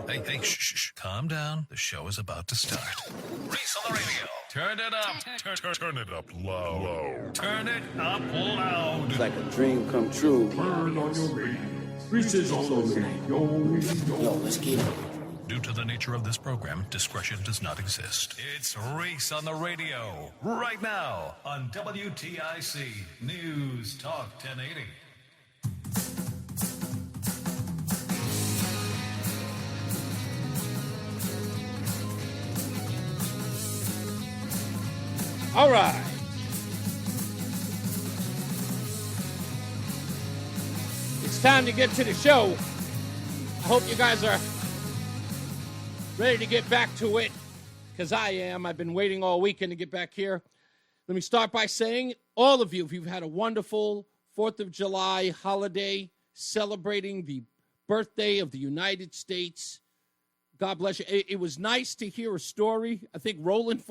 Hey, shh. Calm down. The show is about to start. Reese on the radio. Turn it up. Turn it up low. Turn it up loud. It's like a dream come true. Turn on your radio. Reese is on the radio. Yo, let's get it. Due to the nature of this program, discretion does not exist. It's Reese on the radio. Right now on WTIC News Talk 1080. All right. It's time to get to the show. I hope you guys are ready to get back to it, because I am. I've been waiting all weekend to get back here. Let me start by saying, all of you, if you've had a wonderful 4th of July holiday celebrating the birthday of the United States, God bless you. It was nice to hear a story. I think Roland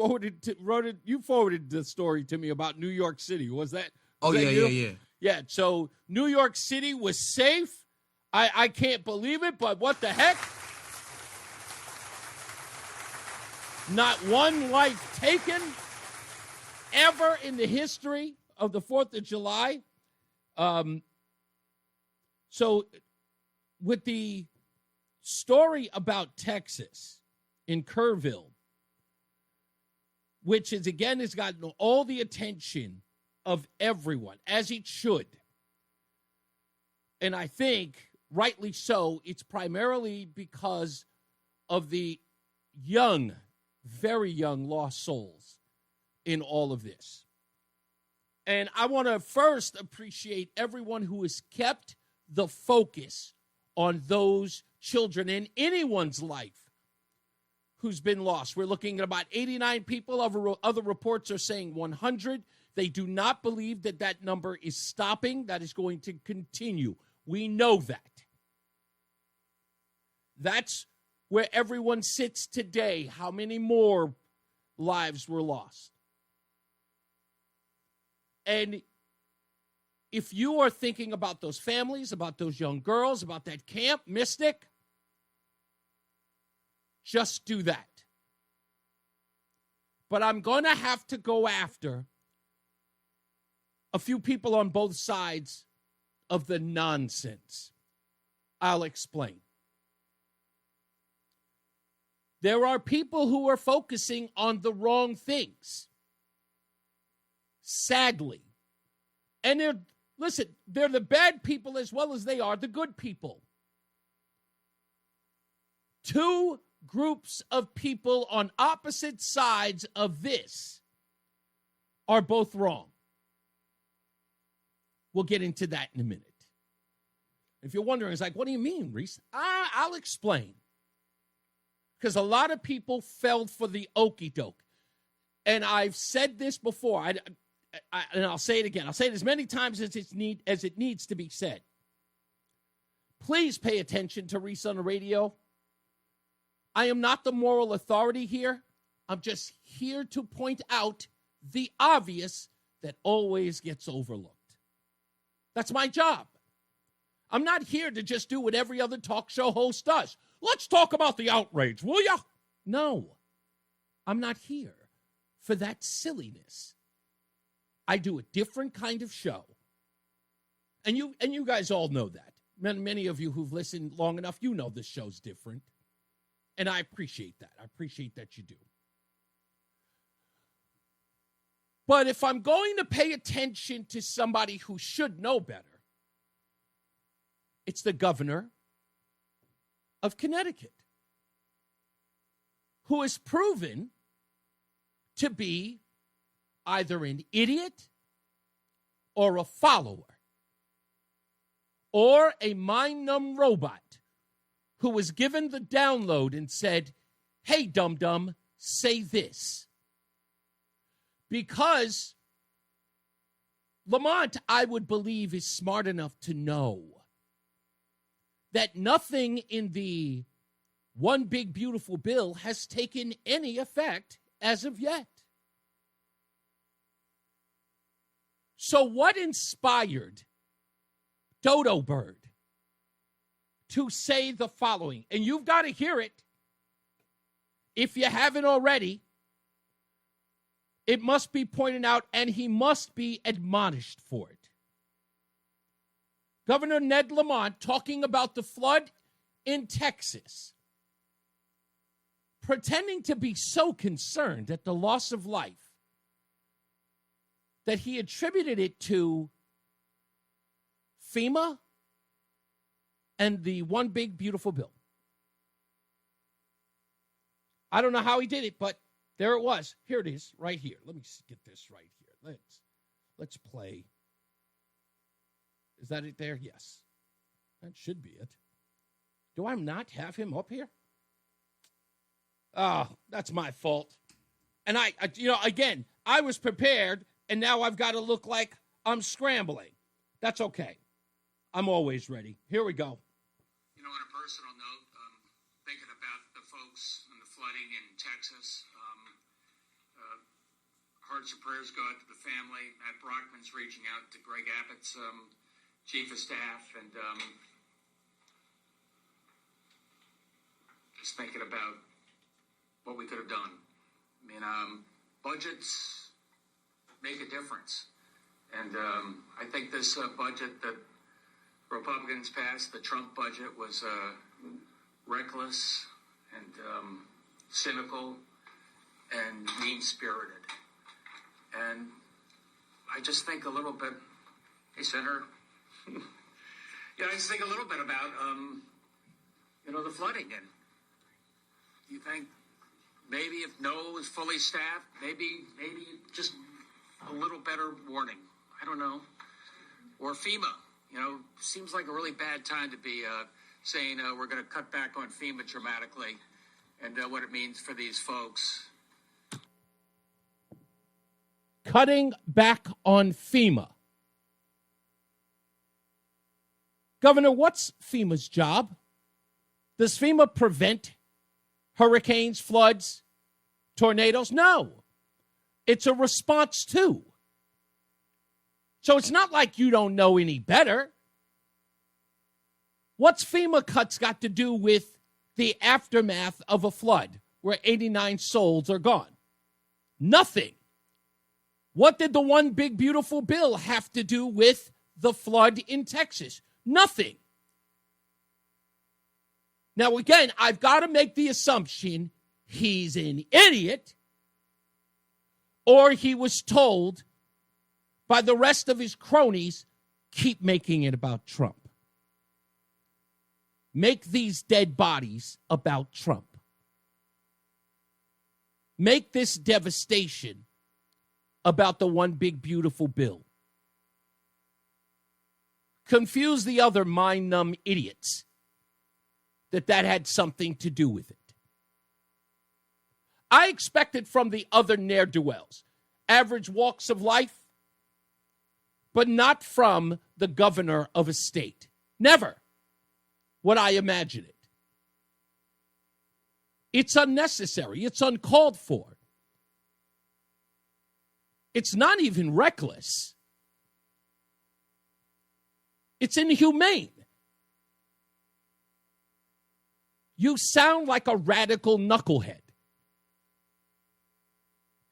you forwarded the story to me about New York City. Was that you? Yeah. Yeah, so New York City was safe. I can't believe it, but what the heck? Not one life taken ever in the history of the 4th of July. So with the story about Texas in Kerrville, which is, again, has gotten all the attention of everyone, as it should. And I think, rightly so, it's primarily because of the young, very young lost souls in all of this. And I want to first appreciate everyone who has kept the focus on those children in anyone's life who's been lost. We're looking at about 89 people. Other reports are saying 100. They do not believe that number is stopping. That is going to continue. We know that. That's where everyone sits today. How many more lives were lost? And if you are thinking about those families, about those young girls, about that camp, Mystic, just do that. But I'm going to have to go after a few people on both sides of the nonsense. I'll explain. There are people who are focusing on the wrong things, sadly. And they're the bad people as well as they are the good people. Two groups of people on opposite sides of this are both wrong. We'll get into that in a minute. If you're wondering, it's like, what do you mean, Reese? I'll explain. Because a lot of people fell for the okie doke. And I've said this before, and I'll say it again. I'll say it as many times as it needs to be said. Please pay attention to Reese on the radio. I am not the moral authority here. I'm just here to point out the obvious that always gets overlooked. That's my job. I'm not here to just do what every other talk show host does. Let's talk about the outrage, will ya? No, I'm not here for that silliness. I do a different kind of show. And you guys all know that. Many of you who've listened long enough, you know this show's different. And I appreciate that. I appreciate that you do. But if I'm going to pay attention to somebody who should know better, it's the governor of Connecticut, who is proven to be either an idiot or a follower or a mind-numb robot who was given the download and said, hey, dum-dum, say this. Because Lamont, I would believe, is smart enough to know that nothing in the One Big Beautiful Bill has taken any effect as of yet. So what inspired Dodo Bird to say the following, and you've got to hear it. If you haven't already, it must be pointed out, and he must be admonished for it. Governor Ned Lamont talking about the flood in Texas, pretending to be so concerned at the loss of life that he attributed it to FEMA and the one big beautiful bill. I don't know how he did it, but there it was. Here it is, right here. Let me get this right here. Let's play. Is that it there? Yes. That should be it. Do I not have him up here? Oh, that's my fault. And I again, I was prepared, and now I've got to look like I'm scrambling. That's okay. I'm always ready. Here we go. You know, on a personal note, thinking about the folks and the flooding in Texas, hearts and prayers go out to the family. Matt Brockman's reaching out to Greg Abbott's chief of staff, and just thinking about what we could have done. I mean, budgets make a difference. And I think this budget that Republicans passed, the Trump budget, was reckless and cynical and mean-spirited. And I just think a little bit, hey, Senator, I just think a little bit about, the flooding. And you think maybe if NOAA was fully staffed, maybe just a little better warning. I don't know. Or FEMA. Seems like a really bad time to be saying we're going to cut back on FEMA dramatically and what it means for these folks. Cutting back on FEMA. Governor, what's FEMA's job? Does FEMA prevent hurricanes, floods, tornadoes? No. It's a response to. So it's not like you don't know any better. What's FEMA cuts got to do with the aftermath of a flood where 89 souls are gone? Nothing. What did the one big beautiful bill have to do with the flood in Texas? Nothing. Now, again, I've got to make the assumption he's an idiot, or he was told by the rest of his cronies, keep making it about Trump. Make these dead bodies about Trump. Make this devastation about the one big beautiful bill. Confuse the other mind-numb idiots that had something to do with it. I expected from the other ne'er-do-wells, average walks of life, but not from the governor of a state. Never would I imagine it. It's unnecessary. It's uncalled for. It's not even reckless. It's inhumane. You sound like a radical knucklehead.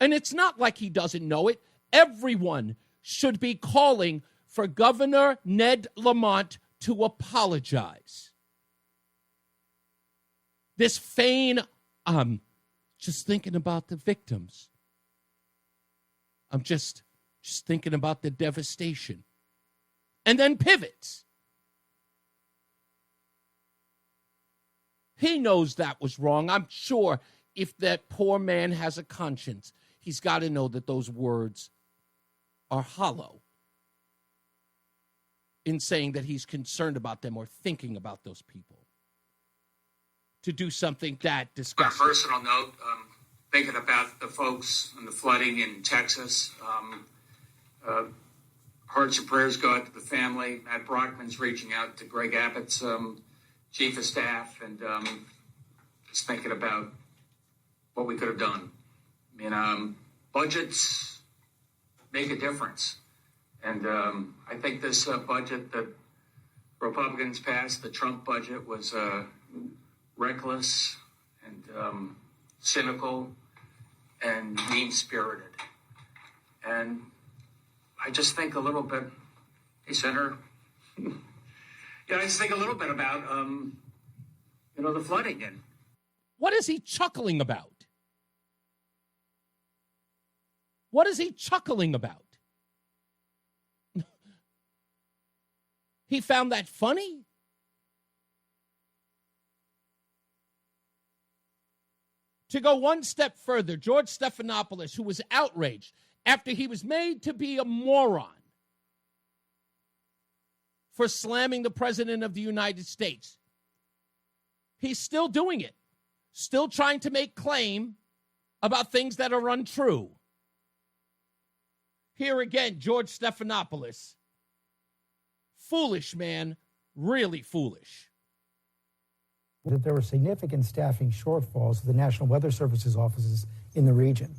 And it's not like he doesn't know it. Everyone should be calling for Governor Ned Lamont to apologize. This feign, just thinking about the victims. I'm just thinking about the devastation. And then pivots. He knows that was wrong. I'm sure if that poor man has a conscience, he's got to know that those words are hollow in saying that he's concerned about them or thinking about those people. To do something that disgusting. On a personal note, thinking about the folks and the flooding in Texas, hearts and prayers go out to the family. Matt Brockman's reaching out to Greg Abbott's chief of staff, and just thinking about what we could have done. I mean, budgets make a difference. And I think this budget that Republicans passed the Trump budget was reckless and cynical and mean-spirited. And I just think a little bit, hey, Senator, I just think a little bit about, the flooding. And what is he chuckling about? What is he chuckling about? He found that funny? To go one step further, George Stephanopoulos, who was outraged after he was made to be a moron for slamming the President of the United States, he's still doing it, still trying to make claim about things that are untrue. Here again, George Stephanopoulos. Foolish, man, really foolish. That there were significant staffing shortfalls of the National Weather Service's offices in the region.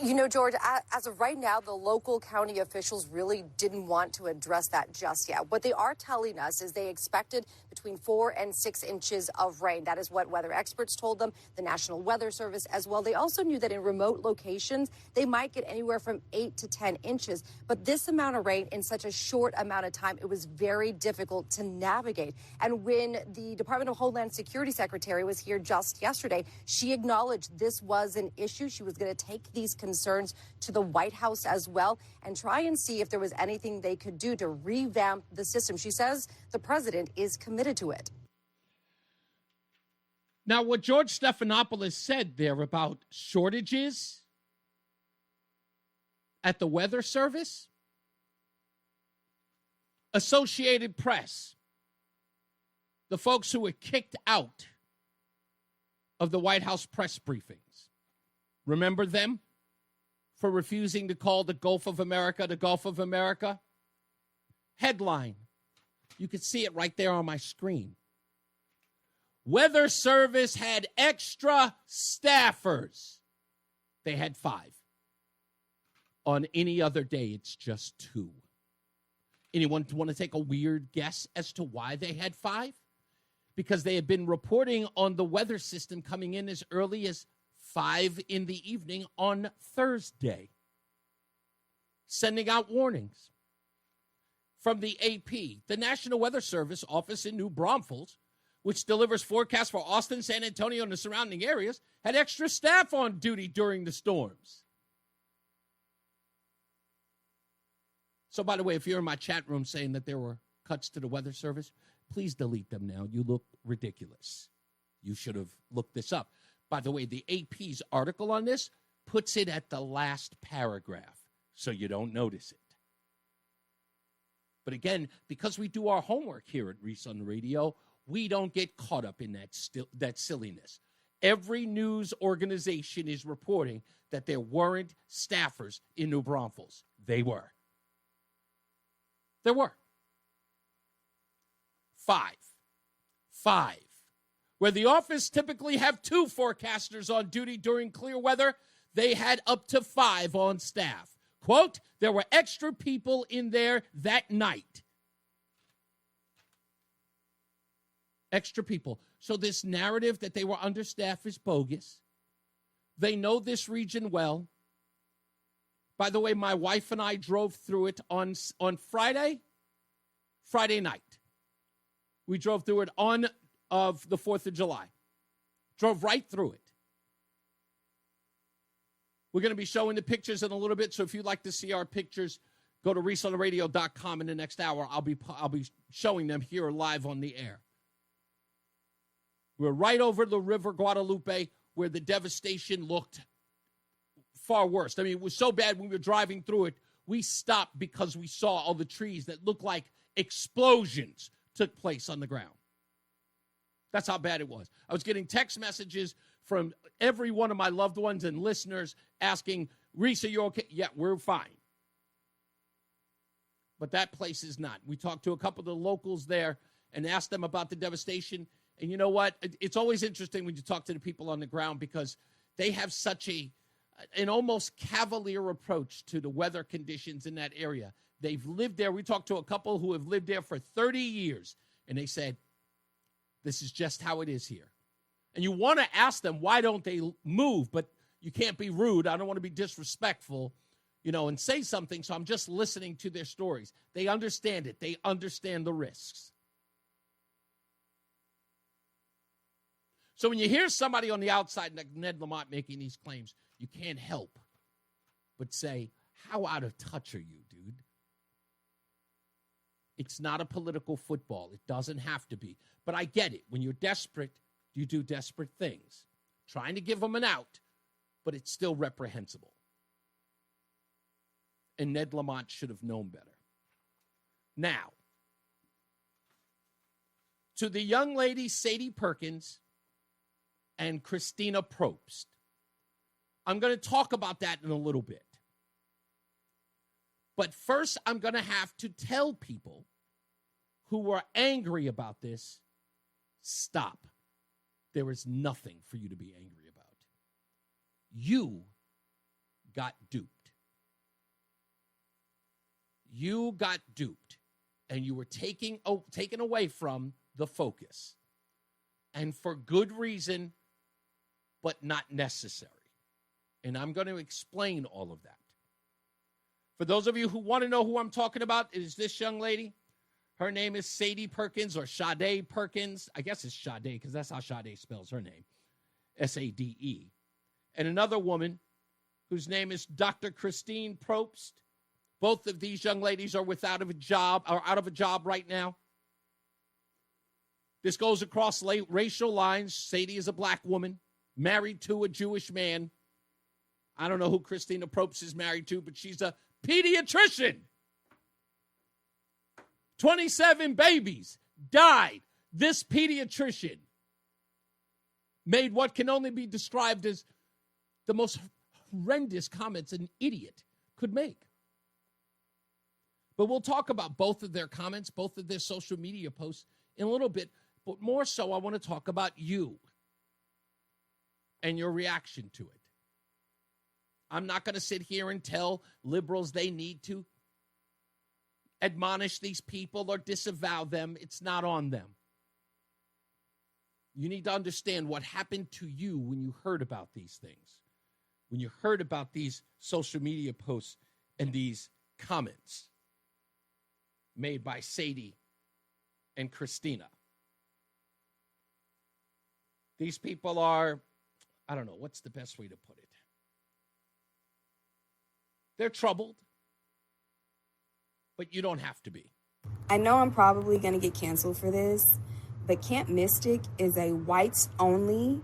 You know, George, as of right now, the local county officials really didn't want to address that just yet. What they are telling us is they expected between 4 and 6 inches of rain. That is what weather experts told them, the National Weather Service as well. They also knew that in remote locations, they might get anywhere from 8 to 10 inches. But this amount of rain in such a short amount of time, it was very difficult to navigate. And when the Department of Homeland Security Secretary was here just yesterday, she acknowledged this was an issue. She was going to take these concerns to the White House as well and try and see if there was anything they could do to revamp the system. She says the president is committed to it. Now, what George Stephanopoulos said there about shortages at the Weather Service, Associated Press, the folks who were kicked out of the White House press briefings, remember them? For refusing to call the Gulf of America the Gulf of America? Headline. You can see it right there on my screen. Weather Service had extra staffers. They had 5. On any other day, it's just 2. Anyone want to take a weird guess as to why they had 5? Because they had been reporting on the weather system coming in as early as 5 in the evening on Thursday, sending out warnings. From the AP, the National Weather Service office in New Braunfels, which delivers forecasts for Austin, San Antonio, and the surrounding areas, had extra staff on duty during the storms. So, by the way, if you're in my chat room saying that there were cuts to the Weather Service, please delete them now. You look ridiculous. You should have looked this up. By the way, the AP's article on this puts it at the last paragraph, so you don't notice it. But again, because we do our homework here at Reese on the Radio, we don't get caught up in that silliness. Every news organization is reporting that there weren't staffers in New Braunfels. They were. There were. 5. Where the office typically have 2 forecasters on duty during clear weather, they had up to 5 on staff. Quote, there were extra people in there that night. Extra people. So this narrative that they were understaffed is bogus. They know this region well. By the way, my wife and I drove through it on Friday night. We drove through it on of the 4th of July. Drove right through it. We're going to be showing the pictures in a little bit, so if you'd like to see our pictures, go to ReeseOnTheRadio.com in the next hour. I'll be showing them here live on the air. We're right over the River Guadalupe where the devastation looked far worse. I mean, it was so bad when we were driving through it, we stopped because we saw all the trees that looked like explosions took place on the ground. That's how bad it was. I was getting text messages from every one of my loved ones and listeners asking, Reese, are you okay? Yeah, we're fine. But that place is not. We talked to a couple of the locals there and asked them about the devastation. And you know what? It's always interesting when you talk to the people on the ground because they have such a an almost cavalier approach to the weather conditions in that area. They've lived there. We talked to a couple who have lived there for 30 years, and they said, this is just how it is here. And you want to ask them, why don't they move? But you can't be rude. I don't want to be disrespectful, and say something. So I'm just listening to their stories. They understand it. They understand the risks. So when you hear somebody on the outside, like Ned Lamont, making these claims, you can't help but say, how out of touch are you, dude? It's not a political football. It doesn't have to be. But I get it. When you're desperate, you do desperate things. Trying to give them an out, but it's still reprehensible. And Ned Lamont should have known better. Now, to the young lady, Sade Perkins and Christina Probst. I'm going to talk about that in a little bit. But first, I'm going to have to tell people who are angry about this, stop. There is nothing for you to be angry about. You got duped. You got duped, and you were taken away from the focus. And for good reason, but not necessary. And I'm going to explain all of that. For those of you who want to know who I'm talking about, it is this young lady. Her name is Sade Perkins, or Sade Perkins. I guess it's Sade because that's how Sade spells her name. S-A-D-E. And another woman whose name is Dr. Christine Probst. Both of these young ladies are out of a job right now. This goes across racial lines. Sade is a black woman, married to a Jewish man. I don't know who Christina Probst is married to, but she's a pediatrician. 27 babies died. This pediatrician made what can only be described as the most horrendous comments an idiot could make. But we'll talk about both of their comments, both of their social media posts in a little bit. But more so, I want to talk about you and your reaction to it. I'm not going to sit here and tell liberals they need to admonish these people or disavow them. It's not on them. You need to understand what happened to you when you heard about these things, when you heard about these social media posts and these comments made by Sade and Christina. These people are, I don't know, what's the best way to put it? They're troubled, but you don't have to be. I know I'm probably going to get canceled for this, but Camp Mystic is a whites-only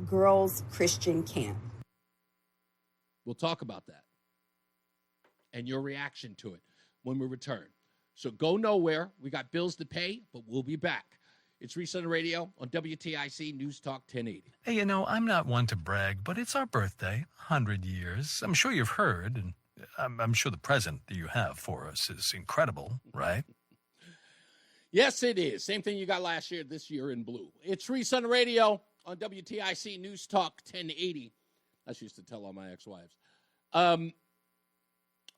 girls' Christian camp. We'll talk about that and your reaction to it when we return. So go nowhere. We got bills to pay, but we'll be back. It's Reese on the radio on WTIC NewsTalk 1080. Hey, I'm not one to brag, but it's our birthday, 100 years. I'm sure you've heard, and I'm sure the present that you have for us is incredible, right? Yes, it is. Same thing you got last year, this year in blue. It's Reese on the radio on WTIC NewsTalk 1080. I used to tell all my ex-wives.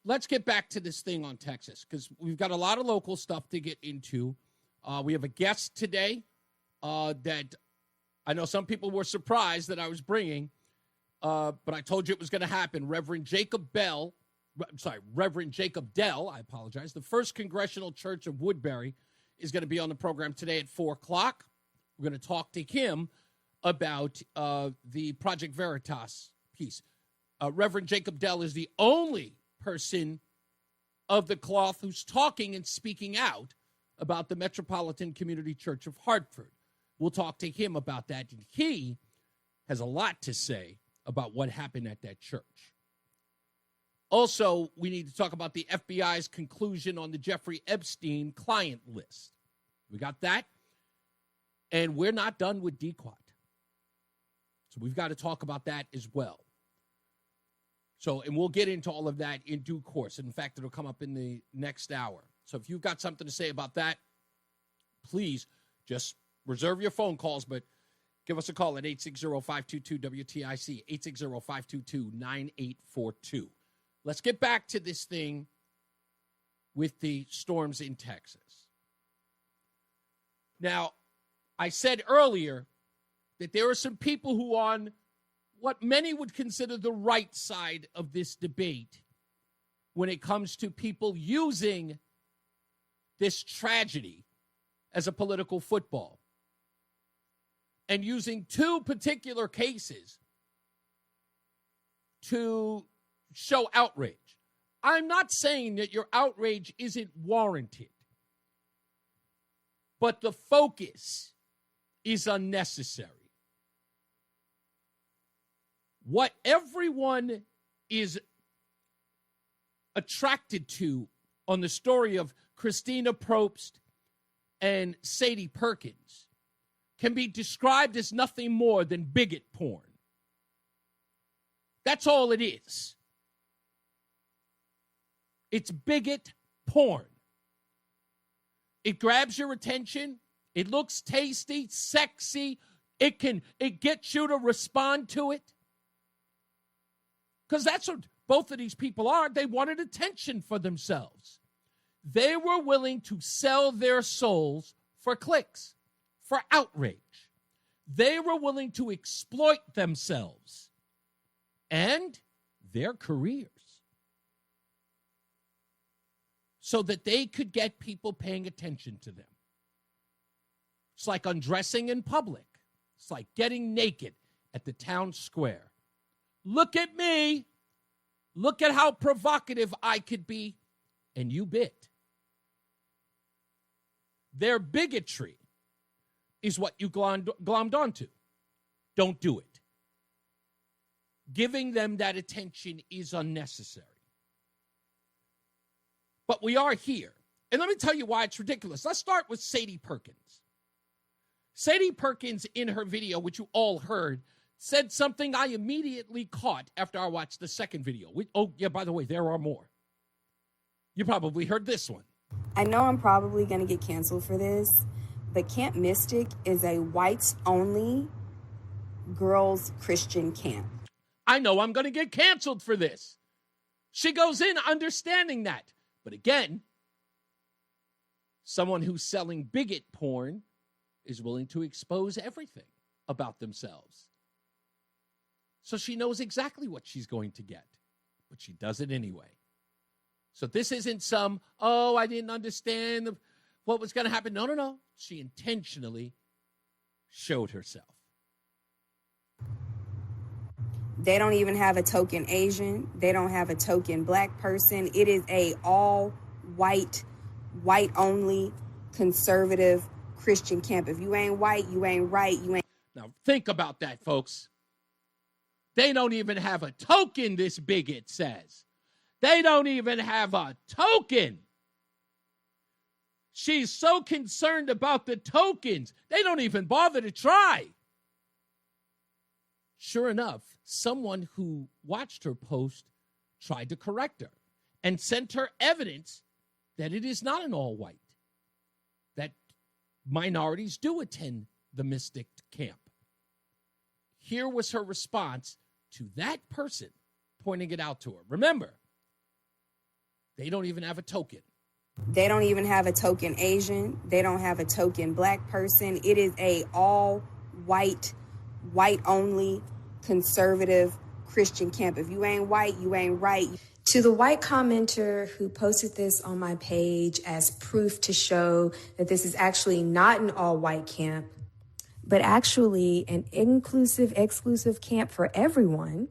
Let's get back to this thing on Texas, because we've got a lot of local stuff to get into. We have a guest today that I know some people were surprised that I was bringing, but I told you it was going to happen. Reverend Jacob Dell, I apologize. The First Congregational Church of Woodbury is going to be on the program today at 4 o'clock. We're going to talk to him about the Project Veritas piece. Reverend Jacob Dell is the only person of the cloth who's talking and speaking out about the Metropolitan Community Church of Hartford. We'll talk to him about that, and he has a lot to say about what happened at that church. Also, we need to talk about the FBI's conclusion on the Jeffrey Epstein client list. We got that, and we're not done with Diquat. So we've got to talk about that as well. So, and we'll get into all of that in due course. In fact, it'll come up in the next hour. So if you've got something to say about that, please just reserve your phone calls, but Give us a call at 860-522-WTIC, 860-522-9842. Let's get back to this thing with the storms in Texas. Now, I said earlier that there are some people who are on what many would consider the right side of this debate when it comes to people using this tragedy as a political football and using two particular cases to show outrage. I'm not saying that your outrage isn't warranted, but the focus is unnecessary. What everyone is attracted to on the story of Christina Probst and Sade Perkins can be described as nothing more than bigot porn. That's all it is. It's bigot porn. It grabs your attention. It looks tasty, sexy. It gets you to respond to it. Because that's what both of these people are. They wanted attention for themselves. They were willing to sell their souls for clicks, for outrage. They were willing to exploit themselves and their careers so that they could get people paying attention to them. It's like undressing in public. It's like getting naked at the town square. Look at me. Look at how provocative I could be. And you bit. Their bigotry is what you glommed onto. Don't do it. Giving them that attention is unnecessary. But we are here. And let me tell you why it's ridiculous. Let's start with Sade Perkins. Sade Perkins, in her video, which you all heard, said something I immediately caught after I watched the second video. By the way, there are more. You probably heard this one. I know I'm probably going to get canceled for this, but Camp Mystic is a whites-only girls' Christian camp. I know I'm going to get canceled for this. She goes in understanding that. But again, someone who's selling bigot porn is willing to expose everything about themselves. So she knows exactly what she's going to get, but she does it anyway. So this isn't some, I didn't understand what was going to happen. No. She intentionally showed herself. They don't even have a token Asian. They don't have a token black person. It is a all white only conservative Christian camp. If you ain't white, you ain't right. You ain't. Now think about that, folks. They don't even have a token, this bigot says. They don't even have a token. She's so concerned about the tokens, they don't even bother to try. Sure enough, someone who watched her post tried to correct her and sent her evidence that it is not an all-white, that minorities do attend the Mystic camp. Here was her response to that person pointing it out to her. Remember, they don't even have a token. They don't even have a token Asian. They don't have a token black person. It is a all white only conservative Christian camp. If you ain't white, you ain't right. To the white commenter who posted this on my page as proof to show that this is actually not an all-white camp, but actually an inclusive, exclusive camp for everyone,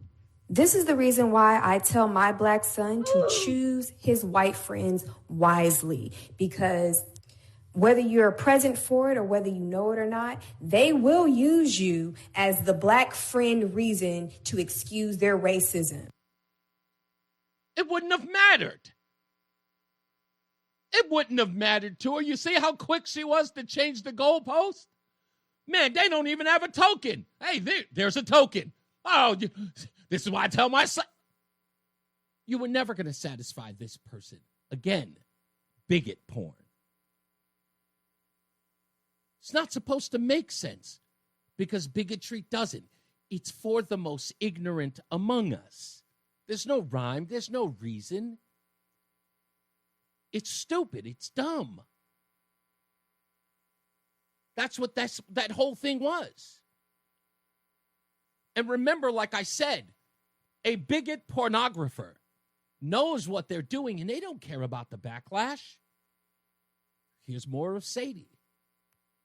this is the reason why I tell my black son to choose his white friends wisely, because whether you're present for it or whether you know it or not, they will use you as the black friend reason to excuse their racism. It wouldn't have mattered. It wouldn't have mattered to her. You see how quick she was to change the goalpost? Man, they don't even have a token. Hey, there's a token. Oh, this is why I tell my son. You were never going to satisfy this person. Again, bigot porn. It's not supposed to make sense, because bigotry doesn't. It's for the most ignorant among us. There's no rhyme. There's no reason. It's stupid. It's dumb. That's what that whole thing was. And remember, like I said, a bigot pornographer knows what they're doing, and they don't care about the backlash. Here's more of Sade.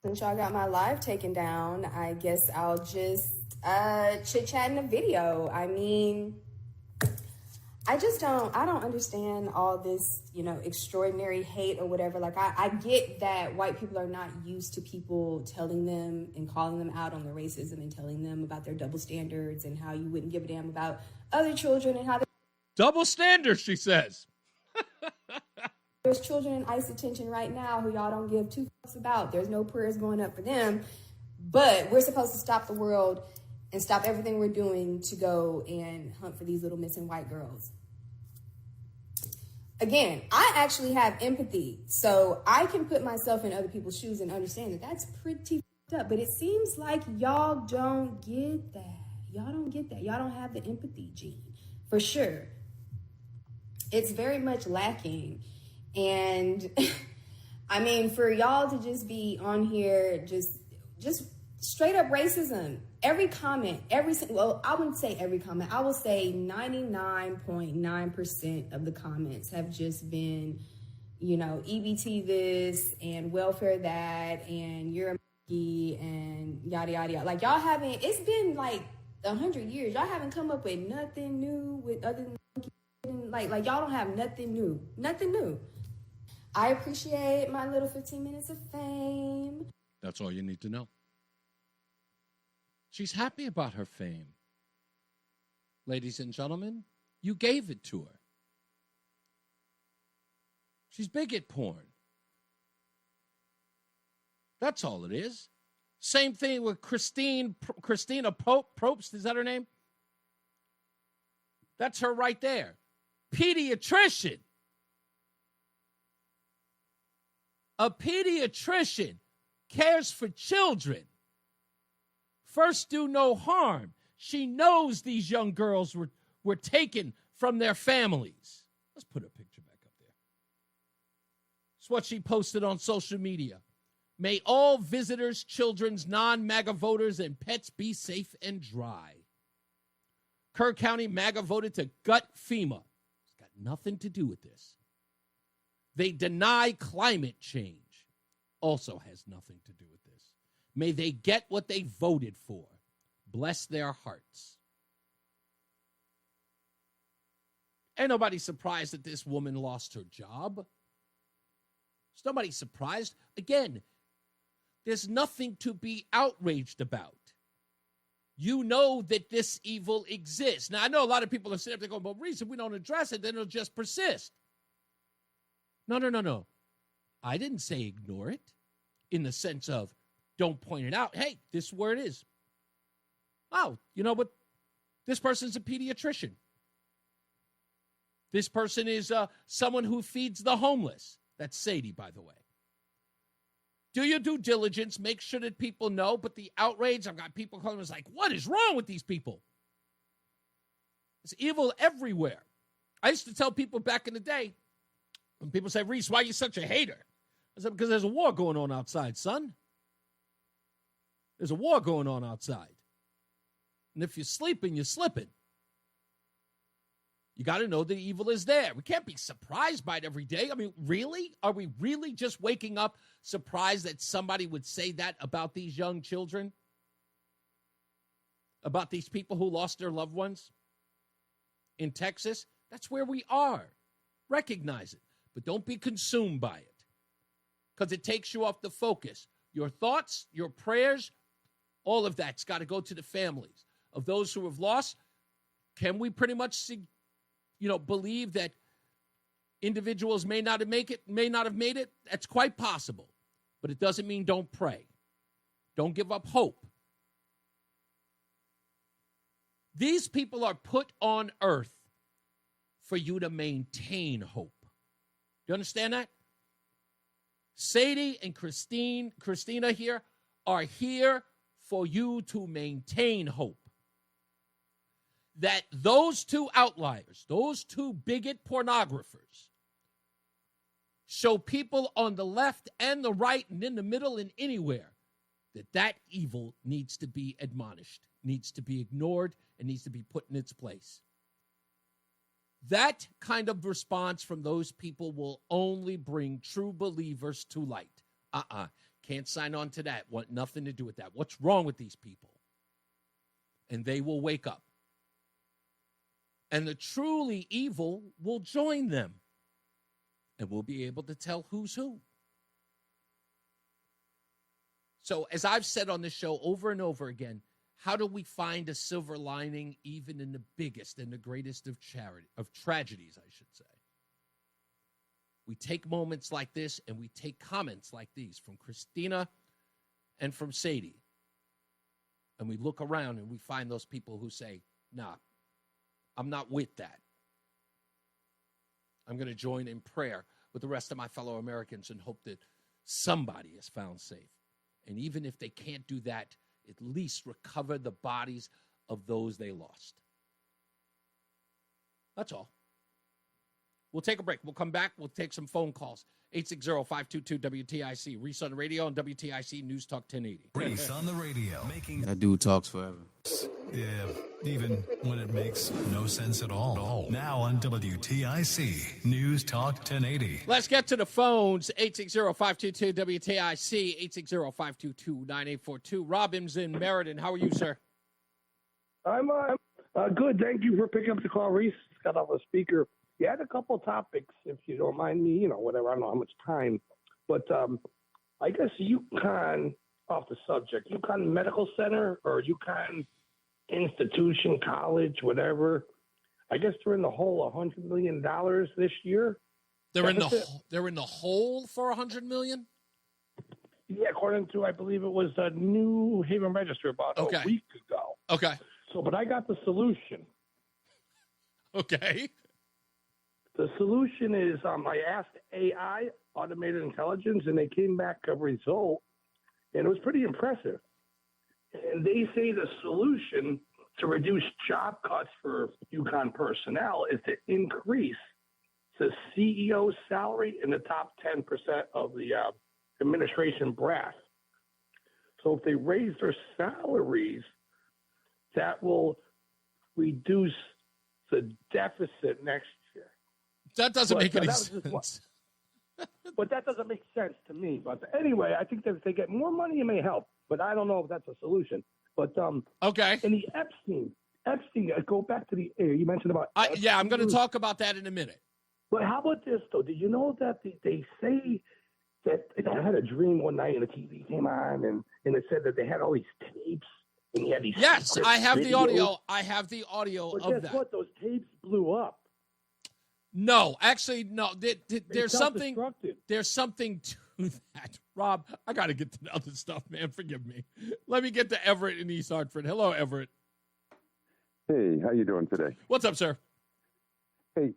Since y'all got my live taken down, I guess I'll just chit-chat in a video. I mean, I don't understand all this, extraordinary hate or whatever. Like, I get that white people are not used to people telling them and calling them out on their racism and telling them about their double standards and how you wouldn't give a damn about other children and how double standards, she says. There's children in ICE detention right now who y'all don't give two fucks about. There's no prayers going up for them. But we're supposed to stop the world and stop everything we're doing to go and hunt for these little missing white girls. Again, I actually have empathy, so I can put myself in other people's shoes and understand that that's pretty fucked up. But it seems like y'all don't get that. Y'all don't get that. Y'all don't have the empathy gene, for sure. It's very much lacking. And I mean, for y'all to just be on here, just straight up racism, every comment, I wouldn't say every comment. I will say 99.9% of the comments have just been, EBT this and welfare that and you're a monkey and yada, yada, yada. Like, y'all haven't, it's been like 100 years. Y'all haven't come up with nothing new with other than like y'all don't have nothing new. I appreciate my little 15 minutes of fame. That's all you need to know. She's happy about her fame. Ladies and gentlemen, you gave it to her. She's bigot porn. That's all it is. Same thing with Christina Probst, is that her name? That's her right there. Pediatrician. A pediatrician cares for children. First, do no harm. She knows these young girls were taken from their families. Let's put her picture back up there. It's what she posted on social media. May all visitors, children's, non-MAGA voters, and pets be safe and dry. Kerr County MAGA voted to gut FEMA. It's got nothing to do with this. They deny climate change. Also has nothing to do with this. May they get what they voted for. Bless their hearts. Ain't nobody surprised that this woman lost her job. There's nobody surprised. Again, there's nothing to be outraged about. You know that this evil exists. Now, I know a lot of people are sitting up there going, well, Reese, if we don't address it, then it'll just persist. No. I didn't say ignore it in the sense of don't point it out. Hey, this is where it is. Oh, you know what? This person's a pediatrician. This person is someone who feeds the homeless. That's Sade, by the way. Do your due diligence. Make sure that people know. But the outrage, I've got people calling us like, what is wrong with these people? There's evil everywhere. I used to tell people back in the day, when people say, Reese, why are you such a hater? I said, because there's a war going on outside, son. There's a war going on outside. And if you're sleeping, you're slipping. You got to know the evil is there. We can't be surprised by it every day. I mean, really? Are we really just waking up surprised that somebody would say that about these young children? About these people who lost their loved ones in Texas? That's where we are. Recognize it. But don't be consumed by it, because it takes you off the focus. Your thoughts, your prayers, all of that's got to go to the families of those who have lost. Can we pretty much believe that individuals may not have made it? That's quite possible. But it doesn't mean don't pray. Don't give up hope. These people are put on earth for you to maintain hope. You understand that? Sade and Christina here are here for you to maintain hope that those two outliers, those two bigot pornographers, show people on the left and the right and in the middle and anywhere that evil needs to be admonished, needs to be ignored, and needs to be put in its place. That kind of response from those people will only bring true believers to light. Can't sign on to that. Want nothing to do with that. What's wrong with these people? And they will wake up. And the truly evil will join them. And we'll be able to tell who's who. So, as I've said on this show over and over again, how do we find a silver lining even in the biggest and the greatest of tragedies, I should say? We take moments like this and we take comments like these from Christina and from Sade. And we look around and we find those people who say, nah, I'm not with that. I'm going to join in prayer with the rest of my fellow Americans and hope that somebody is found safe. And even if they can't do that, at least recover the bodies of those they lost. That's all. We'll take a break. We'll come back. We'll take some phone calls. 860-522-WTIC. Reese on the radio on WTIC News Talk 1080. Reese on the radio. That dude talks forever. Yeah, even when it makes no sense at all. Now on WTIC News Talk 1080. Let's get to the phones. 860-522-WTIC. 860-522-9842. Robin's in Meriden. How are you, sir? I'm good. Thank you for picking up the call, Reese. Got off a speaker. You had a couple topics, if you don't mind me, whatever. I don't know how much time. But I guess UConn, off the subject, UConn Medical Center or UConn institution, college, whatever, I guess they're in the hole $100 million this year. They're in the hole for $100 million? Yeah, according to, I believe it was the New Haven Register about a week ago. Okay. So, but I got the solution. Okay. The solution is I asked AI, automated intelligence, and they came back a result, and it was pretty impressive. And they say the solution to reduce job cuts for UConn personnel is to increase the CEO's salary in the top 10% of the administration brass. So if they raise their salaries, that will reduce the deficit next year. That doesn't make any sense. But that doesn't make sense to me. But anyway, I think that if they get more money, it may help. But I don't know if that's a solution. But okay. And the Epstein, go back to the you mentioned about. Yeah, I'm going to talk about that in a minute. But how about this though? Did you know that they say that I had a dream one night and the TV came on and it said that they had all these tapes and you had these. Yes, I have videos. The audio. I have the audio but of guess that. What? Those tapes blew up. No, actually, no. There's something. There's something to that, Rob. I got to get to the other stuff, man. Forgive me. Let me get to Everett in East Hartford. Hello, Everett. Hey, how you doing today? What's up, sir? Hey,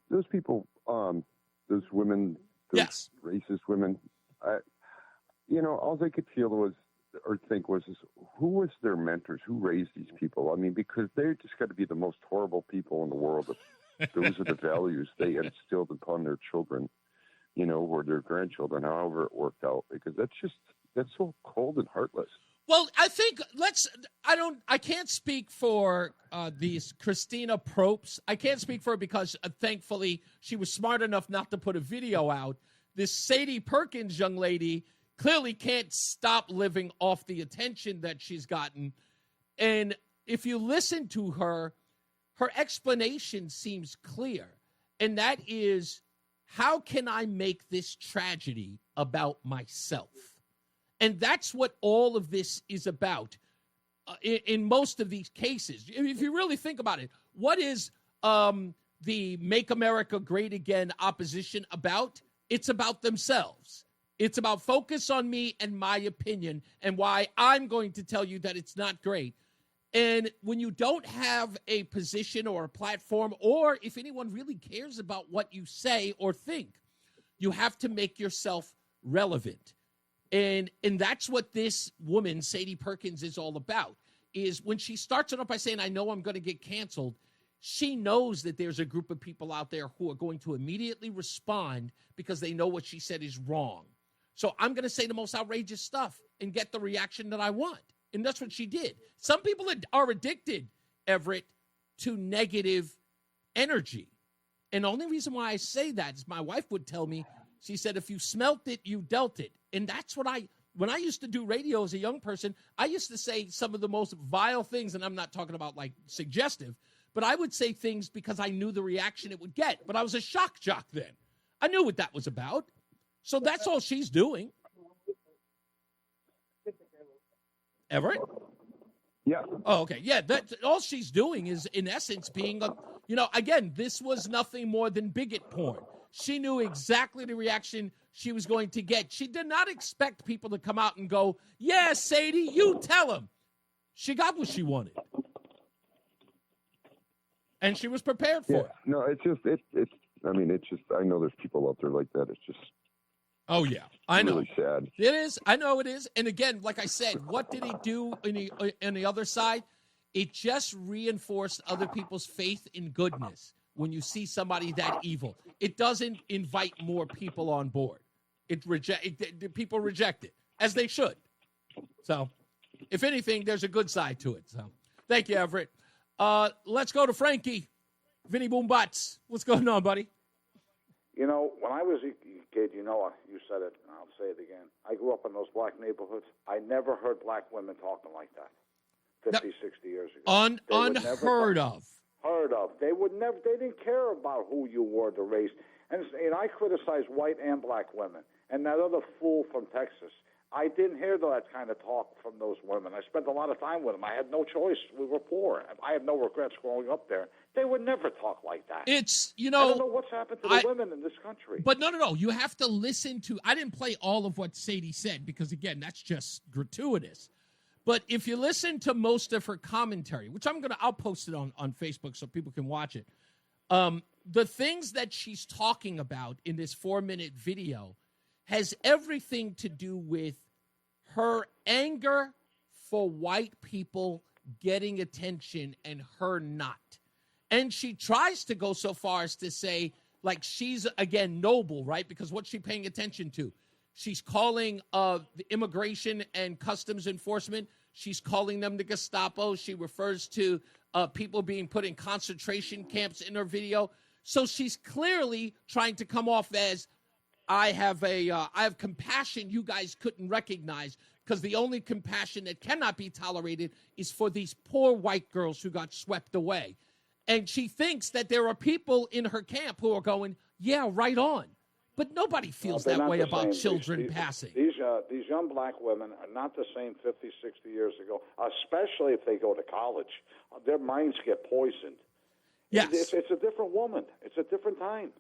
those people, those women, those racist women. All they could feel was or think was who was their mentors? Who raised these people? I mean, because they just got to be the most horrible people in the world. Those are the values they instilled upon their children, or their grandchildren, however it worked out, because that's so cold and heartless. Well, I think I can't speak for these Christina Propes. I can't speak for her because thankfully she was smart enough not to put a video out. This Sadie Perkins young lady clearly can't stop living off the attention that she's gotten. And if you listen to her explanation seems clear, and that is, how can I make this tragedy about myself? And that's what all of this is about in most of these cases. If you really think about it, what is the Make America Great Again opposition about? It's about themselves. It's about focus on me and my opinion and why I'm going to tell you that it's not great. And when you don't have a position or a platform, or if anyone really cares about what you say or think, you have to make yourself relevant. And that's what this woman, Sadie Perkins, is all about, is when she starts it off by saying, I know I'm going to get canceled, she knows that there's a group of people out there who are going to immediately respond because they know what she said is wrong. So I'm going to say the most outrageous stuff and get the reaction that I want. And that's what she did. Some people are addicted, Everett, to negative energy. And the only reason why I say that is my wife would tell me, she said, if you smelt it, you dealt it. And that's what when I used to do radio as a young person, I used to say some of the most vile things, and I'm not talking about like suggestive, but I would say things because I knew the reaction it would get. But I was a shock jock then. I knew what that was about. So that's all she's doing. Everett? Yeah. Oh, okay. Yeah, that's all she's doing is, in essence, being again, this was nothing more than bigot porn. She knew exactly the reaction she was going to get. She did not expect people to come out and go, yeah, Sadie, you tell him. She got what she wanted. And she was prepared for it. No, it's just, I know there's people out there like that. It's just. Oh, yeah, I know. Really sad. It is. I know it is. And again, like I said, what did he do on the other side? It just reinforced other people's faith in goodness when you see somebody that evil. It doesn't invite more people on board. People reject it, as they should. So, if anything, there's a good side to it. So, thank you, Everett. Let's go to Frankie. Vinny Boom Butts. What's going on, buddy? You know, when I was a kid, you said it, and I'll say it again. I grew up in those black neighborhoods. I never heard black women talking like that 50, 60 years ago. Unheard of. Heard of. They didn't care about who you were, the race. And I criticized white and black women. And that other fool from Texas, I didn't hear that kind of talk from those women. I spent a lot of time with them. I had no choice. We were poor. I have no regrets growing up there. They would never talk like that. It's, I don't know what's happened to the women in this country. But no. You have to listen to, I didn't play all of what Sadie said because, again, that's just gratuitous. But if you listen to most of her commentary, which I'll post it on Facebook so people can watch it. The things that she's talking about in this 4-minute video has everything to do with her anger for white people getting attention and her not. And she tries to go so far as to say, like, she's, again, noble, right? Because what's she paying attention to? She's calling the immigration and customs enforcement. She's calling them the Gestapo. She refers to people being put in concentration camps in her video. So she's clearly trying to come off as, I have compassion you guys couldn't recognize, because the only compassion that cannot be tolerated is for these poor white girls who got swept away. And she thinks that there are people in her camp who are going, yeah, right on. But nobody feels that way about children passing. These young black women are not the same 50, 60 years ago, especially if they go to college. Their minds get poisoned. Yes. It's a different woman. It's a different time.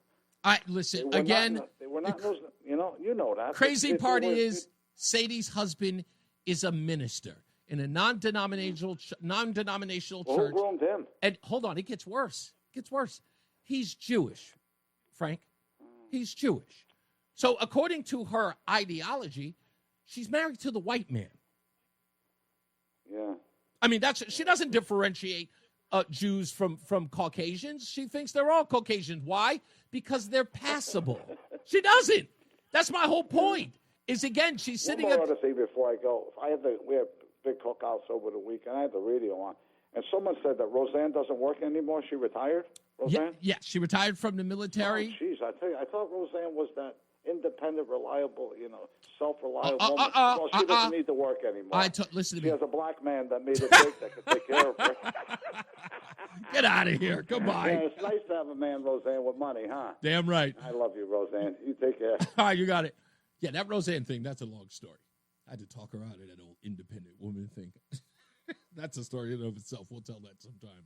Listen, again, they were not those, you know that. Crazy part is Sadie's husband is a minister in a non-denominational church. Who groomed him? And hold on, it gets worse. He's Jewish, Frank. He's Jewish. So according to her ideology, she's married to the white man. Yeah. I mean, she doesn't differentiate Jews from Caucasians. She thinks they're all Caucasians. Why? Because they're passable. She doesn't. That's my whole point. Is, again, she's sitting One more other thing before I go. We have big cookouts over the weekend. I had the radio on, and someone said that Roseanne doesn't work anymore. She retired. Roseanne? Yeah, she retired from the military. Oh, jeez, I tell you, I thought Roseanne was that independent, reliable, self-reliant woman. Well, she doesn't need to work anymore. Listen to me. She has a black man that made it big that could take care of her. Get out of here. Goodbye. Yeah, it's nice to have a man, Roseanne, with money, huh? Damn right. I love you, Roseanne. You take care. All right, you got it. Yeah, that Roseanne thing, that's a long story. I had to talk her out of that old independent woman thing. That's a story in and of itself. We'll tell that sometime.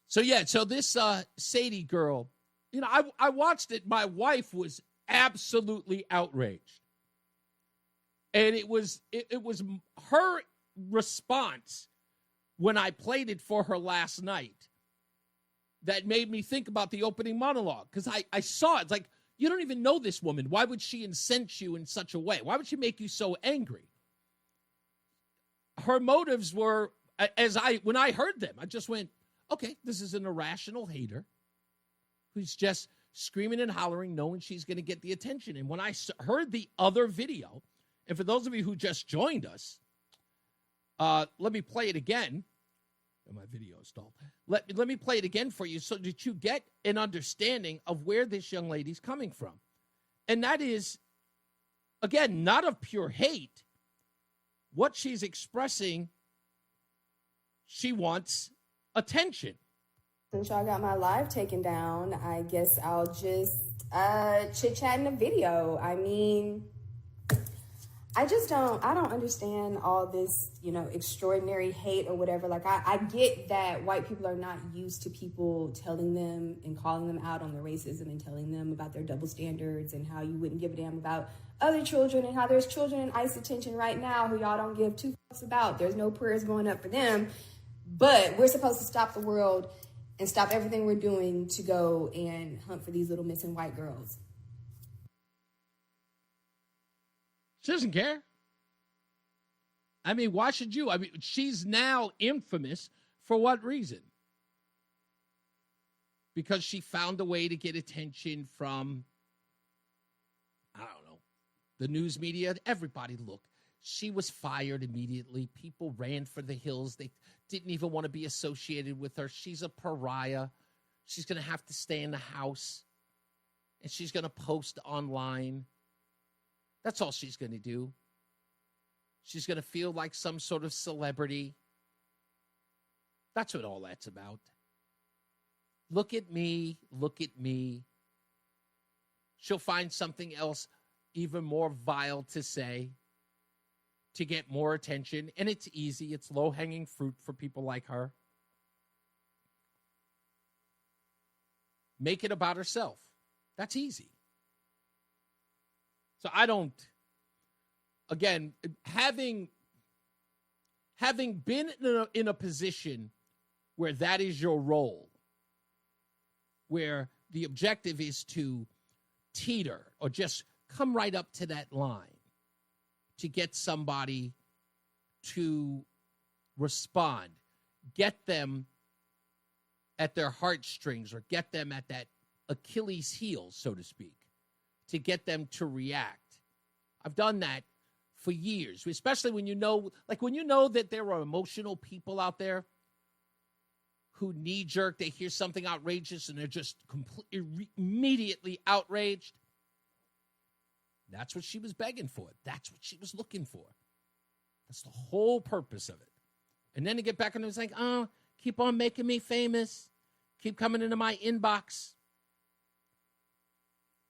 So this Sadie girl, I watched it. My wife was absolutely outraged. And it was her response when I played it for her last night that made me think about the opening monologue. Because I saw it. It's like, You don't even know this woman. Why would she incense you in such a way? Why would she make you so angry? Her motives were, when I heard them, I just went, okay, this is an irrational hater who's just screaming and hollering, knowing she's going to get the attention. And when I heard the other video, and for those of you who just joined us, let me play it again. Oh, my video is stalled. Let me play it again for you so that you get an understanding of where this young lady's coming from. And that is, again, not of pure hate. What she's expressing, she wants attention. Since y'all got my live taken down, I guess I'll just chit-chat in a video. I mean, I don't understand all this, extraordinary hate or whatever. Like, I get that white people are not used to people telling them and calling them out on their racism and telling them about their double standards and how you wouldn't give a damn about other children and how there's children in ICE detention right now who y'all don't give two fucks about. There's no prayers going up for them. But we're supposed to stop the world and stop everything we're doing to go and hunt for these little missing white girls. She doesn't care. I mean, why should you? I mean, she's now infamous for what reason? Because she found a way to get attention from, I don't know, the news media. Everybody, look, she was fired immediately. People ran for the hills. They didn't even want to be associated with her. She's a pariah. She's going to have to stay in the house, and she's going to post online. That's all she's going to do. She's going to feel like some sort of celebrity. That's what all that's about. Look at me. Look at me. She'll find something else even more vile to say to get more attention. And it's easy. It's low-hanging fruit for people like her. Make it about herself. That's easy. So I don't, again, having been in a position where that is your role, where the objective is to teeter or just come right up to that line to get somebody to respond, get them at their heartstrings or get them at that Achilles heel, so to speak, to get them to react. I've done that for years, especially when you know that there are emotional people out there who knee-jerk, they hear something outrageous and they're just immediately outraged. That's what she was begging for. That's what she was looking for. That's the whole purpose of it. And then to get back on it, it's like, oh, keep on making me famous. Keep coming into my inbox.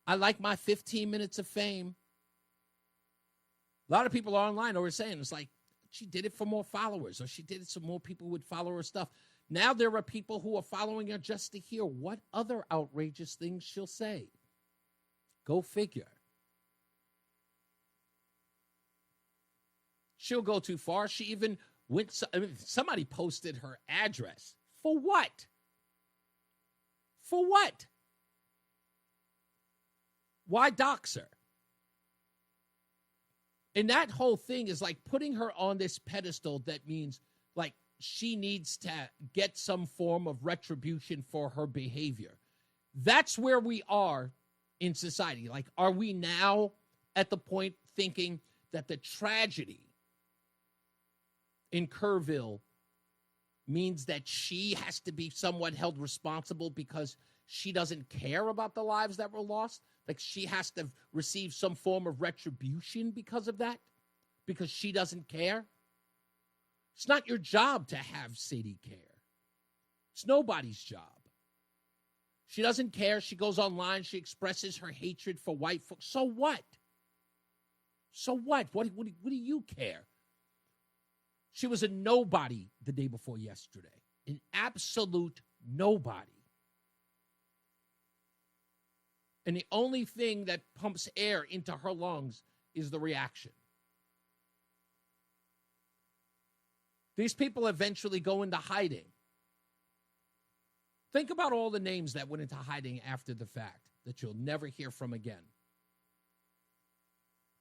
I like my 15 minutes of fame. A lot of people are online always saying, it's like, she did it for more followers, or she did it so more people would follow her stuff. Now there are people who are following her just to hear what other outrageous things she'll say. Go figure. She'll go too far. She even somebody posted her address. For what? For what? Why dox her? And that whole thing is like putting her on this pedestal that means like she needs to get some form of retribution for her behavior. That's where we are in society. Like, are we now at the point thinking that the tragedy in Kerrville means that she has to be somewhat held responsible because she doesn't care about the lives that were lost? Like she has to receive some form of retribution because of that? Because she doesn't care? It's not your job to have Sade care. It's nobody's job. She doesn't care. She goes online. She expresses her hatred for white folks. So what? So what? What do you care? She was a nobody the day before yesterday. An absolute nobody. And the only thing that pumps air into her lungs is the reaction. These people eventually go into hiding. Think about all the names that went into hiding after the fact. that you'll never hear from again.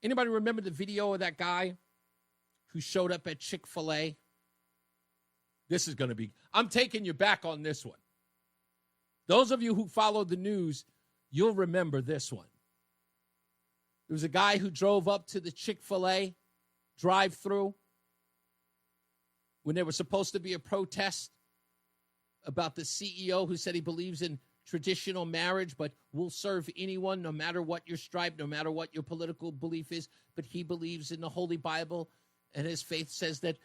Anybody remember the video of that guy who showed up at Chick-fil-A? This is going to be, I'm taking you back on this one. Those of you who follow the news, you'll remember this one. There was a guy who drove up to the Chick-fil-A drive-thru when there was supposed to be a protest about the CEO who said he believes in traditional marriage, but will serve anyone no matter what your stripe, no matter what your political belief is. But he believes in the Holy Bible, and his faith says that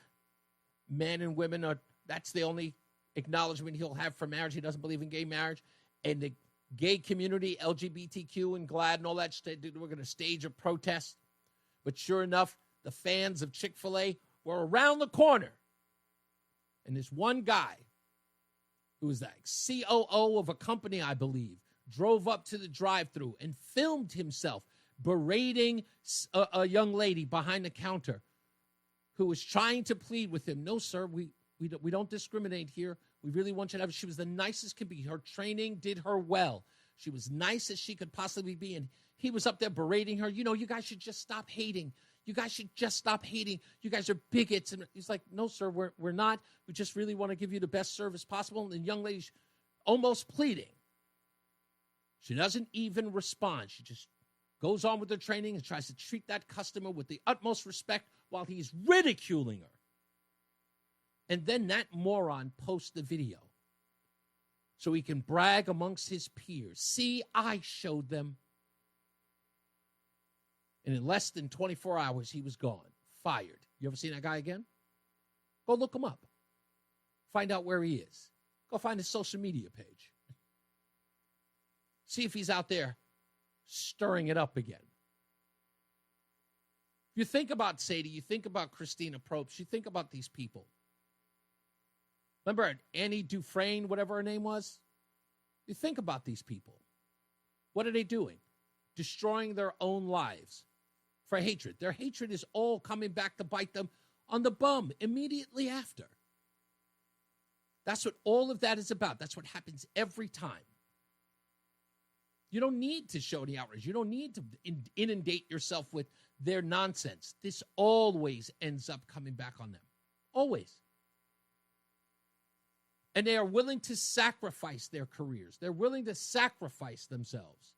men and women are, that's the only acknowledgement he'll have for marriage. He doesn't believe in gay marriage. And the gay community, LGBTQ and GLAAD and all that, we're going to stage a protest. But sure enough, the fans of Chick-fil-A were around the corner. And this one guy, who was that COO of a company, I believe, drove up to the drive-thru and filmed himself berating a young lady behind the counter who was trying to plead with him. No, sir, we don't discriminate here. We really want you to have. She was the nicest could be. Her training did her well. She was nice as she could possibly be. And he was up there berating her. You know, you guys should just stop hating. You guys should just stop hating. You guys are bigots. And he's like, no, sir, we're not. We just really want to give you the best service possible. And the young lady's almost pleading. She doesn't even respond. She just goes on with her training and tries to treat that customer with the utmost respect while he's ridiculing her. And then that moron posts the video so he can brag amongst his peers. See, I showed them. And in less than 24 hours, he was gone, fired. You ever seen that guy again? Go look him up. Find out where he is. Go find his social media page. See if he's out there stirring it up again. You think about Sade, you think about Christina Probst, you think about these people. Remember Annie Dufresne, whatever her name was? You think about these people. What are they doing? Destroying their own lives for hatred. Their hatred is all coming back to bite them on the bum immediately after. That's what all of that is about. That's what happens every time. You don't need to show any outrage. You don't need to inundate yourself with their nonsense. This always ends up coming back on them. Always. And they are willing to sacrifice their careers. They're willing to sacrifice themselves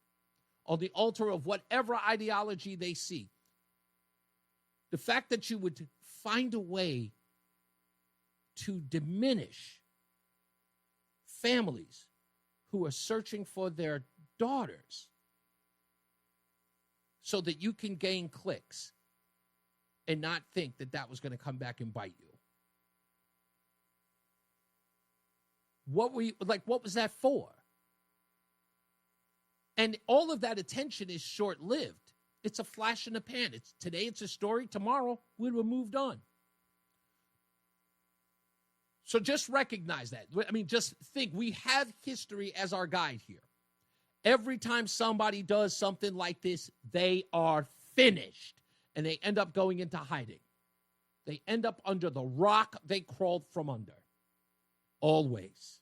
on the altar of whatever ideology they see. The fact that you would find a way to diminish families who are searching for their daughters so that you can gain clicks and not think that that was going to come back and bite you. What was that for? And all of that attention is short-lived. It's a flash in the pan. Today it's a story. Tomorrow we will have moved on. So just recognize that. I mean, just think we have history as our guide here. Every time somebody does something like this, they are finished and they end up going into hiding. They end up under the rock they crawled from under. Always.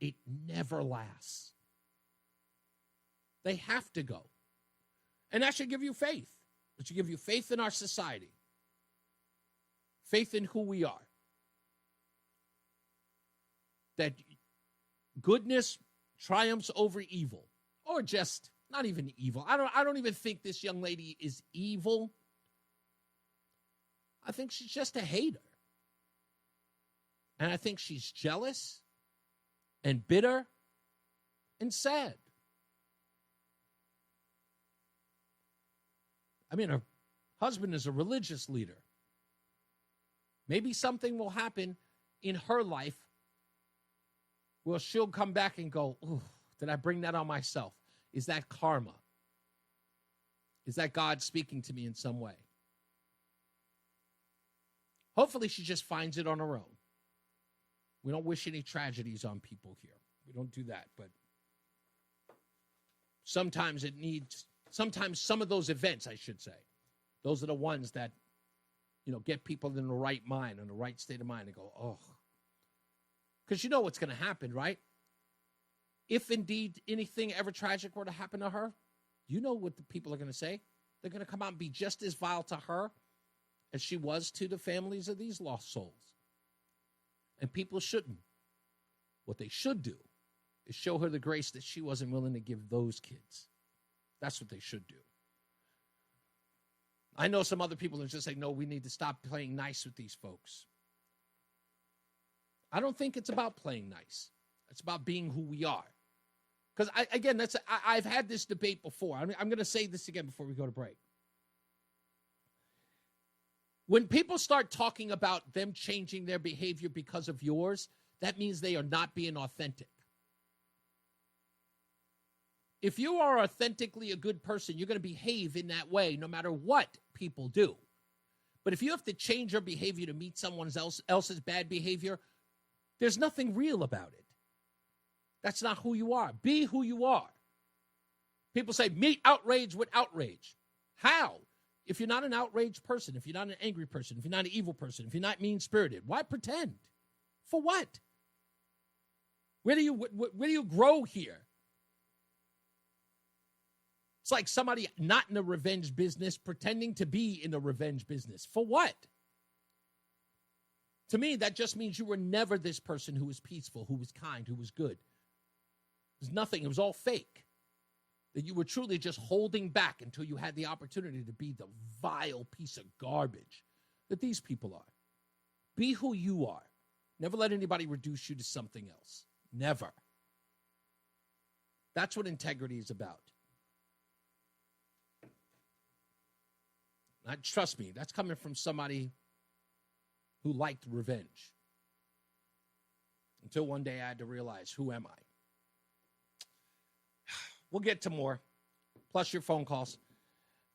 It never lasts. They have to go. And that should give you faith. It should give you faith in our society. Faith in who we are. That goodness triumphs over evil. Or just not even evil. I don't even think this young lady is evil. I think she's just a hater. And I think she's jealous and bitter and sad. I mean, her husband is a religious leader. Maybe something will happen in her life where she'll come back and go, ooh, did I bring that on myself? Is that karma? Is that God speaking to me in some way? Hopefully she just finds it on her own. We don't wish any tragedies on people here. We don't do that. But sometimes some of those events, I should say, those are the ones that, get people in the right mind, in the right state of mind and go, oh. Because you know what's going to happen, right? if indeed anything ever tragic were to happen to her, you know what the people are going to say. They're going to come out and be just as vile to her as she was to the families of these lost souls. And people shouldn't. What they should do is show her the grace that she wasn't willing to give those kids. That's what they should do. I know some other people are just saying, no, we need to stop playing nice with these folks. I don't think it's about playing nice. It's about being who we are. Because, I've had this debate before. I'm going to say this again before we go to break. When people start talking about them changing their behavior because of yours, that means they are not being authentic. If you are authentically a good person, you're going to behave in that way no matter what people do. But if you have to change your behavior to meet someone else's bad behavior, there's nothing real about it. That's not who you are. Be who you are. People say, meet outrage with outrage. How? If you're not an outraged person, if you're not an angry person, if you're not an evil person, if you're not mean-spirited, why pretend? For what? Where do you grow here? It's like somebody not in the revenge business pretending to be in the revenge business. For what? To me, that just means you were never this person who was peaceful, who was kind, who was good. It was nothing. It was all fake. That you were truly just holding back until you had the opportunity to be the vile piece of garbage that these people are. Be who you are. Never let anybody reduce you to something else. Never. That's what integrity is about. Trust me, that's coming from somebody who liked revenge. Until one day I had to realize, who am I? We'll get to more, plus your phone calls.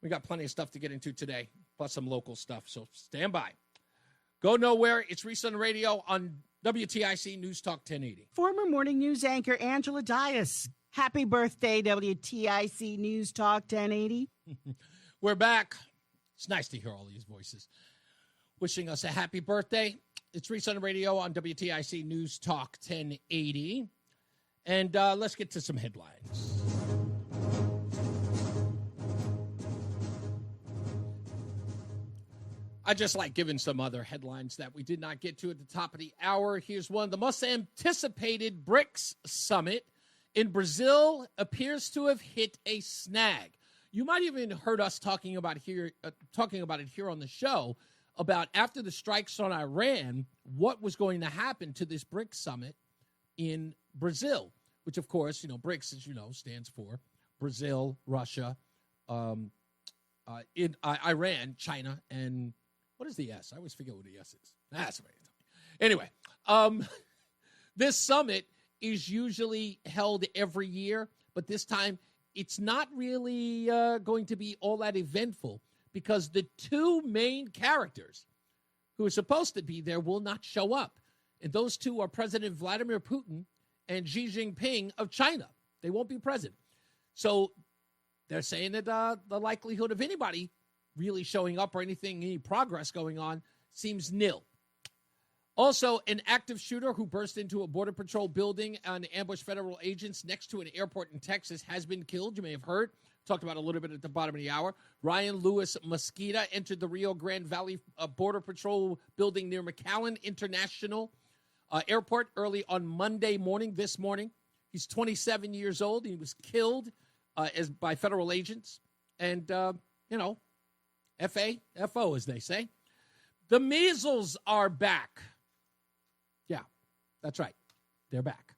We got plenty of stuff to get into today, plus some local stuff, so stand by. Go nowhere. It's Reese on the radio on WTIC News Talk 1080. Former morning news anchor Angela Dias. Happy birthday, WTIC News Talk 1080. We're back. It's nice to hear all these voices wishing us a happy birthday. It's Reese on the radio on WTIC News Talk 1080. And let's get to some headlines. I just like giving some other headlines that we did not get to at the top of the hour. Here's one. The most anticipated BRICS summit in Brazil appears to have hit a snag. You might even heard us talking about it here on the show about after the strikes on Iran, what was going to happen to this BRICS summit in Brazil, which, of course, BRICS, as you know, stands for Brazil, Russia, Iran, China, and what is the S? I always forget what the S is. That's right. Anyway, this summit is usually held every year, but this time it's not really going to be all that eventful because the two main characters who are supposed to be there will not show up. And those two are President Vladimir Putin and Xi Jinping of China. They won't be present. So they're saying that the likelihood of anybody really showing up or any progress going on seems nil. Also, an active shooter who burst into a Border Patrol building and ambushed federal agents next to an airport in Texas has been killed. You may have heard. Talked about it a little bit at the bottom of the hour. Ryan Lewis Mosqueda entered the Rio Grande Valley Border Patrol building near McAllen International Airport early on Monday morning, this morning. He's 27 years old. He was killed by federal agents. And, FO, as they say. The measles are back. Yeah, that's right. They're back.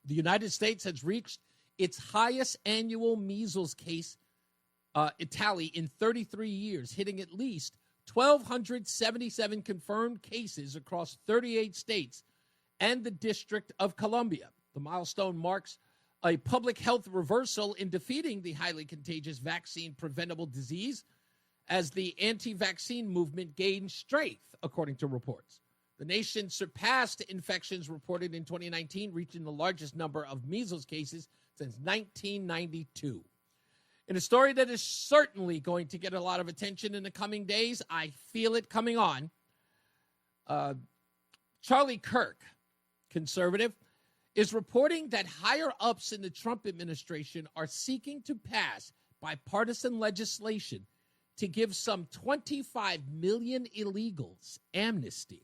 The United States has reached its highest annual measles case tally in 33 years, hitting at least 1,277 confirmed cases across 38 states and the District of Columbia. The milestone marks a public health reversal in defeating the highly contagious vaccine-preventable disease as the anti-vaccine movement gained strength, according to reports. The nation surpassed infections reported in 2019, reaching the largest number of measles cases since 1992. In a story that is certainly going to get a lot of attention in the coming days, I feel it coming on, Charlie Kirk, conservative, is reporting that higher-ups in the Trump administration are seeking to pass bipartisan legislation to give some 25 million illegals amnesty,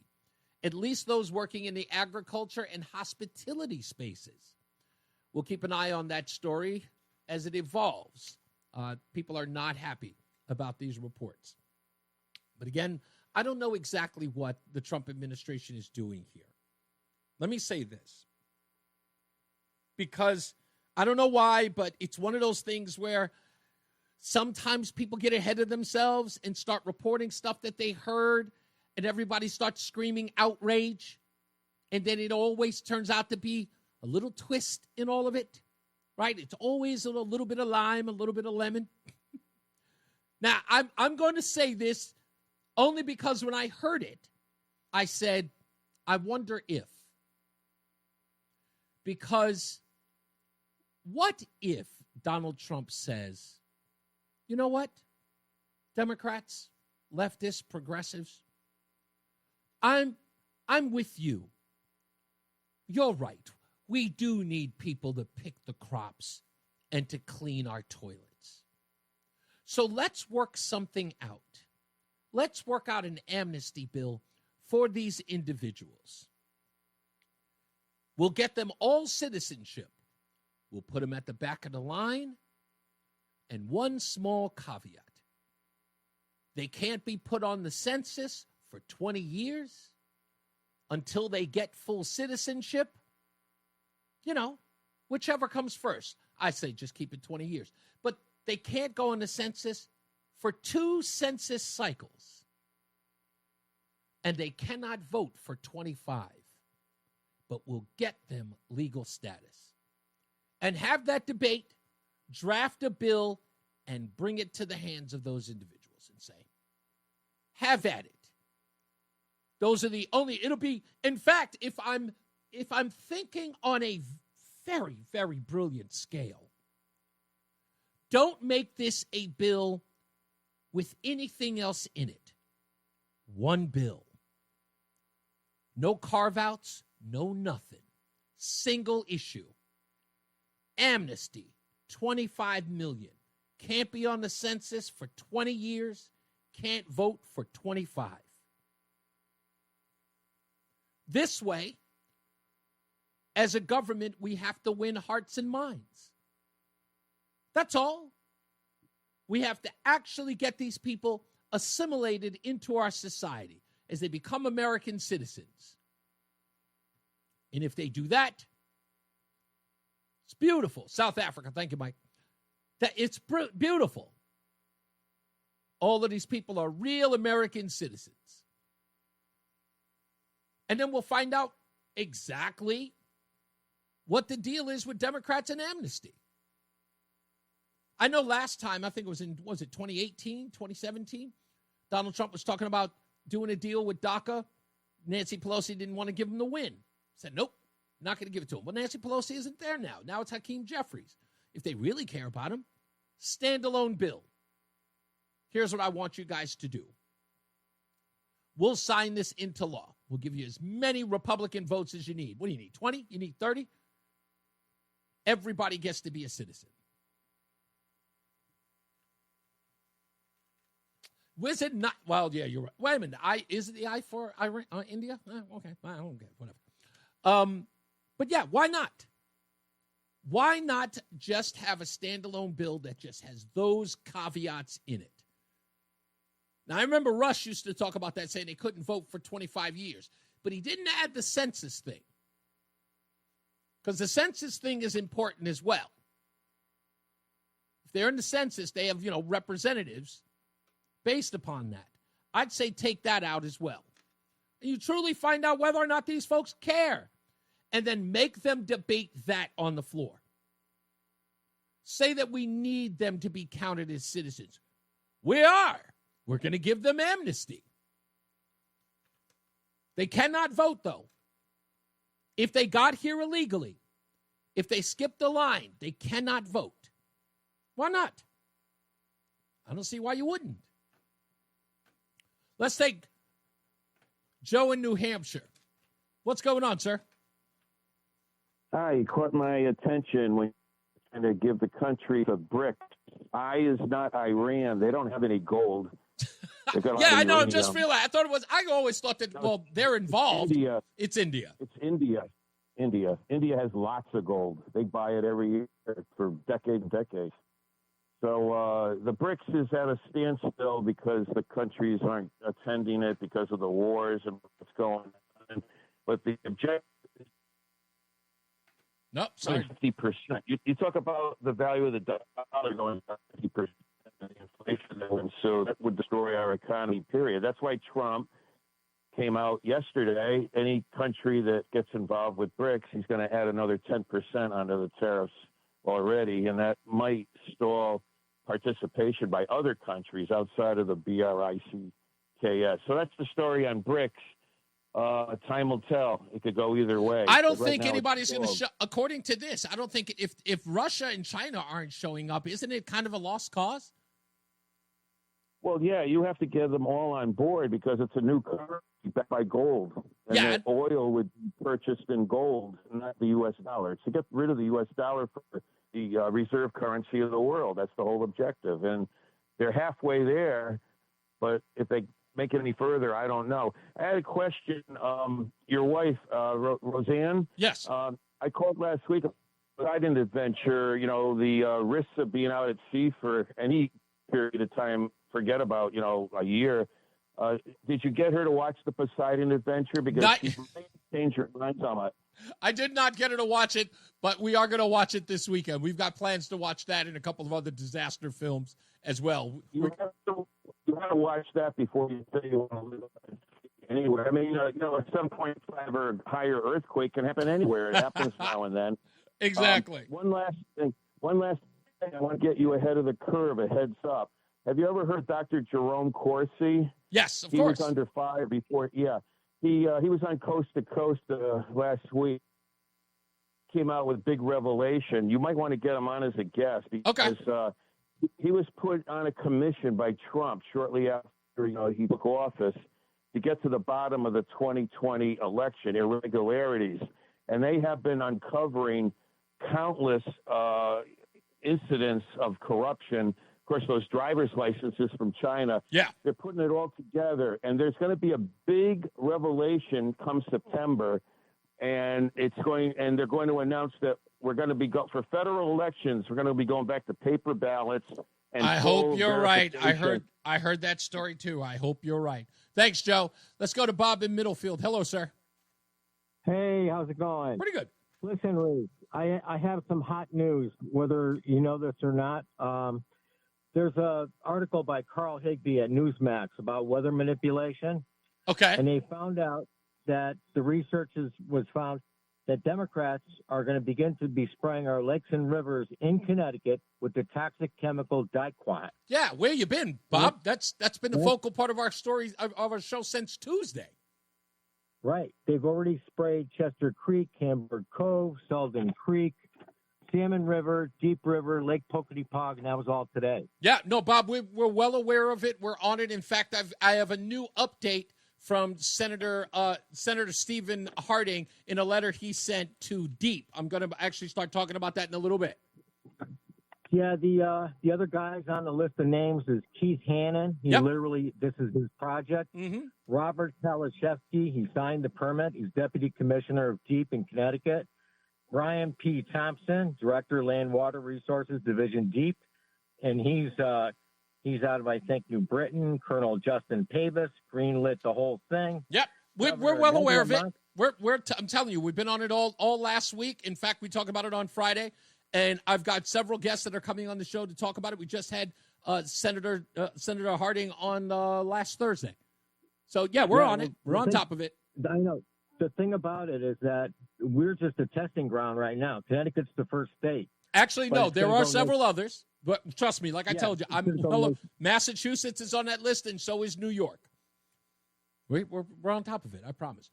at least those working in the agriculture and hospitality spaces. We'll keep an eye on that story as it evolves. People are not happy about these reports. But again, I don't know exactly what the Trump administration is doing here. Let me say this, because I don't know why, but it's one of those things where sometimes people get ahead of themselves and start reporting stuff that they heard, and everybody starts screaming outrage, and then it always turns out to be a little twist in all of it, right? It's always a little bit of lime, a little bit of lemon. Now, I'm going to say this only because when I heard it, I said, I wonder if. Because what if Donald Trump says, you know what, Democrats, leftists, progressives, I'm with you. You're right. We do need people to pick the crops and to clean our toilets. So let's work something out. Let's work out an amnesty bill for these individuals. We'll get them all citizenship. We'll put them at the back of the line. And one small caveat. They can't be put on the census for 20 years until they get full citizenship. You know, whichever comes first. I say just keep it 20 years. But they can't go on the census for 2 census cycles. And they cannot vote for 25. But we'll get them legal status. And have that debate, draft a bill, and bring it to the hands of those individuals and say, have at it. Those are the only, it'll be, in fact, if I'm thinking on a very, very brilliant scale, don't make this a bill with anything else in it. One bill. No carve-outs, no nothing. Single issue. Amnesty, 25 million. Can't be on the census for 20 years. Can't vote for 25. This way, as a government, we have to win hearts and minds. That's all. We have to actually get these people assimilated into our society as they become American citizens. And if they do that, it's beautiful. South Africa, thank you, Mike. It's beautiful. All of these people are real American citizens. And then we'll find out exactly what the deal is with Democrats and amnesty. I know last time, I think it was 2018, 2017, Donald Trump was talking about doing a deal with DACA. Nancy Pelosi didn't want to give him the win. Said, nope, not going to give it to him. Well, Nancy Pelosi isn't there now. Now it's Hakeem Jeffries. If they really care about him, standalone bill. Here's what I want you guys to do. We'll sign this into law. We'll give you as many Republican votes as you need. What do you need, 20? You need 30? Everybody gets to be a citizen. Was it not? Well, yeah, you're right. Wait a minute. Is it the I for Iran, India? Okay, I don't get it. Whatever. But yeah, why not? Why not just have a standalone bill that just has those caveats in it? Now, I remember Rush used to talk about that, saying they couldn't vote for 25 years. But he didn't add the census thing. Because the census thing is important as well. If they're in the census, they have, representatives based upon that. I'd say take that out as well. And you truly find out whether or not these folks care. And then make them debate that on the floor. Say that we need them to be counted as citizens. We are. We're going to give them amnesty. They cannot vote, though. If they got here illegally, if they skipped the line, they cannot vote. Why not? I don't see why you wouldn't. Let's take Joe in New Hampshire. What's going on, sir? Hi, you caught my attention when you're trying to give the country the BRICS. I is not Iran. They don't have any gold. Yeah, I know. Just realized. I thought it was. I always thought that. Well, they're involved. India. It's India. It's India. India has lots of gold. They buy it every year for decades and decades. So the BRICS is at a standstill because the countries aren't attending it because of the wars and what's going on. But the objective is Nope, sorry. 50%. You talk about the value of the dollar going down 50%, and the inflation that would ensue. That would destroy our economy, period. That's why Trump came out yesterday. Any country that gets involved with BRICS, he's going to add another 10% onto the tariffs already, and that might stall participation by other countries outside of the BRICS. So that's the story on BRICS. Time will tell. It could go either way. I don't think anybody's going to show. According to this, I don't think if Russia and China aren't showing up, isn't it kind of a lost cause? Well, yeah, you have to get them all on board because it's a new currency backed by gold. And that oil would be purchased in gold, not the U.S. dollar. To get rid of the U.S. dollar for the reserve currency of the world. That's the whole objective. And they're halfway there, but if they make it any further, I don't know. I had a question. Your wife, Roseanne? Yes. I called last week about the Poseidon adventure, the risks of being out at sea for any period of time, forget about, a year. Did you get her to watch the Poseidon adventure? Because she might change her mind on it. I did not get her to watch it, but we are going to watch it this weekend. We've got plans to watch that and a couple of other disaster films as well. You want to watch that before you say you want to live anywhere. I mean, at some point, 5 or higher earthquake can happen anywhere. It happens now and then. Exactly. One last thing. I want to get you ahead of the curve, a heads up. Have you ever heard Dr. Jerome Corsi? Yes, of course. course. He was under fire before. Yeah. He was on Coast to Coast last week. Came out with big revelation. You might want to get him on as a guest because he was put on a commission by Trump shortly after he took office to get to the bottom of the 2020 election irregularities, and they have been uncovering countless incidents of corruption. Of course, those driver's licenses from China. Yeah. They're putting it all together, and there's going to be a big revelation come September, and they're going to announce that we're going to be for federal elections. We're going to be going back to paper ballots. And I hope you're right. I heard that story too. I hope you're right. Thanks, Joe. Let's go to Bob in Middlefield. Hello, sir. Hey, how's it going? Pretty good. Listen, Reese, I have some hot news, whether you know this or not. There's an article by Carl Higbee at Newsmax about weather manipulation. Okay. And they found out that the research was found that Democrats are going to begin to be spraying our lakes and rivers in Connecticut with the toxic chemical Diquat. Yeah, where you been, Bob? That's been the focal part of our story of our show since Tuesday. Right. They've already sprayed Chester Creek, Hamburg Cove, Selden Creek, Salmon River, Deep River, Lake Pocatipog, and that was all today. Yeah, no, Bob, we're well aware of it. We're on it. In fact, I have a new update from Senator Stephen Harding in a letter he sent to Deep. I'm going to actually start talking about that in a little bit. Yeah, the other guys on the list of names is Keith Hannon. He literally, this is his project. Mm-hmm. Robert Kalashevsky, he signed the permit. He's Deputy Commissioner of Deep in Connecticut. Brian P. Thompson, Director, Land Water Resources Division Deep, and he's out of, I think, New Britain. Colonel Justin Pavis greenlit the whole thing. Yep, we're well aware of it. I'm telling you, we've been on it all last week. In fact, we talked about it on Friday, and I've got several guests that are coming on the show to talk about it. We just had Senator Harding on last Thursday. So yeah, we're on it. We're on top of it. I know. The thing about it is that we're just a testing ground right now. Connecticut's the first state. Actually, no, there are several others. But trust me, like I told you, Massachusetts is on that list, and so is New York. We're on top of it, I promise.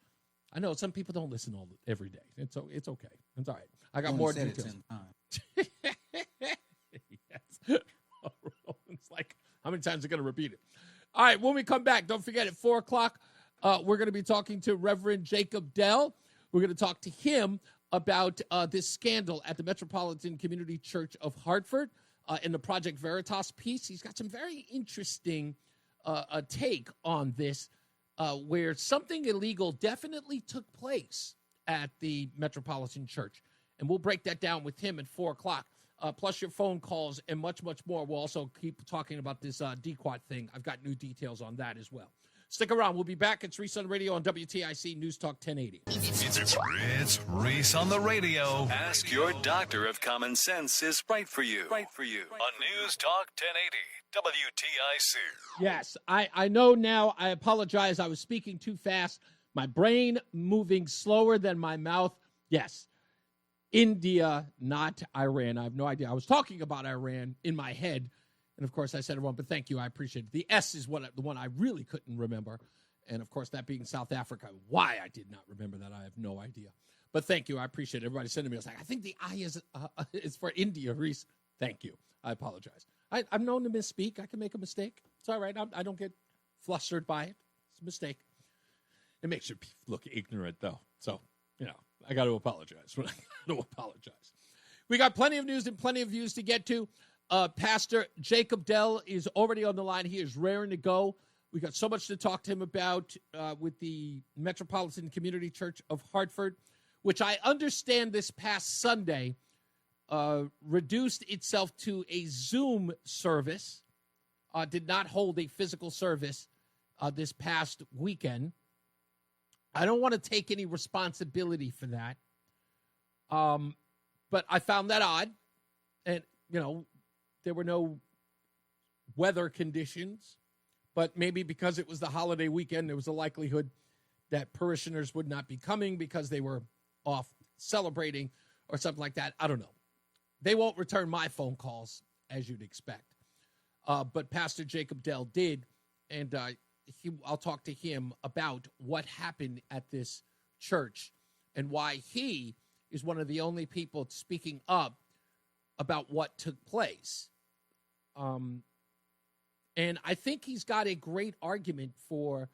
I know some people don't listen every day. It's okay. It's all right. I got more details. Yes. It's like, how many times are going to repeat it? All right, when we come back, don't forget at 4 o'clock, we're going to be talking to Reverend Jacob Dell. We're going to talk to him about this scandal at the Metropolitan Community Church of Hartford in the Project Veritas piece. He's got some very interesting take on this, where something illegal definitely took place at the Metropolitan Church. And we'll break that down with him at 4 o'clock. Plus your phone calls and much, much more. We'll also keep talking about this Diquat thing. I've got new details on that as well. Stick around. We'll be back. It's Reese on the Radio on WTIC News Talk 1080. It's Reese on the Radio. Ask your doctor if common sense is right for you. Right for you. On News Talk 1080, WTIC. Yes, I know now. I apologize. I was speaking too fast. My brain moving slower than my mouth. Yes, India, not Iran. I have no idea. I was talking about Iran in my head. And, of course, I said it wrong, but thank you. I appreciate it. The S is the one I really couldn't remember. And, of course, that being South Africa. Why I did not remember that, I have no idea. But thank you. I appreciate it. Everybody sending me. I was like, I think the I is for India, Reese. Thank you. I apologize. I'm known to misspeak. I can make a mistake. It's all right. I don't get flustered by it. It's a mistake. It makes you look ignorant, though. So, I got to apologize. I got to apologize. We got plenty of news and plenty of views to get to. Pastor Jacob Dell is already on the line. He is raring to go. We got so much to talk to him about with the Metropolitan Community Church of Hartford, which I understand this past Sunday reduced itself to a Zoom service, did not hold a physical service this past weekend. I don't want to take any responsibility for that, but I found that odd. And, there were no weather conditions, but maybe because it was the holiday weekend, there was a likelihood that parishioners would not be coming because they were off celebrating or something like that. I don't know. They won't return my phone calls, as you'd expect. But Pastor Jacob Dell did, and I'll talk to him about what happened at this church and why he is one of the only people speaking up about what took place. And I think he's got a great argument for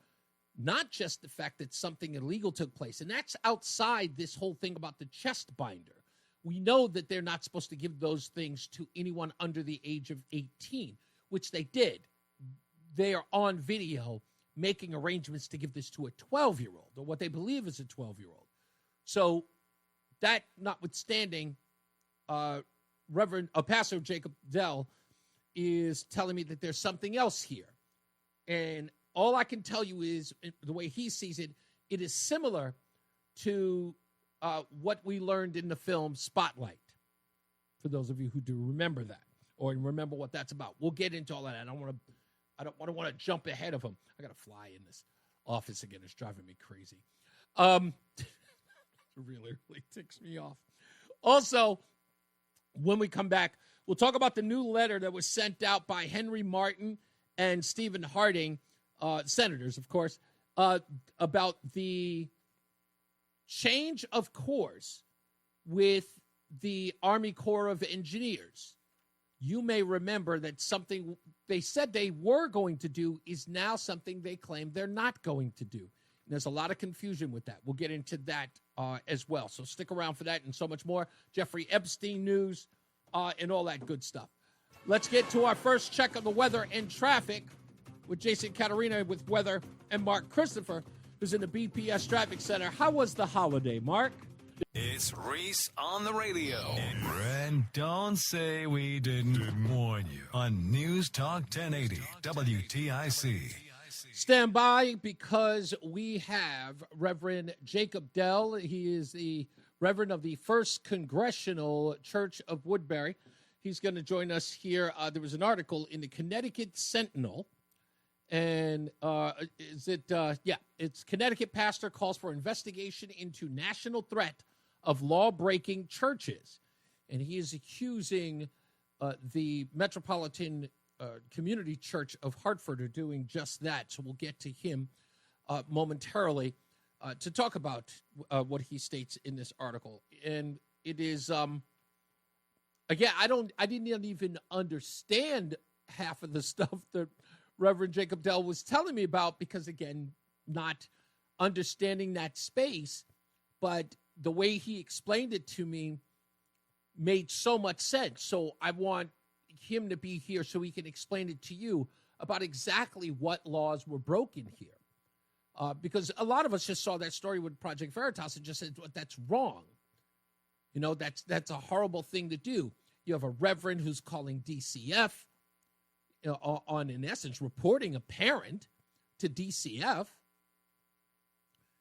not just the fact that something illegal took place, and that's outside this whole thing about the chest binder. We know that they're not supposed to give those things to anyone under the age of 18, which they did. They are on video making arrangements to give this to a 12-year-old, or what they believe is a 12-year-old. So that notwithstanding, Pastor Jacob Dell is telling me that there's something else here. And all I can tell you is, the way he sees it, it is similar to what we learned in the film Spotlight, for those of you who do remember that or remember what that's about. We'll get into all that. I don't want to jump ahead of him. I got to fly in this office again. It's driving me crazy. It really ticks me off. Also, when we come back, we'll talk about the new letter that was sent out by Henry Martin and Stephen Harding, senators, of course, about the change of course with the Army Corps of Engineers. You may remember that something they said they were going to do is now something they claim they're not going to do. And there's a lot of confusion with that. We'll get into that as well. So stick around for that and so much more. Jeffrey Epstein news and all that good stuff. Let's get to our first check of the weather and traffic with Jason Caterina with weather and Mark Christopher, who's in the BPS Traffic Center. How was the holiday, Mark? It's Reese on the Radio. And don't say we didn't warn you on News Talk 1080 WTIC. Stand by because we have Reverend Jacob Dell. He is the Reverend of the First Congregational Church of Woodbury. He's going to join us here. There was an article in the Connecticut Sentinel. And it's Connecticut pastor calls for investigation into national threat of law-breaking churches. And he is accusing the Metropolitan Community Church of Hartford of doing just that. So we'll get to him momentarily to talk about what he states in this article. And it is, again, I didn't even understand half of the stuff that Reverend Jacob Dell was telling me about because, again, not understanding that space. But the way he explained it to me made so much sense. So I want him to be here so he can explain it to you about exactly what laws were broken here. Because a lot of us just saw that story with Project Veritas and just said, well, that's wrong. You know, that's a horrible thing to do. You have a reverend who's calling DCF on, in essence, reporting a parent to DCF,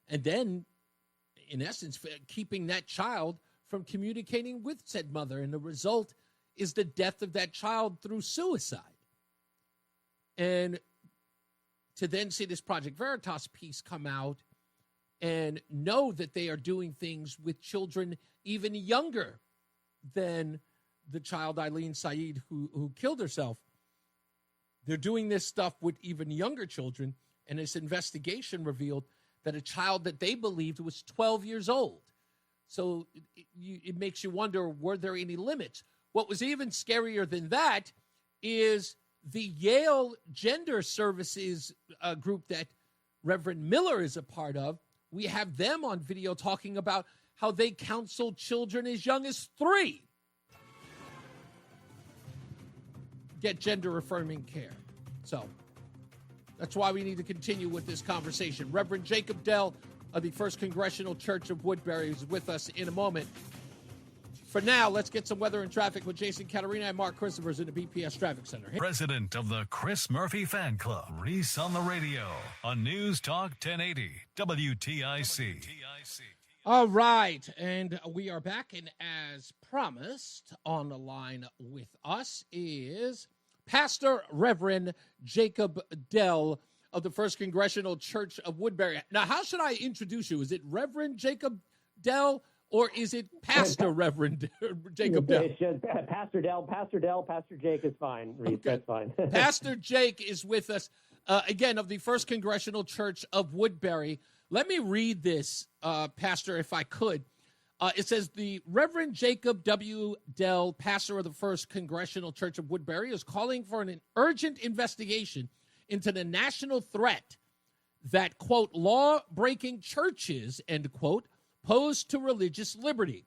and then, in essence, keeping that child from communicating with said mother. And the result is the death of that child through suicide. And to then see this Project Veritas piece come out and know that they are doing things with children even younger than the child Eileen Said who killed herself. They're doing this stuff with even younger children, and this investigation revealed that a child that they believed was 12 years old. So it makes you wonder, were there any limits? What was even scarier than that is the Yale Gender Services group that Reverend Miller is a part of. We have them on video talking about how they counsel children as young as 3 get gender-affirming care. So that's why we need to continue with this conversation. Reverend Jacob Dell of the First Congregational Church of Woodbury is with us in a moment. For now, let's get some weather and traffic with Jason Caterina and Mark Christopher's in the BPS Traffic Center. President of the Chris Murphy Fan Club, Reese on the radio on News Talk 1080 WTIC. All right, and we are back, and as promised, on the line with us is Pastor Reverend Jacob Dell of the First Congregational Church of Woodbury. Now, how should I introduce you? Is it Reverend Jacob Dell, or is it Pastor Reverend Jacob Dell? It's just Pastor Dell, Pastor Jake is fine, Reese. Okay. That's fine. Pastor Jake is with us, again, of the First Congregational Church of Woodbury. Let me read this, Pastor, if I could. It says, the Reverend Jacob W. Dell, pastor of the First Congregational Church of Woodbury, is calling for an urgent investigation into the national threat that, quote, law-breaking churches, end quote, pose to religious liberty.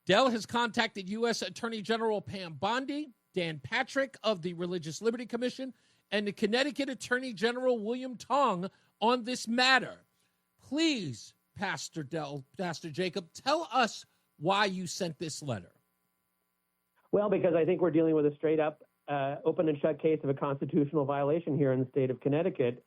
Dell has contacted U.S. Attorney General Pam Bondi, Dan Patrick of the Religious Liberty Commission, and the Connecticut Attorney General William Tong on this matter. Please, Pastor Dell, Pastor Jacob, tell us why you sent this letter. Well, because I think we're dealing with a straight-up open and shut case of a constitutional violation here in the state of Connecticut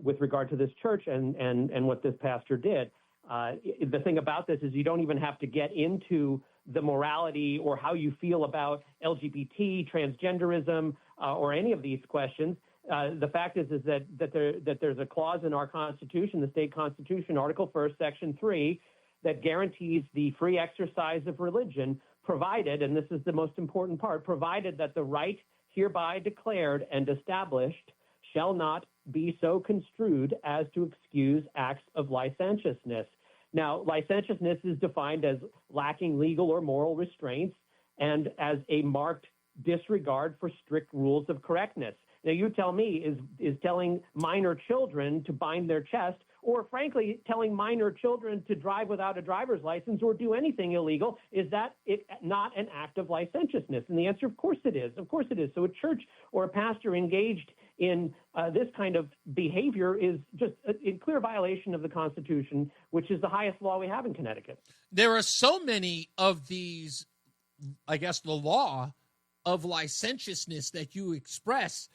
with regard to this church and what this pastor did. The thing about this is you don't even have to get into the morality or how you feel about LGBT, transgenderism, or any of these questions. The fact is that there's a clause in our Constitution, the state Constitution, Article 1, Section 3, that guarantees the free exercise of religion, provided, and this is the most important part, provided that the right hereby declared and established shall not be so construed as to excuse acts of licentiousness. Now, licentiousness is defined as lacking legal or moral restraints and as a marked disregard for strict rules of correctness. Now, you tell me, is telling minor children to bind their chest, or frankly, telling minor children to drive without a driver's license or do anything illegal, is that not an act of licentiousness? And the answer, of course it is. Of course it is. So a church or a pastor engaged in this kind of behavior is just in clear violation of the Constitution, which is the highest law we have in Connecticut. There are so many of these, I guess, the law of licentiousness that you express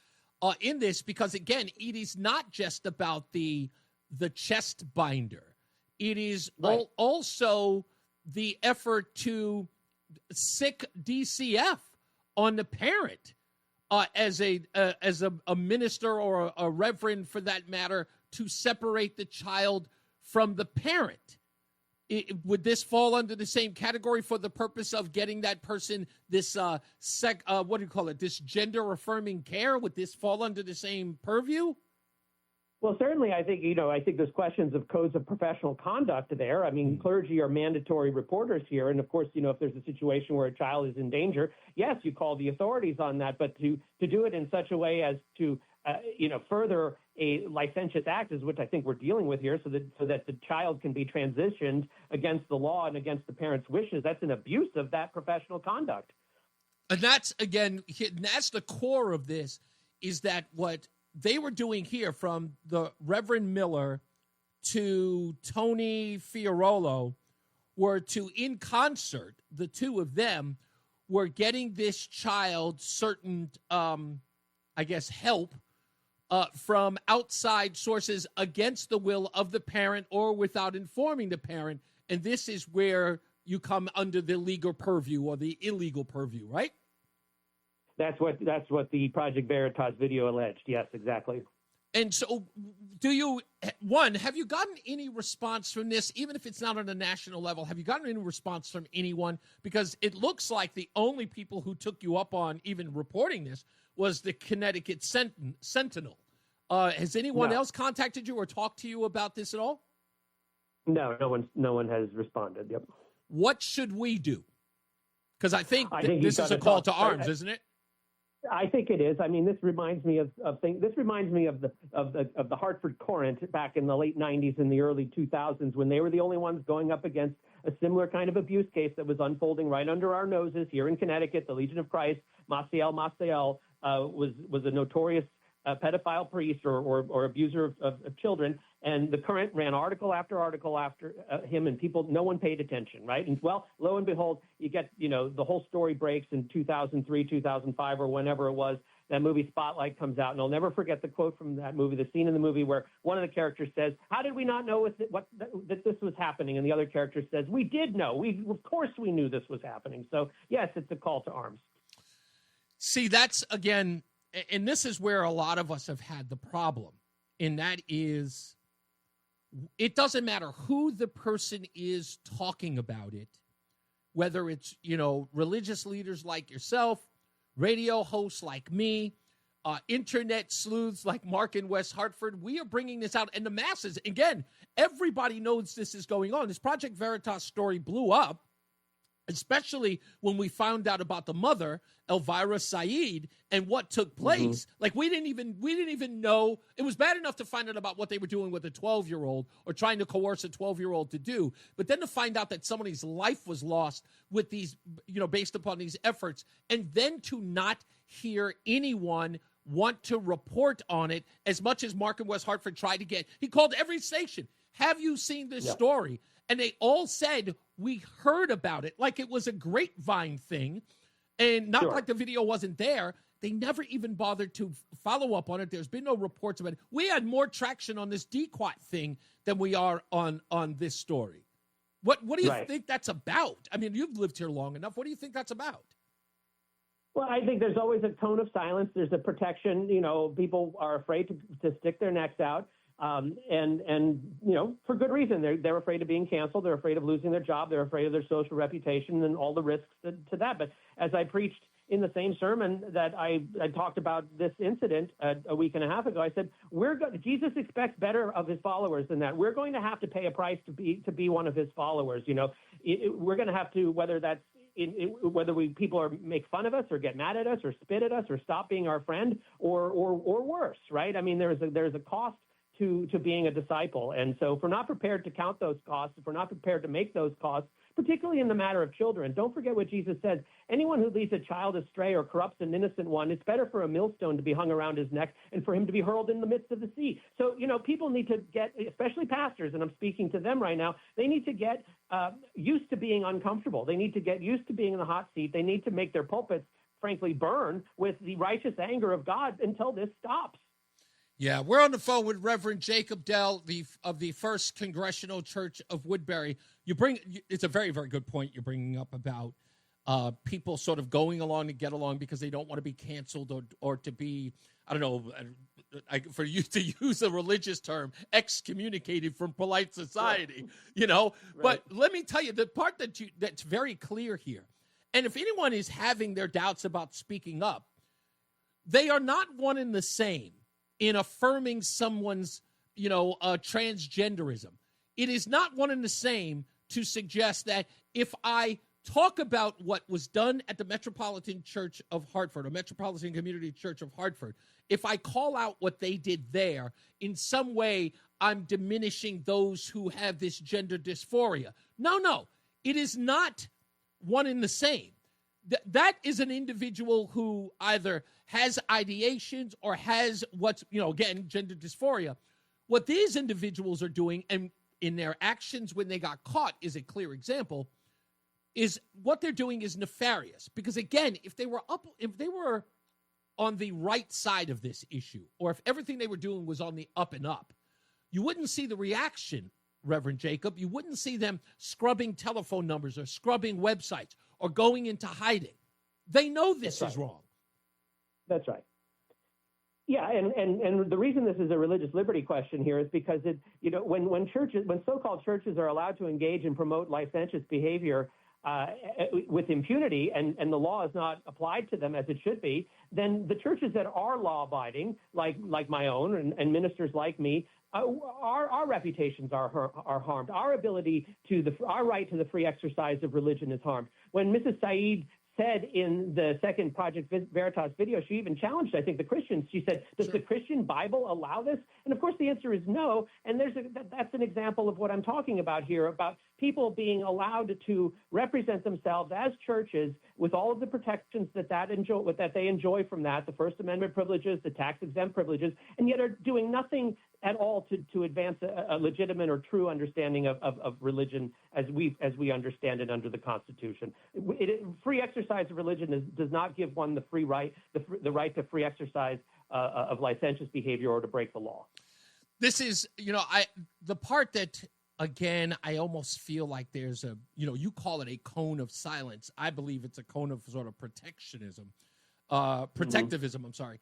in this, because, again, it is not just about the chest binder. It is right. Also the effort to sick DCF on the parent as a minister or a reverend, for that matter, to separate the child from the parent. Would this fall under the same category for the purpose of getting that person this this gender affirming care? Would this fall under the same purview? Well, certainly, I think there's questions of codes of professional conduct there. I mean, clergy are mandatory reporters here. And of course, if there's a situation where a child is in danger, yes, you call the authorities on that. But to do it in such a way as to, further a licentious act, is what I think we're dealing with here, so that the child can be transitioned against the law and against the parents' wishes. That's an abuse of that professional conduct. And that's, again, that's the core of this, is that what they were doing here, from the Reverend Miller to Tony Fiorello, were to, in concert, the two of them were getting this child certain, help from outside sources against the will of the parent or without informing the parent. And this is where you come under the legal purview or the illegal purview, right? That's what the Project Veritas video alleged. Yes, exactly. And so have you gotten any response from this, even if it's not on a national level? Have you gotten any response from anyone? Because it looks like the only people who took you up on even reporting this was the Connecticut Sentinel. Has anyone else contacted you or talked to you about this at all? No one has responded. Yep. What should we do? Because I think this is a call to arms, isn't it? I think it is. I mean, this reminds me of things. This reminds me of the Hartford Courant back in the late '90s and the early 2000s, when they were the only ones going up against a similar kind of abuse case that was unfolding right under our noses here in Connecticut. The Legion of Christ, Maciel was a notorious pedophile priest or abuser of children, and the Current ran article after article after him, and no one paid attention, right? And well, lo and behold, you get, the whole story breaks in 2003, 2005, or whenever it was. That movie Spotlight comes out, and I'll never forget the quote from that movie, the scene in the movie where one of the characters says, "How did we not know that this was happening?" And the other character says, "We did know. Of course we knew this was happening." So yes, it's a call to arms. See, that's, again, and this is where a lot of us have had the problem, and that is, it doesn't matter who the person is talking about it, whether it's, religious leaders like yourself, radio hosts like me, internet sleuths like Mark in West Hartford. We are bringing this out, and the masses, again, everybody knows this is going on. This Project Veritas story blew up, especially when we found out about the mother, Elvira Saeed, and what took place. Mm-hmm. Like, we didn't even know. It was bad enough to find out about what they were doing with a 12-year-old or trying to coerce a 12-year-old to do, but then to find out that somebody's life was lost with these, based upon these efforts, and then to not hear anyone want to report on it, as much as Mark in West Hartford tried to get. He called every station. Have you seen this story? And they all said, we heard about it, like it was a grapevine thing, and not like the video wasn't there. They never even bothered to follow up on it. There's been no reports about it. We had more traction on this Diquat thing than we are on this story. What do you think that's about? I mean, you've lived here long enough. What do you think that's about? Well, I think there's always a tone of silence. There's a protection. People are afraid to stick their necks out. And for good reason. They're afraid of being canceled. They're afraid of losing their job. They're afraid of their social reputation and all the risks to that. But as I preached in the same sermon that I talked about this incident a week and a half ago, I said, Jesus expects better of his followers than that. We're going to have to pay a price to be one of his followers. We're going to have to, whether that's people make fun of us or get mad at us or spit at us or stop being our friend or worse, right? I mean, there's a cost to being a disciple. And so if we're not prepared to count those costs, if we're not prepared to make those costs, particularly in the matter of children, don't forget what Jesus said. Anyone who leads a child astray or corrupts an innocent one, it's better for a millstone to be hung around his neck and for him to be hurled in the midst of the sea. So, people need to get, especially pastors, and I'm speaking to them right now, they need to get used to being uncomfortable. They need to get used to being in the hot seat. They need to make their pulpits, frankly, burn with the righteous anger of God until this stops. Yeah, we're on the phone with Reverend Jacob Dell of the First Congregational Church of Woodbury. It's a very, very good point you're bringing up about people sort of going along to get along because they don't want to be canceled or to be, I don't know, for you to use a religious term, excommunicated from polite society, Right. But let me tell you, the part that's very clear here, and if anyone is having their doubts about speaking up, they are not one and the same in affirming someone's, transgenderism. It is not one and the same to suggest that if I talk about what was done at the Metropolitan Church of Hartford, or Metropolitan Community Church of Hartford. If I call out what they did there, in some way, I'm diminishing those who have this gender dysphoria. No. It is not one and the same. That is an individual who either has ideations or has what's, again, gender dysphoria. What these individuals are doing, and in their actions when they got caught is a clear example, is what they're doing is nefarious. Because, again, if they were on the right side of this issue, or if everything they were doing was on the up and up, you wouldn't see the reaction, Reverend Jacob. You wouldn't see them scrubbing telephone numbers or scrubbing websites or going into hiding. They know this is wrong. That's right. Yeah, and the reason this is a religious liberty question here is because when so-called churches are allowed to engage and promote licentious behavior with impunity, and the law is not applied to them as it should be, then the churches that are law-abiding, like my own and ministers like me, our reputations are harmed. Our our right to the free exercise of religion is harmed. When Mrs. Sade said in the second Project Veritas video, she even challenged, I think, the Christians. She said, does the Christian Bible allow this? And, of course, the answer is no. And that's an example of what I'm talking about here, about people being allowed to represent themselves as churches with all of the protections that they enjoy from that, the First Amendment privileges, the tax-exempt privileges, and yet are doing nothing at all to advance a legitimate or true understanding of religion as we understand it under the Constitution. Free exercise of religion does not give one the free right, the right to free exercise of licentious behavior or to break the law. This is, the part that, again, I almost feel like there's you call it a cone of silence. I believe it's a cone of sort of protectivism, I'm sorry.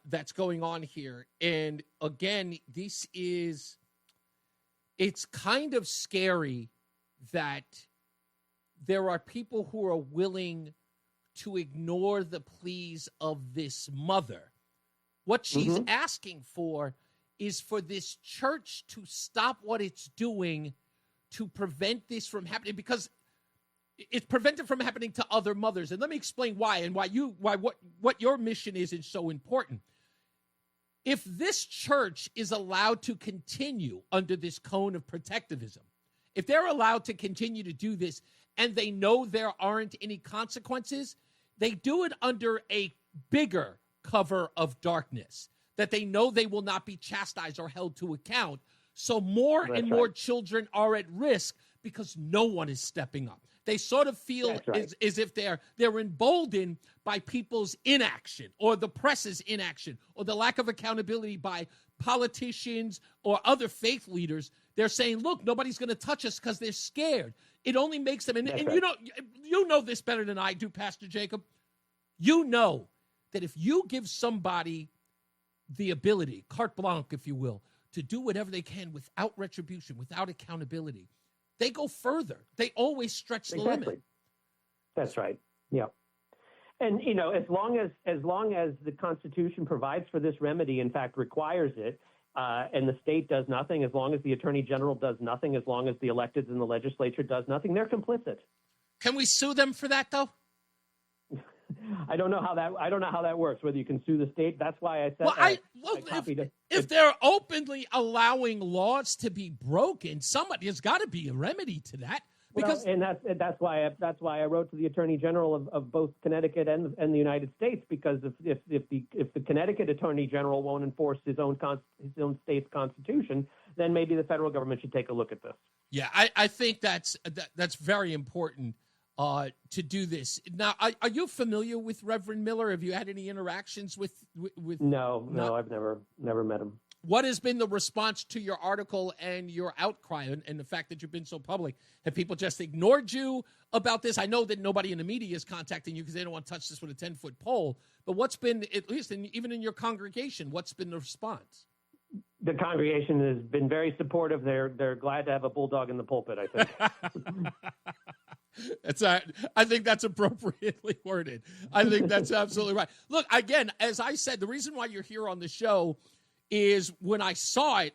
That's going on here. And again, it's kind of scary that there are people who are willing to ignore the pleas of this mother. What she's asking for is for this church to stop what it's doing to prevent this from happening, because it's prevented from happening to other mothers. And let me explain why, and why what your mission is so important. If this church is allowed to continue under this cone of protectivism, if they're allowed to continue to do this and they know there aren't any consequences, they do it under a bigger cover of darkness, that they know they will not be chastised or held to account. So more and more children are at risk because no one is stepping up. They sort of feel as if they're emboldened by people's inaction or the press's inaction or the lack of accountability by politicians or other faith leaders. They're saying, look, nobody's going to touch us because they're scared. It only makes them, and you know this better than I do, Pastor Jacob. You know that if you give somebody the ability, carte blanche, if you will, to do whatever they can without retribution, without accountability, they go further. They always stretch the limit. That's right. Yeah. And, as long as the Constitution provides for this remedy, in fact, requires it, and the state does nothing, as long as the Attorney General does nothing, as long as the electeds in the legislature does nothing, they're complicit. Can we sue them for that, though? I don't know how that works. Whether you can sue the state, that's why I said. If they're openly allowing laws to be broken, there's got to be a remedy to that. Because that's why I wrote to the Attorney General of both Connecticut and the United States, because if the Connecticut Attorney General won't enforce his own state's constitution, then maybe the federal government should take a look at this. Yeah, I think that's very important. To do this. Now, are you familiar with Reverend Miller? Have you had any interactions with? No, I've never met him. What has been the response to your article and your outcry and the fact that you've been so public? Have people just ignored you about this? I know that nobody in the media is contacting you because they don't want to touch this with a 10-foot pole. But what's been, at least even in your congregation, what's been the response? The congregation has been very supportive. They're glad to have a bulldog in the pulpit, I think. I think that's appropriately worded. I think that's absolutely right. Look, again, as I said, the reason why you're here on the show is when I saw it,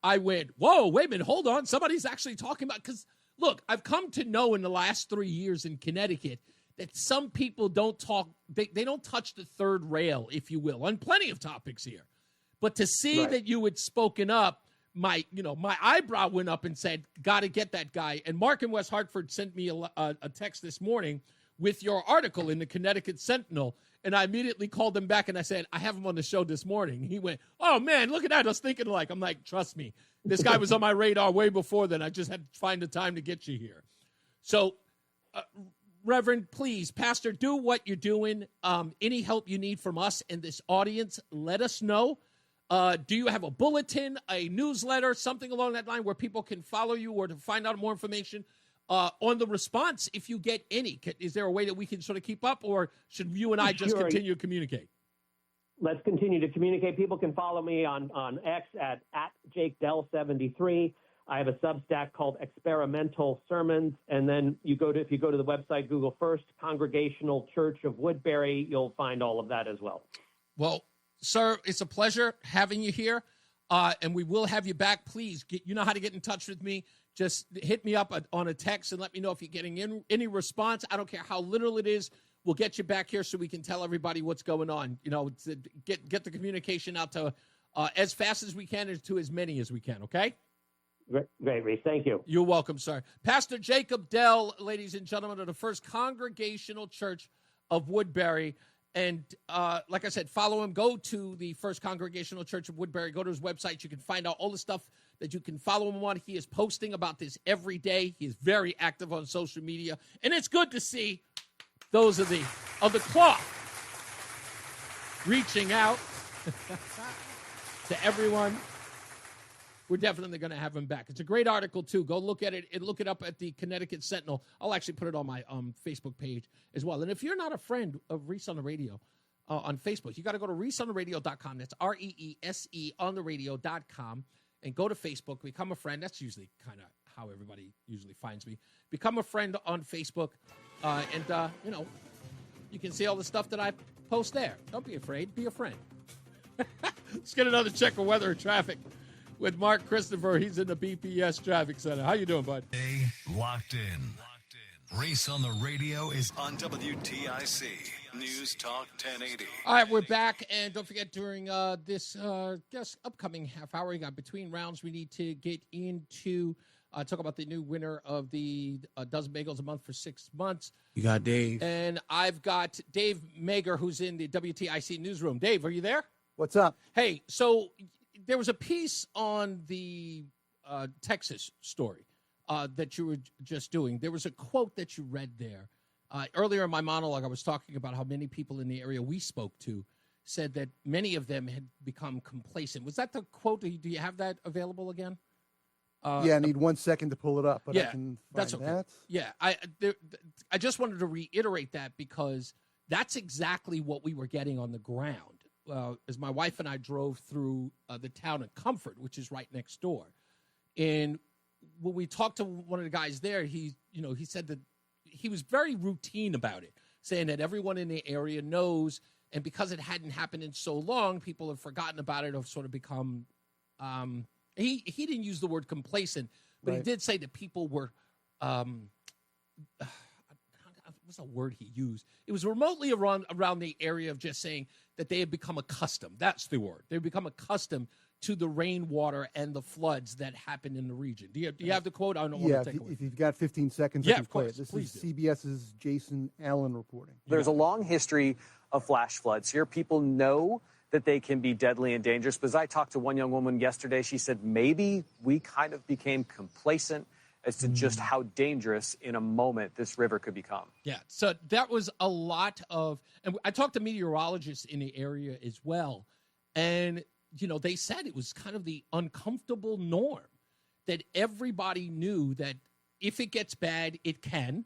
I went, whoa, wait a minute, hold on. Somebody's actually talking about, because Look, I've come to know in the last 3 years in Connecticut that some people don't talk, they don't touch the third rail, if you will, on plenty of topics here. But to see that you had spoken up, my eyebrow went up and said, got to get that guy. And Mark in West Hartford sent me a text this morning with your article in the Connecticut Sentinel. And I immediately called him back and I said, I have him on the show this morning. He went, oh, man, look at that. I was thinking I'm like, trust me, this guy was on my radar way before then. I just had to find the time to get you here. So, Reverend, please, Pastor, do what you're doing. Any help you need from us and this audience, let us know. Do you have a bulletin, a newsletter, something along that line where people can follow you or to find out more information on the response if you get any? Is there a way that we can sort of keep up, or should you and I just continue to communicate? Let's continue to communicate. People can follow me on X at JakeDell73. I have a Substack called Experimental Sermons, and then if you go to the website, Google first Congregational Church of Woodbury, you'll find all of that as well. Well, sir, it's a pleasure having you here, and we will have you back. Please, you know how to get in touch with me. Just hit me up on a text and let me know if you're getting any response. I don't care how little it is. We'll get you back here so we can tell everybody what's going on. Get the communication out to as fast as we can and to as many as we can, okay? Great, Reese. Thank you. You're welcome, sir. Pastor Jacob Dell, ladies and gentlemen, of the First Congregational Church of Woodbury. And like I said, follow him. Go to the First Congregational Church of Woodbury. Go to his website. You can find out all the stuff that you can follow him on. He is posting about this every day. He is very active on social media. And it's good to see those of the cloth reaching out to everyone. We're definitely going to have him back. It's a great article, too. Go look at it and look it up at the Connecticut Sentinel. I'll actually put it on my Facebook page as well. And if you're not a friend of Reese on the Radio on Facebook, you got to go to reeseontheradio.com. That's REESE on the radio.com. And go to Facebook. Become a friend. That's usually kind of how everybody usually finds me. Become a friend on Facebook. You can see all the stuff that I post there. Don't be afraid. Be a friend. Let's get another check of weather and traffic with Mark Christopher. He's in the BPS Traffic Center. How you doing, bud? Stay locked in. Race on the Radio is on WTIC News Talk 1080. All right, we're back, and don't forget during this upcoming half hour, we got between rounds. We need to get into talk about the new winner of the dozen bagels a month for 6 months. You got Dave, and I've got Dave Mager, who's in the WTIC newsroom. Dave, are you there? What's up? Hey, so there was a piece on the Texas story that you were just doing. There was a quote that you read there. Earlier in my monologue, I was talking about how many people in the area we spoke to said that many of them had become complacent. Was that the quote? Do you have that available again? I need 1 second to pull it up, but I can find that's okay. that. Yeah, I just wanted to reiterate that because that's exactly what we were getting on the ground. As my wife and I drove through the town of Comfort, which is right next door. And when we talked to one of the guys there, he said that he was very routine about it, saying that everyone in the area knows, and because it hadn't happened in so long, people have forgotten about it or sort of become he didn't use the word complacent, but Right. he did say that people were what's the word he used? It was remotely around the area of just saying that they had become accustomed. That's the word. They've become accustomed to the rainwater and the floods that happen in the region. Do you have the quote? I don't want to take away. If you've got 15 seconds, Yeah, I can of play course. it. This Please is do. CBS's Jason Allen reporting. There's a long history of flash floods here. People know that they can be deadly and dangerous. But as I talked to one young woman yesterday, she said maybe we kind of became complacent as to just how dangerous in a moment this river could become. Yeah, so that was a lot of, and I talked to meteorologists in the area as well, and, they said it was kind of the uncomfortable norm, that everybody knew that if it gets bad, it can,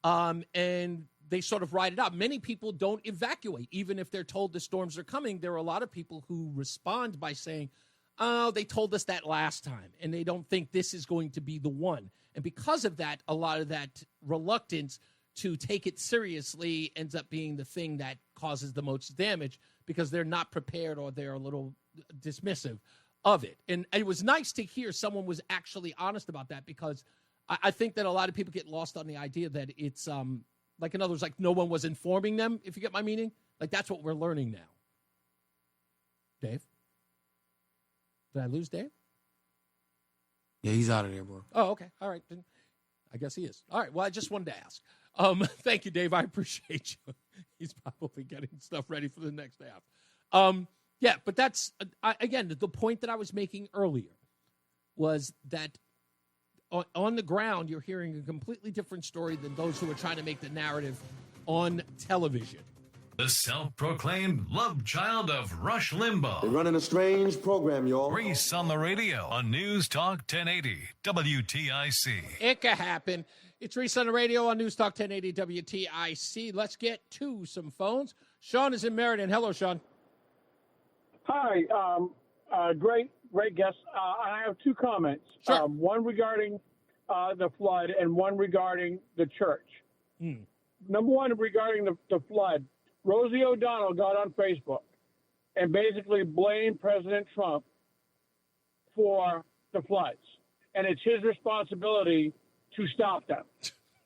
and they sort of ride it out. Many people don't evacuate, even if they're told the storms are coming. There are a lot of people who respond by saying, oh, they told us that last time, and they don't think this is going to be the one. And because of that, a lot of that reluctance to take it seriously ends up being the thing that causes the most damage because they're not prepared or they're a little dismissive of it. And it was nice to hear someone was actually honest about that because I think that a lot of people get lost on the idea that it's like, in other words, like no one was informing them, if you get my meaning. Like, that's what we're learning now. Dave? Did I lose Dave? Yeah, he's out of there, bro. Oh, okay. All right. Then I guess he is. All right. Well, I just wanted to ask. Thank you, Dave. I appreciate you. He's probably getting stuff ready for the next half. Yeah, but that's, again, the point that I was making earlier was that on the ground, you're hearing a completely different story than those who are trying to make the narrative on television. The self-proclaimed love child of Rush Limbaugh. They're running a strange program, y'all. Reese on the radio on News Talk 1080 WTIC. It could happen. It's Reese on the radio on News Talk 1080 WTIC. Let's get to some phones. Sean is in Meriden. Hello, Sean. Hi. Great guest. I have two comments. Sure. One regarding the flood and one regarding the church. Number one, regarding the flood, Rosie O'Donnell got on Facebook and basically blamed President Trump for the floods. And it's his responsibility to stop them.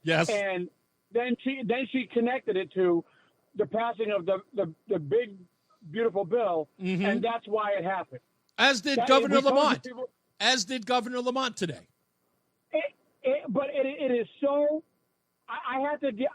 Yes. And then she connected it to the passing of the big, beautiful bill, and that's why it happened. As did Governor Lamont. As did Governor Lamont today. But it is so. I had to get.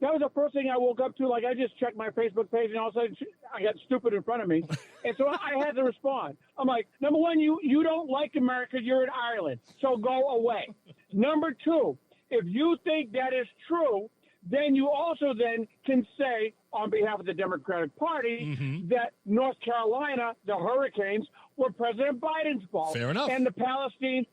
That was the first thing I woke up to. Like, I just checked my Facebook page, and all of a sudden I got stupid in front of me, and so I had to respond. I'm like, number one, you don't like America. You're in Ireland, so go away. Number two, if you think that is true, then you also then can say on behalf of the Democratic Party that North Carolina, the hurricanes, were President Biden's fault. Fair enough. And the Palestine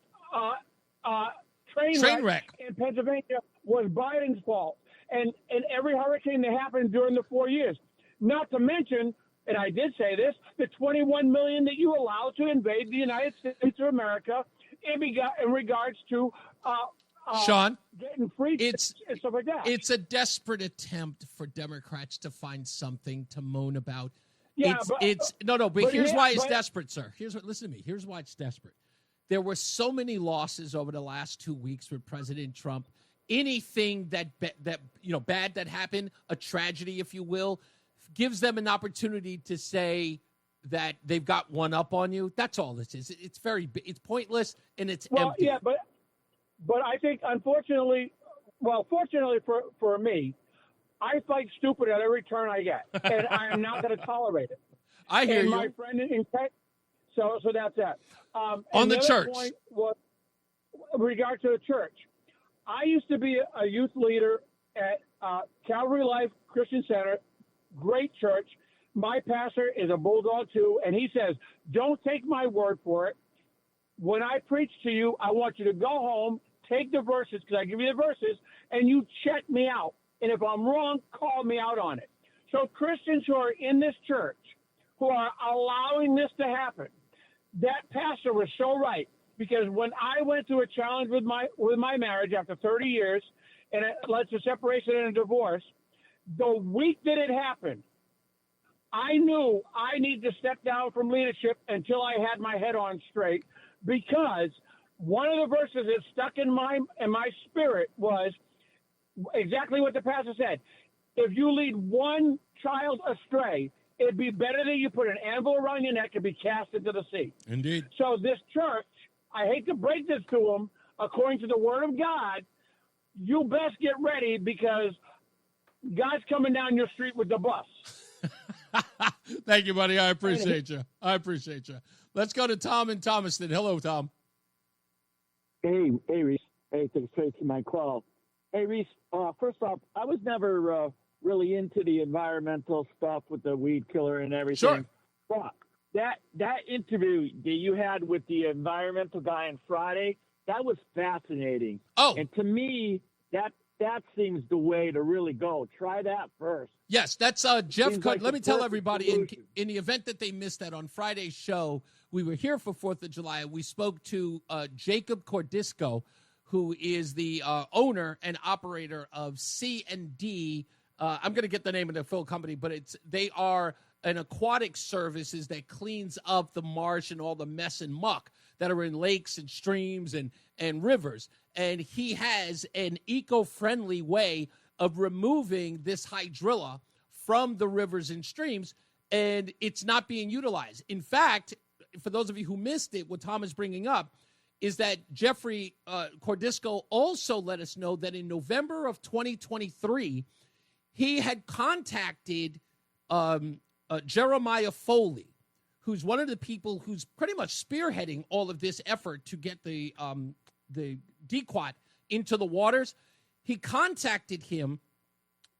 train wreck in Pennsylvania was Biden's fault. And every hurricane that happened during the 4 years. Not to mention, and I did say this, the 21 million that you allowed to invade the United States of America in regards to Sean, getting free and stuff like that. It's a desperate attempt for Democrats to find something to moan about. Yeah, but here's why it's desperate, sir. Listen to me. Here's why it's desperate. There were so many losses over the last 2 weeks with President Trump. Anything that bad that happened, a tragedy, if you will, gives them an opportunity to say that they've got one up on you. That's all this is. It's pointless and it's empty. Yeah, but I think, fortunately for me, I fight stupid at every turn I get, and I am not going to tolerate it. I hear you. My friend in Tech, so that's that. On the church. Point was, in regard to the church, I used to be a youth leader at Calvary Life Christian Center, great church. My pastor is a bulldog too, and he says, don't take my word for it. When I preach to you, I want you to go home, take the verses, because I give you the verses, and you check me out. And if I'm wrong, call me out on it. So Christians who are in this church, who are allowing this to happen, that pastor was so right. Because when I went through a challenge with my marriage after 30 years, and it led to separation and a divorce, the week that it happened, I knew I needed to step down from leadership until I had my head on straight, because one of the verses that stuck in my spirit was exactly what the pastor said. If you lead one child astray, it'd be better that you put an anvil around your neck and be cast into the sea. Indeed. So this church, I hate to break this to them, according to the word of God, you best get ready, because God's coming down your street with the bus. Thank you, buddy. I appreciate you. Let's go to Tom in Thomaston. Hello, Tom. Hey, Reese. Hey, thanks for taking my call. Hey, Reese, first off, I was never really into the environmental stuff with the weed killer and everything. Sure. But that interview that you had with the environmental guy on Friday, that was fascinating. Oh. And to me, that seems the way to really go. Try that first. Yes, that's Jeff. Like let me tell everybody, in the event that they missed that on Friday's show, we were here for 4th of July. We spoke to Jacob Cordisco, who is the owner and operator of C&D. I'm going to get the name of the full company, but they are an aquatic services that cleans up the marsh and all the mess and muck that are in lakes and streams and rivers. and he has an eco-friendly way of removing this hydrilla from the rivers and streams, and it's not being utilized. In fact, for those of you who missed it, what Tom is bringing up is that Jeffrey Cordisco also let us know that in November of 2023, he had contacted Jeremiah Foley, who's one of the people who's pretty much spearheading all of this effort to get the Diquat into the waters. He contacted him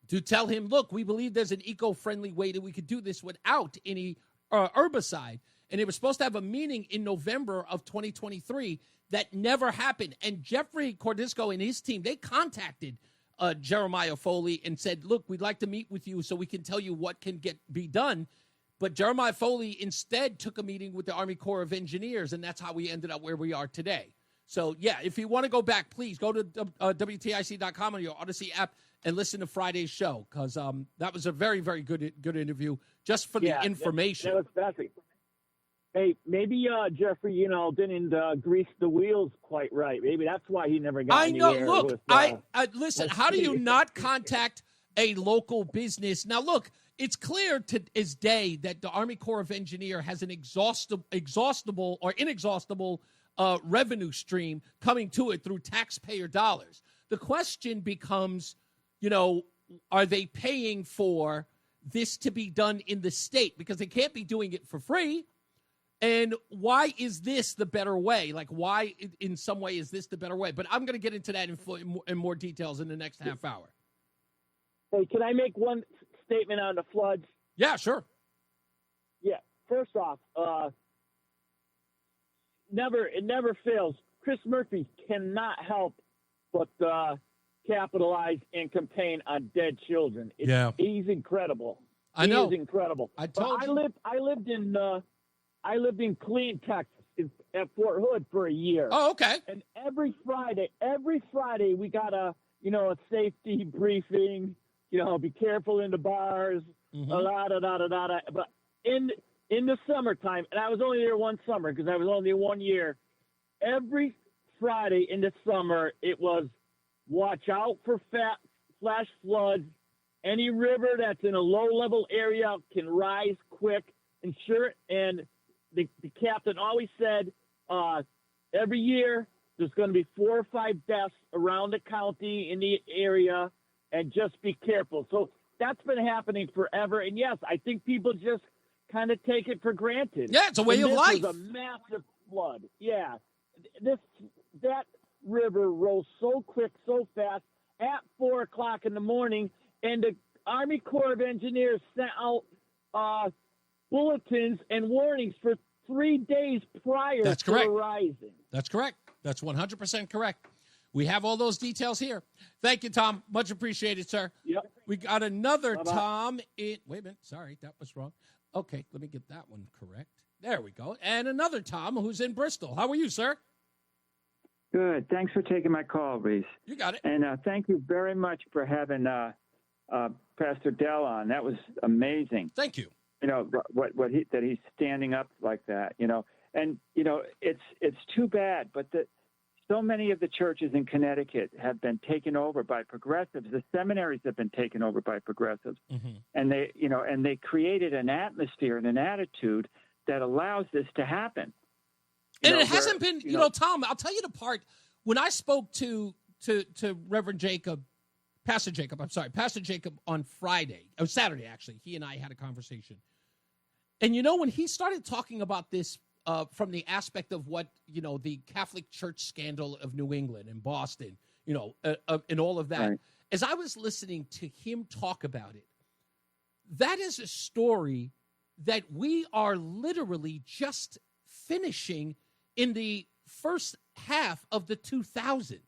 to tell him, look, we believe there's an eco-friendly way that we could do this without any herbicide. And they were supposed to have a meeting in November of 2023 that never happened. And Jeffrey Cordisco and his team, they contacted Jeremiah Foley and said, look, we'd like to meet with you so we can tell you what can be done. But Jeremiah Foley instead took a meeting with the Army Corps of Engineers, and that's how we ended up where we are today. So, yeah, if you want to go back, please go to WTIC.com on your Odyssey app and listen to Friday's show, because that was a very, very good interview just for the information. That was fascinating. Hey, maybe Jeffrey, didn't grease the wheels quite right. Maybe that's why he never got anywhere. Look, listen, how do you not contact a local business? Now, look, it's clear to this day that the Army Corps of Engineers has an inexhaustible revenue stream coming to it through taxpayer dollars. The question becomes, are they paying for this to be done in the state? Because they can't be doing it for free. And why is this the better way? Like, why in some way is this the better way? But I'm going to get into that in more details in the next half hour. Hey, can I make one statement on the floods? Yeah, sure. Yeah. First off, it never fails. Chris Murphy cannot help but capitalize and campaign on dead children. He's incredible. I know. He's incredible. I told you. I lived in Killeen, Texas, at Fort Hood for a year. Oh, okay. And every Friday we got a safety briefing. Be careful in the bars. But in the summertime, and I was only there one summer because I was only there 1 year. Every Friday in the summer, it was watch out for flash floods. Any river that's in a low-level area can rise quick. And the captain always said every year there's going to be 4 or 5 deaths around the county in the area, and just be careful. So that's been happening forever. And, yes, I think people just kind of take it for granted. Yeah, it's a way of life. This was a massive flood. Yeah. That river rose so quick, so fast, at 4 o'clock in the morning, and the Army Corps of Engineers sent out bulletins and warnings for 3 days prior to the rising. That's correct. That's 100% correct. We have all those details here. Thank you, Tom. Much appreciated, sir. Yep. We got another Bye-bye. Tom in. Wait a minute. Sorry, that was wrong. Okay, let me get that one correct. There we go. And another Tom who's in Bristol. How are you, sir? Good. Thanks for taking my call, Reese. You got it. And thank you very much for having Pastor Dell on. That was amazing. Thank you. That he's standing up like that. And it's too bad, but so many of the churches in Connecticut have been taken over by progressives. The seminaries have been taken over by progressives, and they created an atmosphere and an attitude that allows this to happen. And it hasn't been, Tom, I'll tell you the part when I spoke to Reverend Jacob, Pastor Jacob on Saturday, actually, he and I had a conversation. And, when he started talking about this from the aspect of what, the Catholic Church scandal of New England and Boston, and all of that, right. As I was listening to him talk about it, that is a story that we are literally just finishing in the first half of the 2000s.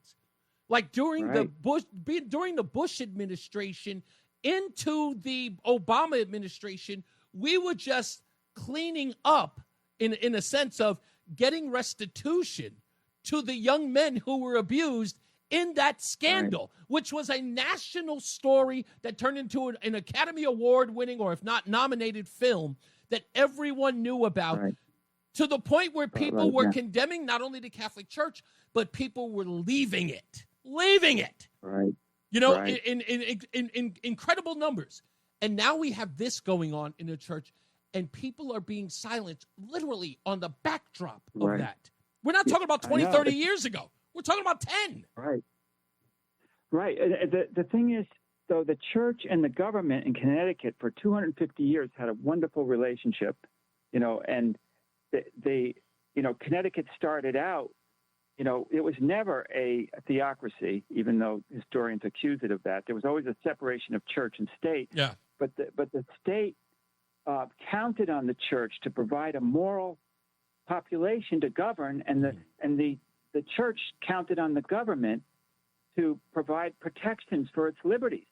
Like during the Bush administration into the Obama administration, we were just cleaning up in a sense of getting restitution to the young men who were abused in that scandal, which was a national story that turned into an Academy Award winning, or if not nominated, film that everyone knew about. to the point where people were condemning not only the Catholic Church, but people were leaving it. Right. You know, in incredible numbers. And now we have this going on in the church, and people are being silenced literally on the backdrop of that. We're not talking about 20, 30 years ago. We're talking about 10. Right. Right. The thing is, though, the church and the government in Connecticut for 250 years had a wonderful relationship, you know, and they you know, Connecticut started out, you know, it was never a theocracy, even though historians accuse it of that. There was always a separation of church and state. Yeah. But the state counted on the church to provide a moral population to govern, and the church counted on the government to provide protections for its liberties.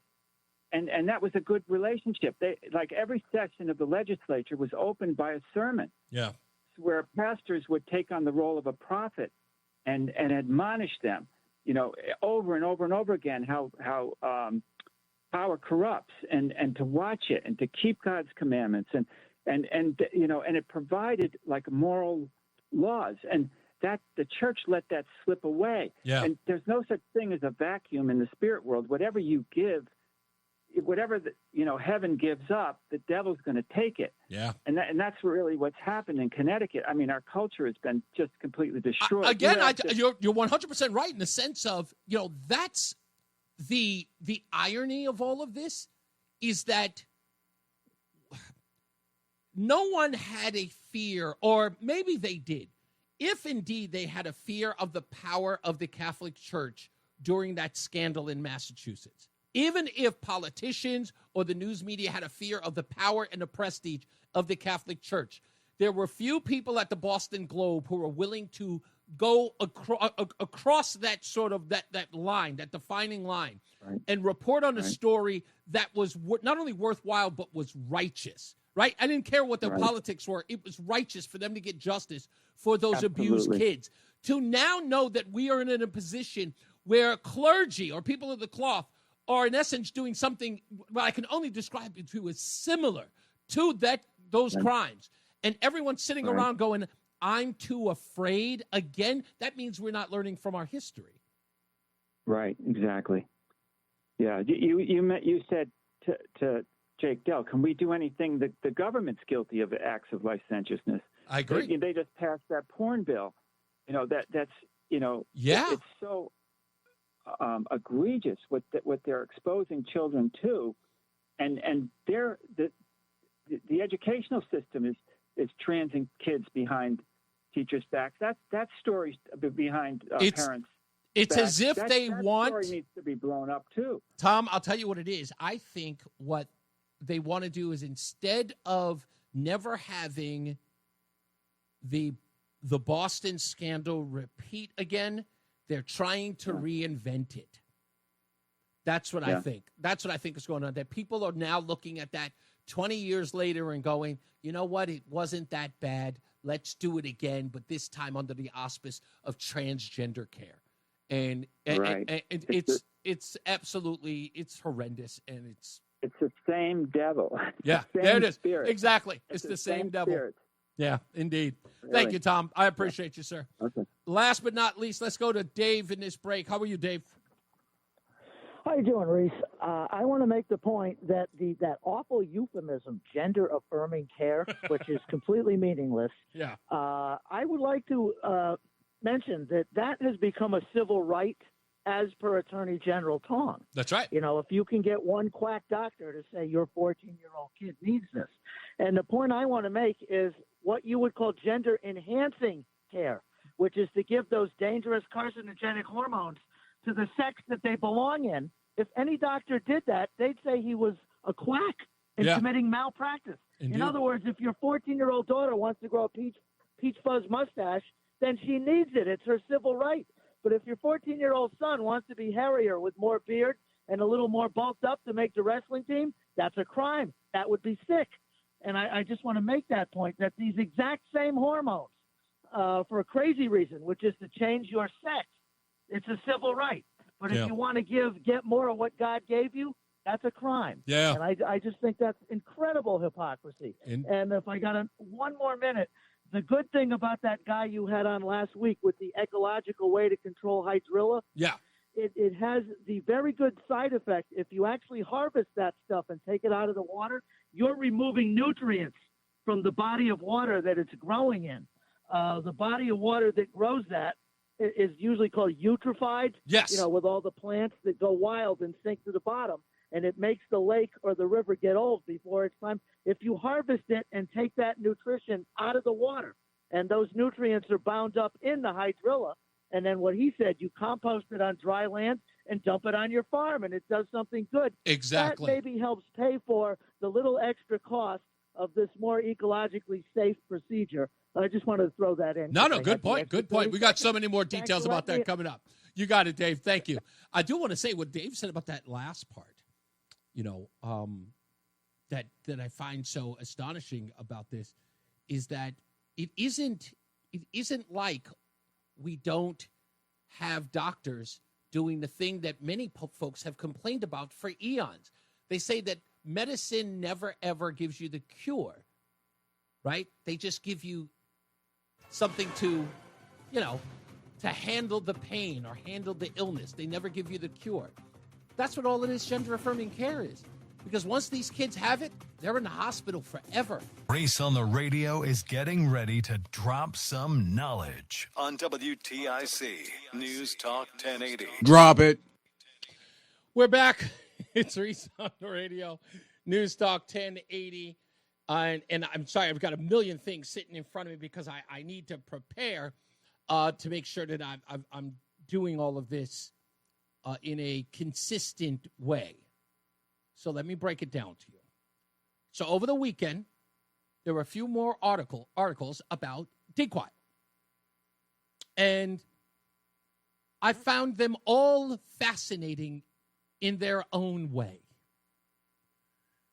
And that was a good relationship. Like every session of the legislature was opened by a sermon. Yeah. Where pastors would take on the role of a prophet and admonish them, you know, over and over and over again how power corrupts, and to watch it and to keep God's commandments and you know, and it provided like moral laws, and that the church let that slip away. Yeah. And there's no such thing as a vacuum in the spirit world. Whatever you give, whatever you know, heaven gives up, the devil's going to take it. Yeah. And that's really what's happened in Connecticut. I mean, our culture has been just completely destroyed. You're 100% right in the sense of, you know, that's the irony of all of this is that no one had a fear, or maybe they did, if indeed they had a fear of the power of the Catholic Church during that scandal in Massachusetts. Even if politicians or the news media had a fear of the power and the prestige of the Catholic Church, there were few people at the Boston Globe who were willing to go across that sort of that line, that defining line, and report on a story that was not only worthwhile but was righteous. Right? I didn't care what the politics were. It was righteous for them to get justice for those abused kids. To now know that we are in a position where clergy or people of the cloth are in essence doing something what I can only describe it to as similar to those crimes. And everyone's sitting around going, I'm too afraid. Again, that means we're not learning from our history. Right, exactly. Yeah, you said to Jake Dell, can we do anything? The government's guilty of acts of licentiousness. I agree. They just passed that porn bill. You know, that's, you know, it's so egregious what they're exposing children to, and the educational system is transing kids behind teachers' backs. That story's behind parents. It's backs. As if they want. That story needs to be blown up too. Tom, I'll tell you what it is. I think what they want to do is, instead of never having the Boston scandal repeat again, they're trying to reinvent it. That's what I think. That's what I think is going on. That people are now looking at that 20 years later and going, you know what? It wasn't that bad. Let's do it again, but this time under the auspice of transgender care. And it's absolutely, it's horrendous, and it's the same devil. Yeah, there it is. Spirit. Exactly. It's the same devil. Spirit. Yeah, indeed. Really? Thank you, Tom. I appreciate you, sir. Okay. Last but not least, let's go to Dave in this break. How are you, Dave? How you doing, Reese? I want to make the point that that awful euphemism, gender-affirming care, which is completely meaningless. Yeah. I would like to mention that has become a civil right as per Attorney General Tong. That's right. You know, if you can get one quack doctor to say your 14-year-old kid needs this. And the point I want to make is what you would call gender-enhancing care, which is to give those dangerous carcinogenic hormones to the sex that they belong in. If any doctor did that, they'd say he was a quack and committing malpractice. Indeed. In other words, if your 14-year-old daughter wants to grow a peach fuzz mustache, then she needs it. It's her civil right. But if your 14-year-old son wants to be hairier with more beard and a little more bulked up to make the wrestling team, that's a crime. That would be sick. And I just want to make that point, that these exact same hormones, for a crazy reason, which is to change your sex, it's a civil right. But if you want to get more of what God gave you, that's a crime. Yeah. And I just think that's incredible hypocrisy. And if I got one more minute, The good thing about that guy you had on last week with the ecological way to control hydrilla, it has the very good side effect. If you actually harvest that stuff and take it out of the water, you're removing nutrients from the body of water that it's growing in. The body of water that grows that is usually called eutrophied, with all the plants that go wild and sink to the bottom. And it makes the lake or the river get old before it's time. If you harvest it and take that nutrition out of the water, and those nutrients are bound up in the hydrilla, and then what he said, you compost it on dry land and dump it on your farm, and it does something good. Exactly. That maybe helps pay for the little extra cost of this more ecologically safe procedure. I just wanted to throw that in. No, good point. Good point. We got so many more details about that coming up. You got it, Dave. Thank you. I do want to say what Dave said about that last part, that I find so astonishing about this is that it isn't like we don't have doctors doing the thing that many folks have complained about for eons. They say that medicine never, ever gives you the cure, right? They just give you something to handle the pain or handle the illness. They never give you the cure. That's what all of this gender-affirming care is. Because once these kids have it, they're in the hospital forever. Reese on the radio is getting ready to drop some knowledge on WTIC News Talk 1080. Drop it. We're back. It's Reese on the radio, News Talk 1080. And I'm sorry, I've got a million things sitting in front of me because I need to prepare to make sure that I'm doing all of this in a consistent way. So let me break it down to you. So over the weekend, there were a few more articles about Diquat. And I found them all fascinating in their own way.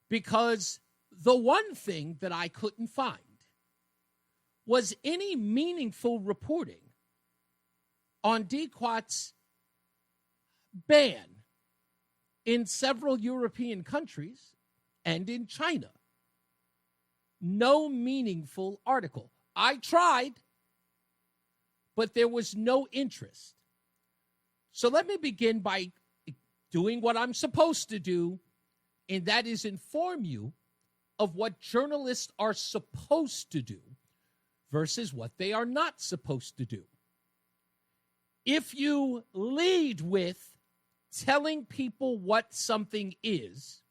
Because the one thing that I couldn't find was any meaningful reporting on Diquat's ban in several European countries and in China. No meaningful article. I tried, but there was no interest. So let me begin by doing what I'm supposed to do, and that is inform you of what journalists are supposed to do versus what they are not supposed to do. If you lead with telling people what something is,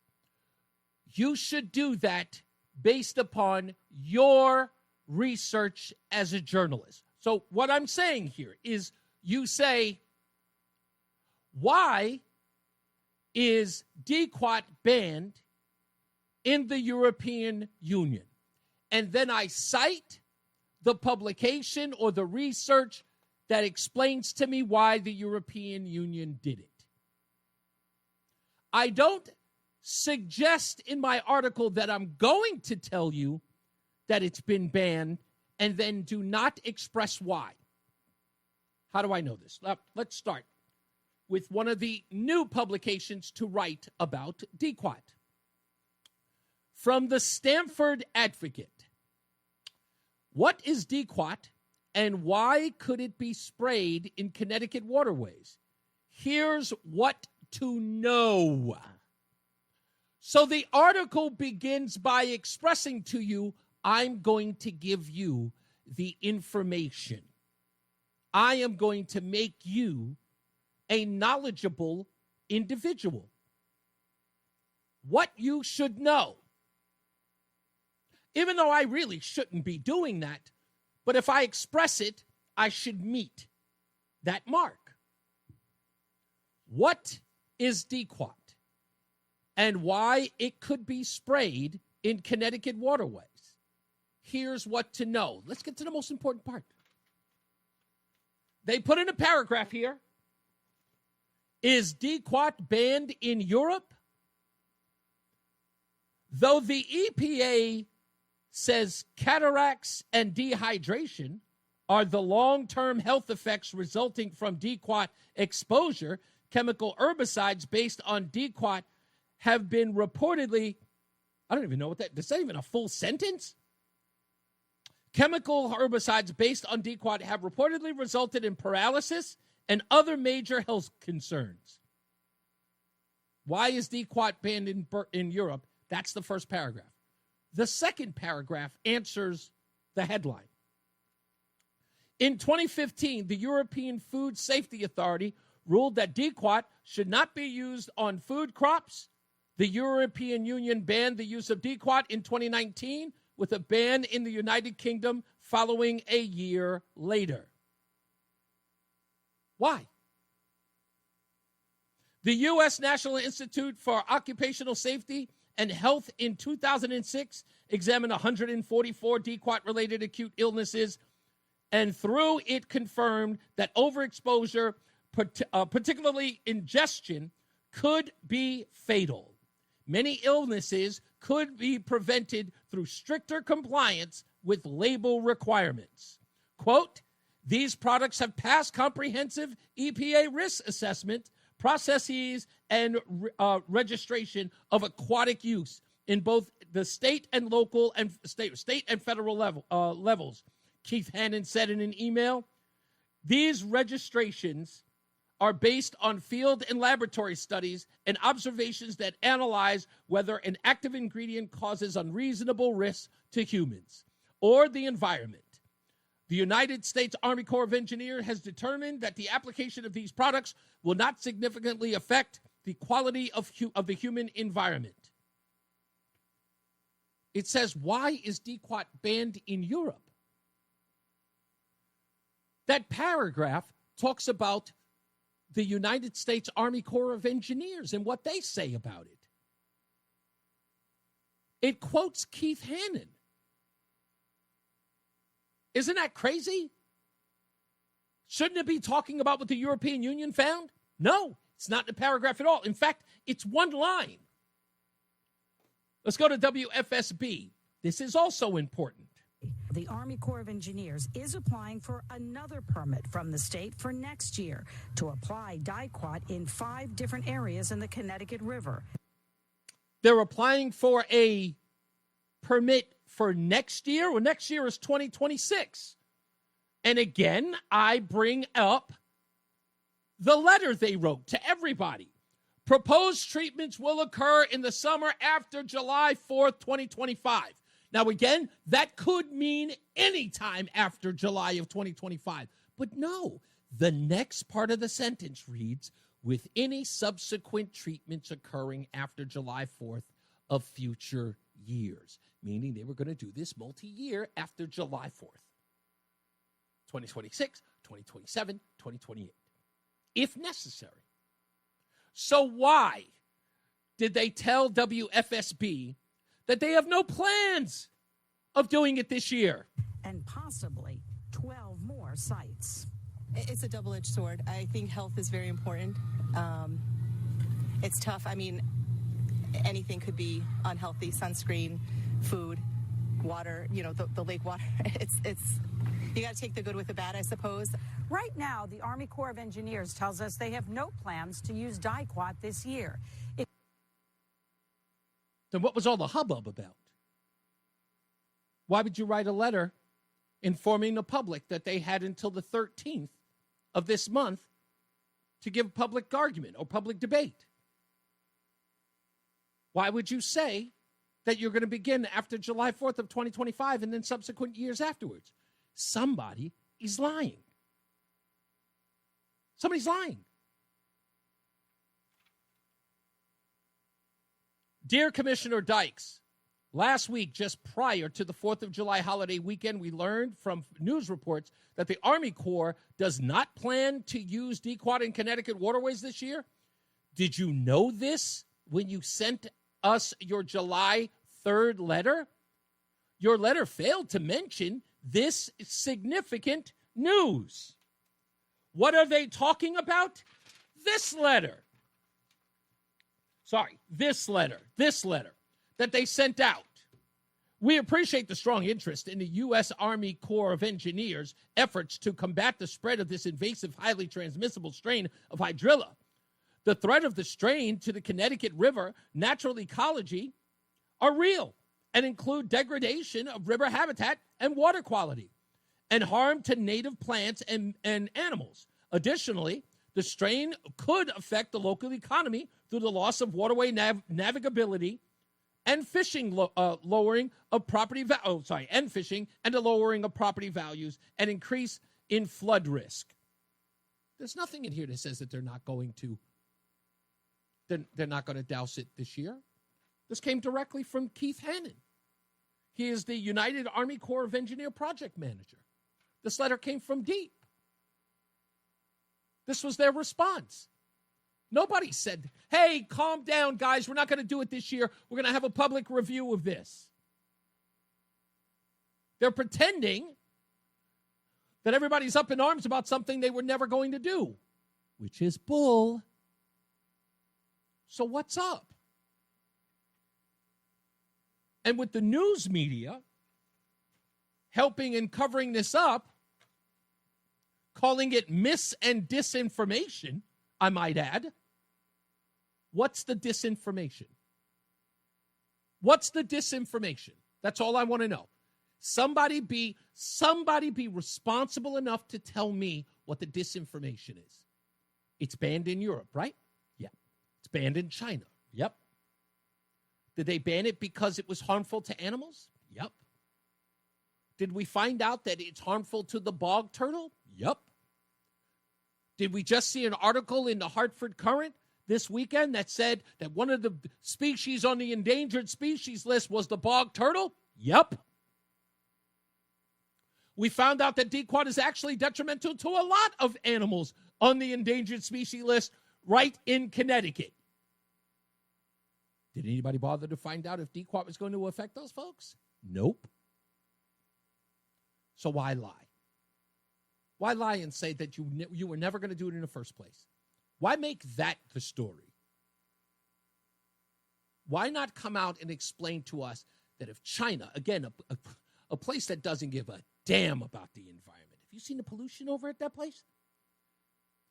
you should do that based upon your research as a journalist. So what I'm saying here is you say, why is Diquat banned in the European Union? And then I cite the publication or the research that explains to me why the European Union did it. I don't suggest in my article that I'm going to tell you that it's been banned and then do not express why. How do I know this? Let's start with one of the new publications to write about Diquat. From the Stamford Advocate. What is Diquat and why could it be sprayed in Connecticut waterways? Here's what to know. So the article begins by expressing to you, I'm going to give you the information. I am going to make you a knowledgeable individual. What you should know. Even though I really shouldn't be doing that, but if I express it, I should meet that mark. What is Diquat and why it could be sprayed in Connecticut waterways? Here's what to know. Let's get to the most important part. They put in a paragraph here. Is Diquat banned in Europe? Though the EPA says cataracts and dehydration are the long-term health effects resulting from Diquat exposure, chemical herbicides based on Diquat have been reportedly, I don't even know what that, is that even a full sentence? Chemical herbicides based on Diquat have reportedly resulted in paralysis and other major health concerns. Why is Diquat banned in Europe? That's the first paragraph. The second paragraph answers the headline. In 2015, the European Food Safety Authority ruled that Diquat should not be used on food crops. The European Union banned the use of Diquat in 2019, with a ban in the United Kingdom following a year later. Why? The U.S. National Institute for Occupational Safety and Health in 2006 examined 144 Diquat-related acute illnesses, and through it confirmed that overexposure, particularly ingestion, could be fatal. Many illnesses could be prevented through stricter compliance with label requirements. Quote, these products have passed comprehensive EPA risk assessment processes and registration of aquatic use in both the state and local and state and federal levels. Keith Hannon said in an email, these registrations are based on field and laboratory studies and observations that analyze whether an active ingredient causes unreasonable risks to humans or the environment. The United States Army Corps of Engineers has determined that the application of these products will not significantly affect the quality of the human environment. It says, why is Diquat banned in Europe? That paragraph talks about the United States Army Corps of Engineers and what they say about it. It quotes Keith Hannon. Isn't that crazy? Shouldn't it be talking about what the European Union found? No, it's not in the paragraph at all. In fact, it's one line. Let's go to WFSB. This is also important. The Army Corps of Engineers is applying for another permit from the state for next year to apply Diquat in 5 different areas in the Connecticut River. They're applying for a permit for next year. Well, next year is 2026. And again, I bring up the letter they wrote to everybody. Proposed treatments will occur in the summer after July 4th, 2025. Now, again, that could mean any time after July of 2025. But no, the next part of the sentence reads, with any subsequent treatments occurring after July 4th of future years, meaning they were going to do this multi-year after July 4th. 2026, 2027, 2028, if necessary. So why did they tell WFSB that they have no plans of doing it this year? And possibly 12 more sites. It's a double-edged sword. I think health is very important. It's tough. I mean, anything could be unhealthy. Sunscreen, food, water, the lake water. It's you got to take the good with the bad, I suppose. Right now, the Army Corps of Engineers tells us they have no plans to use Diquat this year. Then what was all the hubbub about? Why would you write a letter informing the public that they had until the 13th of this month to give public argument or public debate? Why would you say that you're going to begin after July 4th of 2025 and then subsequent years afterwards? Somebody is lying. Somebody's lying. Dear Commissioner Dykes, last week, just prior to the 4th of July holiday weekend, we learned from news reports that the Army Corps does not plan to use Diquat in Connecticut waterways this year. Did you know this when you sent us your July 3rd letter? Your letter failed to mention this significant news. What are they talking about? This letter that they sent out. We appreciate the strong interest in the U.S. Army Corps of Engineers' efforts to combat the spread of this invasive, highly transmissible strain of hydrilla. The threat of the strain to the Connecticut River natural ecology are real. and include degradation of river habitat and water quality and harm to native plants and animals. Additionally, the strain could affect the local economy through the loss of waterway navigability and fishing, lowering of property and fishing and the lowering of property values and increase in flood risk. There's nothing in here that says that they're not going to douse it this year. This came directly from Keith Hannon. He is the United Army Corps of Engineer project manager. This letter came from DEEP. This was their response. Nobody said, hey, calm down, guys. We're not going to do it this year. We're going to have a public review of this. They're pretending that everybody's up in arms about something they were never going to do, which is bull. So what's up? And with the news media helping and covering this up, calling it mis- and disinformation, I might add, what's the disinformation? What's the disinformation? That's all I want to know. Somebody be responsible enough to tell me what the disinformation is. It's banned in Europe, right? Yeah. It's banned in China. Yep. Did they ban it because it was harmful to animals? Yep. Did we find out that it's harmful to the bog turtle? Yep. Did we just see an article in the Hartford Courant this weekend that said that one of the species on the endangered species list was the bog turtle? Yep. We found out that Diquat is actually detrimental to a lot of animals on the endangered species list right in Connecticut. Did anybody bother to find out if Diquat was going to affect those folks? Nope. So why lie? Why lie and say that you were never going to do it in the first place? Why make that the story? Why not come out and explain to us that if China, again, a place that doesn't give a damn about the environment. Have you seen the pollution over at that place?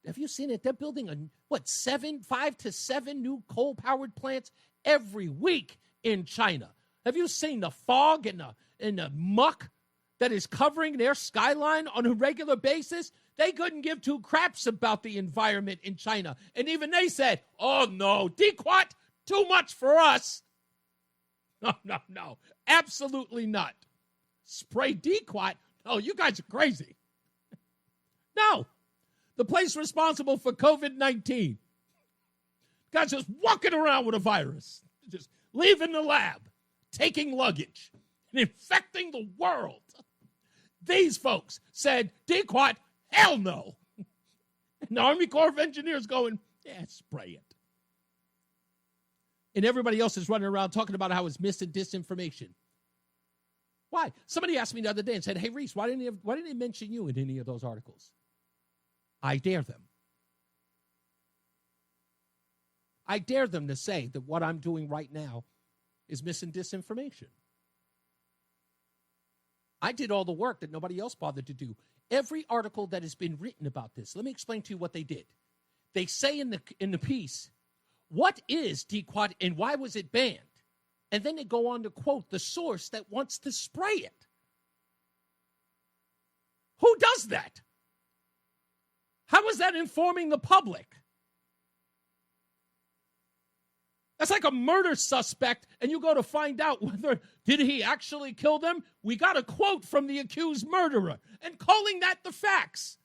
Have you seen it? They're building 5 to 7 new coal-powered plants every week in China. Have you seen the fog and the muck that is covering their skyline on a regular basis? They couldn't give two craps about the environment in China. And even they said, oh, no, Diquat, too much for us. No, absolutely not. Spray Diquat? Oh, you guys are crazy. No. The place responsible for COVID-19. Guys just walking around with a virus. Just leaving the lab. Taking luggage. And infecting the world. These folks said, Diquat, hell no. And the Army Corps of Engineers going, yeah, spray it. And everybody else is running around talking about how it's mis- and disinformation. Why? Somebody asked me the other day and said, hey, Reese, why didn't they mention you in any of those articles? I dare them. I dare them to say that what I'm doing right now is mis- and disinformation. I did all the work that nobody else bothered to do. Every article that has been written about this, let me explain to you what they did. They say in the piece, what is Diquat and why was it banned? And then they go on to quote the source that wants to spray it. Who does that? How is that informing the public? That's like a murder suspect, and you go to find out whether did he actually kill them. We got a quote from the accused murderer, and calling that the facts.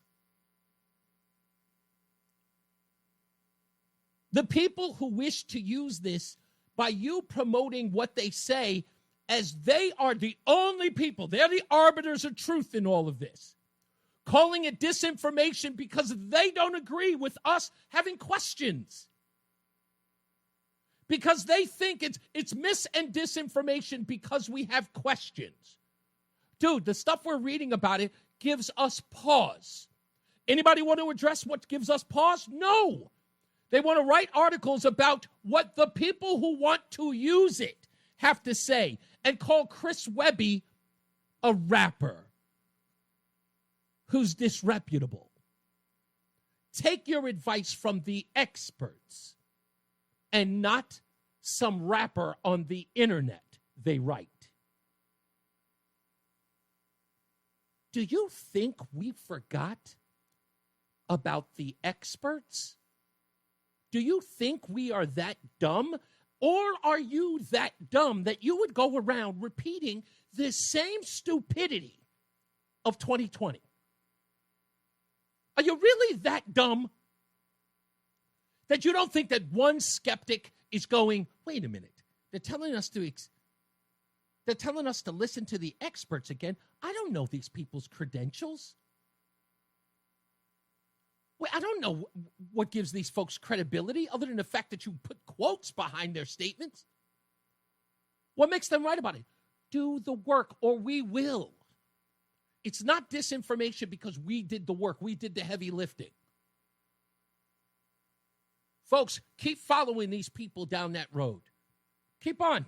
The people who wish to use this by you promoting what they say as they are the only people, they're the arbiters of truth in all of this, calling it disinformation because they don't agree with us having questions. Because they think it's mis- and disinformation because we have questions. Dude, the stuff we're reading about it gives us pause. Anybody want to address what gives us pause? No. They want to write articles about what the people who want to use it have to say and call Chris Webby a rapper who's disreputable. Take your advice from the experts and not some rapper on the internet, they write. Do you think we forgot about the experts? Do you think we are that dumb? Or are you that dumb that you would go around repeating the same stupidity of 2020? Are you really that dumb that you don't think that one skeptic is going, wait a minute, they're telling us to listen to the experts again. I don't know these people's credentials. Well, I don't know what gives these folks credibility other than the fact that you put quotes behind their statements. What makes them right about it? Do the work or we will. It's not disinformation because we did the work. We did the heavy lifting. Folks, keep following these people down that road. Keep on.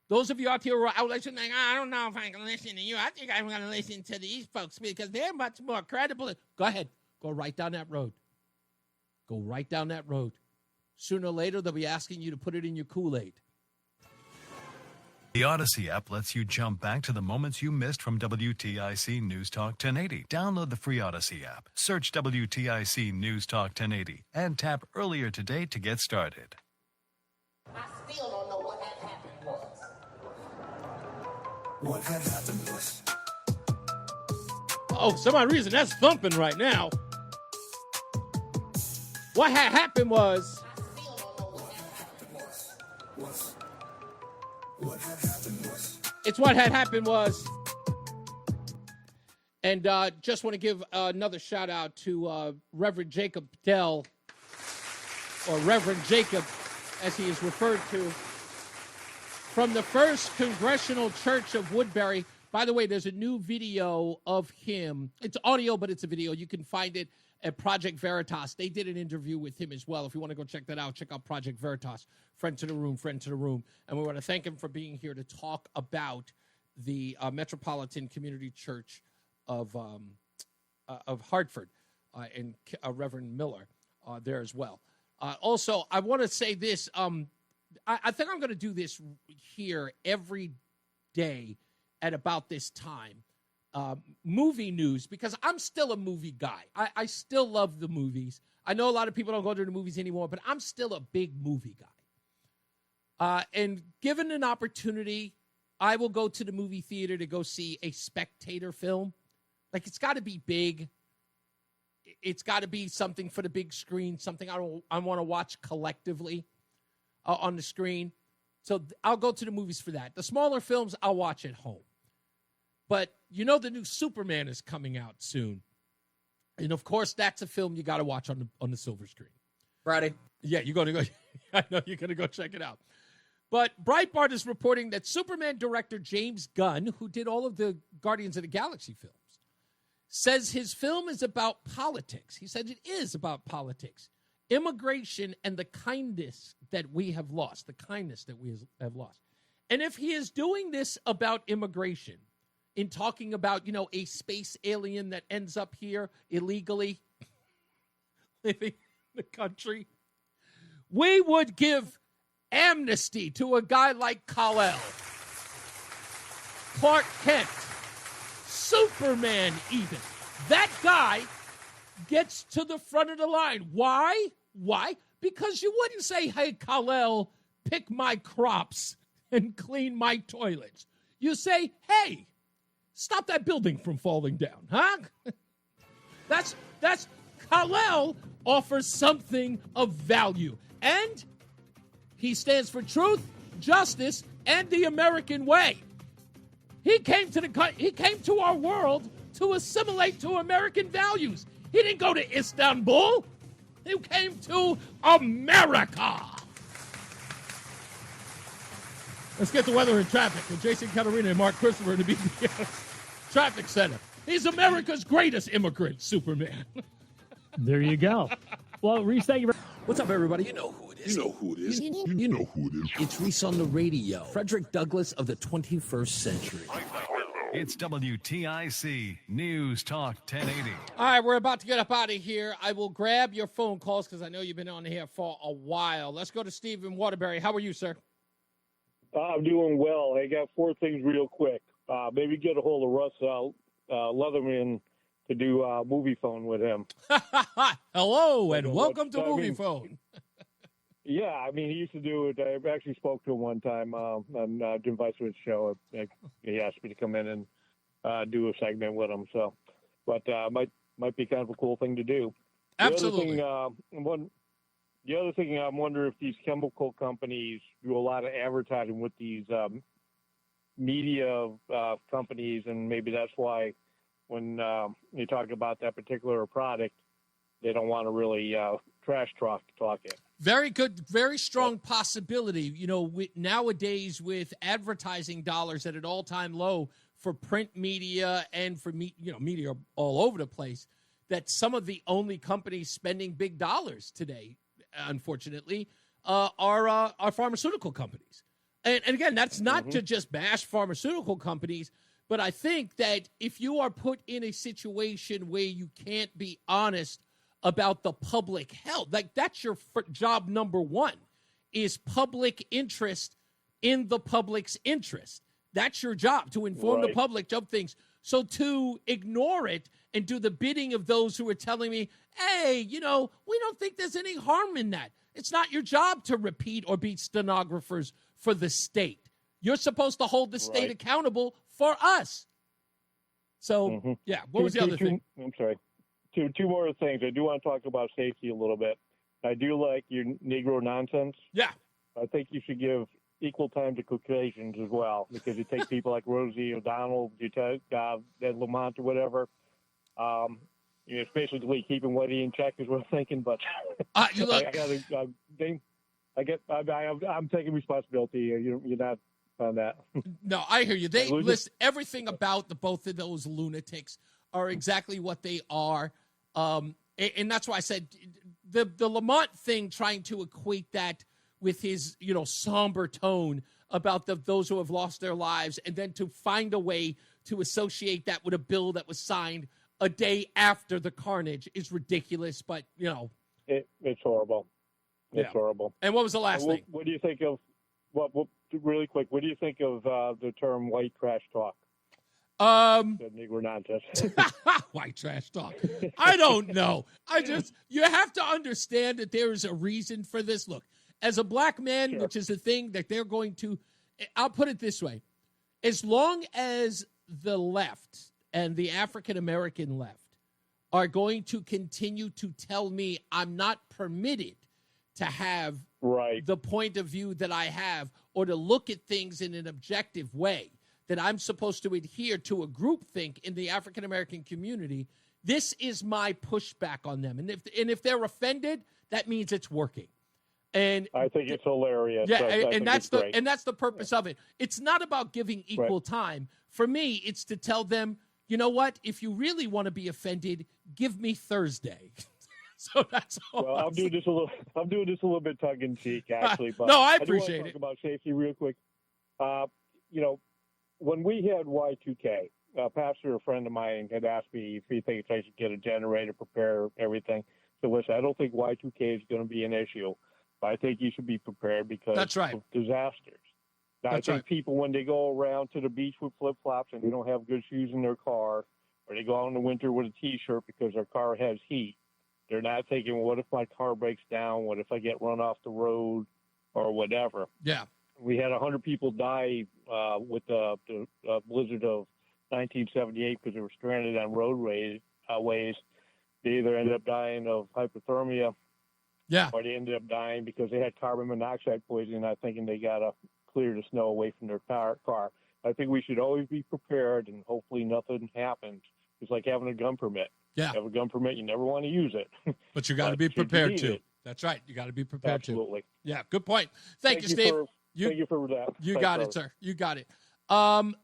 Those of you out here who are out listening, I don't know if I can listen to you. I think I'm going to listen to these folks because they're much more credible. Go ahead. Go right down that road. Go right down that road. Sooner or later, they'll be asking you to put it in your Kool-Aid. The Odyssey app lets you jump back to the moments you missed from WTIC News Talk 1080. Download the free Odyssey app, search WTIC News Talk 1080, and tap earlier today to get started. I still don't know what had happened was. What had happened was. Oh, some reason that's thumping right now. What had happened was. It's what had happened was. And just want to give another shout out to Reverend Jacob Dell, or Reverend Jacob, as he is referred to, from the First Congregational Church of Woodbury. By the way, there's a new video of him. It's audio, but it's a video. You can find it at Project Veritas. They did an interview with him as well. If you want to go check that out, check out Project Veritas. Friend to the room, friend to the room. And we want to thank him for being here to talk about the Metropolitan Community Church of Hartford and Reverend Miller there as well. Also, I want to say this. I think I'm going to do this here every day at about this time. Movie news, because I'm still a movie guy. I still love the movies. I know a lot of people don't go to the movies anymore, but I'm still a big movie guy. And given an opportunity, I will go to the movie theater to go see a spectator film. Like, it's got to be big. It's got to be something for the big screen, something I want to watch collectively on the screen. So I'll go to the movies for that. The smaller films, I'll watch at home. But you know the new Superman is coming out soon. And, of course, that's a film you got to watch on the silver screen. Friday. Yeah, you're going to go. I know you're going to go check it out. But Breitbart is reporting that Superman director James Gunn, who did all of the Guardians of the Galaxy films, says his film is about politics. He said it is about politics, immigration, and the kindness that we have lost, And if he is doing this about immigration, in talking about, a space alien that ends up here illegally living in the country, we would give amnesty to a guy like Kal-El, Clark Kent, Superman even. That guy gets to the front of the line. Why? Because you wouldn't say, hey, Kal-El, pick my crops and clean my toilets. You say, hey, stop that building from falling down, huh? That's Kal-El offers something of value. And he stands for truth, justice, and the American way. He came to our world to assimilate to American values. He didn't go to Istanbul. He came to America. Let's get the weather and traffic with Jason Caterina and Mark Christopher in the BBS Traffic Center. He's America's greatest immigrant, Superman. There you go. Well, Reese, thank you. What's up, everybody? You know who it is. You know who it is. You know who it is. It's Reese on the radio. Frederick Douglass of the 21st century. It's WTIC News Talk 1080. All right, we're about to get up out of here. I will grab your phone calls because I know you've been on here for a while. Let's go to Steve in Waterbury. How are you, sir? I'm doing well. I got four things real quick. Maybe get a hold of Russ Leatherman to do movie phone with him. Hello, and welcome to Movie Phone. Yeah, I mean, he used to do it. I actually spoke to him one time on Jim Weissman's show. He asked me to come in and do a segment with him. So, but might be kind of a cool thing to do. Absolutely. The other thing, I'm wondering if these chemical companies do a lot of advertising with these media companies, and maybe that's why when you talk about that particular product, they don't want to really trash talk it. Very good, very strong possibility. You know, nowadays with advertising dollars at an all-time low for print media and for media all over the place, that some of the only companies spending big dollars today, unfortunately, are pharmaceutical companies. And again, that's not to just bash pharmaceutical companies, but I think that if you are put in a situation where you can't be honest about the public health, like that's your job number one, is public interest in the public's interest. That's your job, to inform the public of things. So to ignore it and do the bidding of those who are telling me, hey, we don't think there's any harm in that. It's not your job to repeat or be stenographers for the state. You're supposed to hold the state accountable for us. So, yeah, what was the other thing? I'm sorry. Two more things. I do want to talk about safety a little bit. I do like your Negro nonsense. Yeah. I think you should give equal time to Caucasians as well, because you take people like Rosie O'Donnell, you take Lamont or whatever. It's basically keeping Whitey in check is what I'm thinking. But I'm taking responsibility. You're not on that. No, I hear you. They list everything about both of those lunatics are exactly what they are. And that's why I said the Lamont thing, trying to equate that with his, somber tone about those who have lost their lives, and then to find a way to associate that with a bill that was signed a day after the carnage is ridiculous. But, it's horrible. It's horrible. And what was the last thing? What do you think of, really quick, what do you think of the term white trash talk? The Negro nonsense. White trash talk. I don't know. You have to understand that there is a reason for this. Look, as a black man, which is a thing that they're going to, I'll put it this way. As long as the left and the African-American left are going to continue to tell me I'm not permitted to have the point of view that I have, or to look at things in an objective way, that I'm supposed to adhere to a groupthink in the African-American community, this is my pushback on them. And if they're offended, that means it's working. And I think it's hilarious. Yeah, and that's the purpose of it. It's not about giving equal time. For me, it's to tell them, you know what? If you really want to be offended, give me Thursday. So that's all. Well, I'm doing this a little bit tongue in cheek, actually. But no, I appreciate it. Talk about safety real quick. When we had Y2K, a pastor, a friend of mine, had asked me if he thinks I should get a generator, prepare everything. So listen, I don't think Y2K is going to be an issue, but I think you should be prepared because of disasters. Now, I think people, when they go around to the beach with flip-flops and they don't have good shoes in their car, or they go out in the winter with a T-shirt because their car has heat, they're not thinking, what if my car breaks down? What if I get run off the road or whatever? Yeah. We had 100 people die with the blizzard of 1978 because they were stranded on roadways. They either ended up dying of hypothermia, or they ended up dying because they had carbon monoxide poisoning, not thinking they got to clear the snow away from their car. I think we should always be prepared, and hopefully nothing happens. It's like having a gun permit. Yeah. You have a gun permit, you never want to use it. But you got to be prepared too. That's right. You got to be prepared too. Absolutely. Yeah, good point. Thank you, Steve. Thank you for that. You got it, sir. You got it.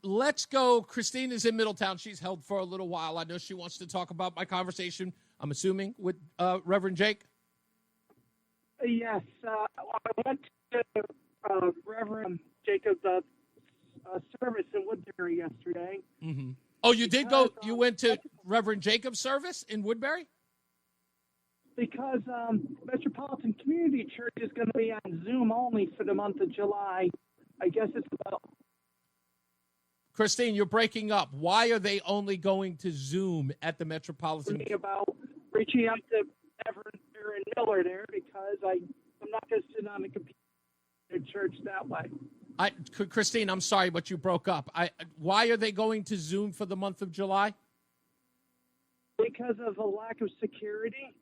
Let's go. Christina's in Middletown. She's held for a little while. I know she wants to talk about my conversation, I'm assuming, with Reverend Jake. Yes. I went to Reverend Jacob's service in Woodbury yesterday. Mm-hmm. Oh, you did go? You went to Reverend Jacob's service in Woodbury? Because Metropolitan Community Church is going to be on Zoom only for the month of July. I guess it's about Christine, you're breaking up. Why are they only going to Zoom at the Metropolitan? About reaching out to Reverend Miller there because I'm not going to sit on the computer in church that way. Christine, I'm sorry, but you broke up. Why are they going to Zoom for the month of July? Because of a lack of security.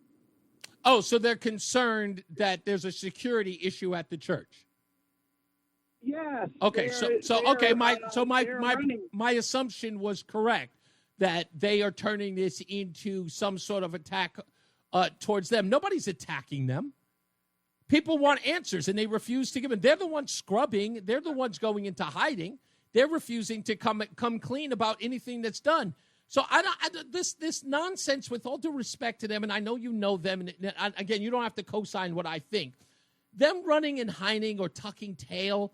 Oh, so they're concerned that there's a security issue at the church. Yes. Okay, my assumption was correct that they are turning this into some sort of attack towards them. Nobody's attacking them. People want answers, and they refuse to give them. They're the ones scrubbing. They're the ones going into hiding. They're refusing to come clean about anything that's done. So this nonsense, with all due respect to them, and I know you know them, and again, you don't have to co-sign what I think. Them running and hiding or tucking tail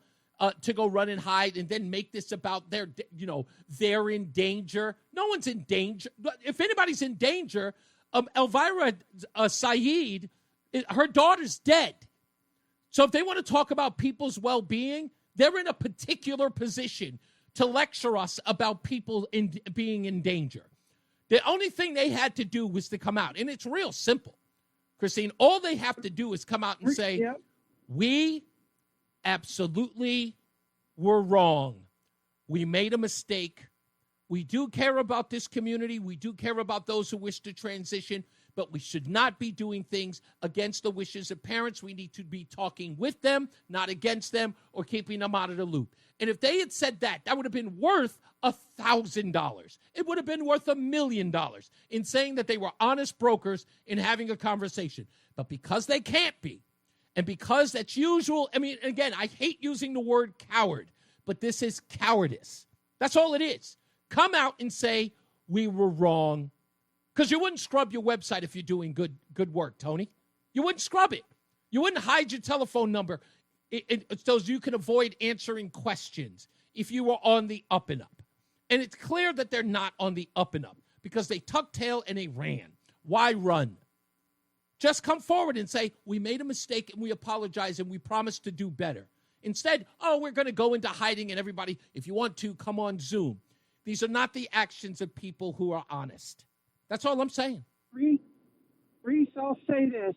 to go run and hide and then make this about they're in danger. No one's in danger. If anybody's in danger, Elvira Saeed, her daughter's dead. So if they want to talk about people's well-being, they're in a particular position to lecture us about people being in danger. The only thing they had to do was to come out. And it's real simple, Christine. All they have to do is come out and say, we absolutely were wrong. We made a mistake. We do care about this community. We do care about those who wish to transition, but we should not be doing things against the wishes of parents. We need to be talking with them, not against them, or keeping them out of the loop. And if they had said that, that would have been worth $1,000. It would have been worth $1 million in saying that they were honest brokers in having a conversation. But because they can't be, and because that's usual, I mean, again, I hate using the word coward, but this is cowardice. That's all it is. Come out and say, we were wrong. Because you wouldn't scrub your website if you're doing good work, Tony. You wouldn't scrub it. You wouldn't hide your telephone number so you can avoid answering questions if you were on the up and up. And it's clear that they're not on the up and up because they tucked tail and they ran. Why run? Just come forward and say, we made a mistake and we apologize and we promise to do better. Instead, we're going to go into hiding and everybody, if you want to, come on Zoom. These are not the actions of people who are honest. That's all I'm saying. Reese, I'll say this.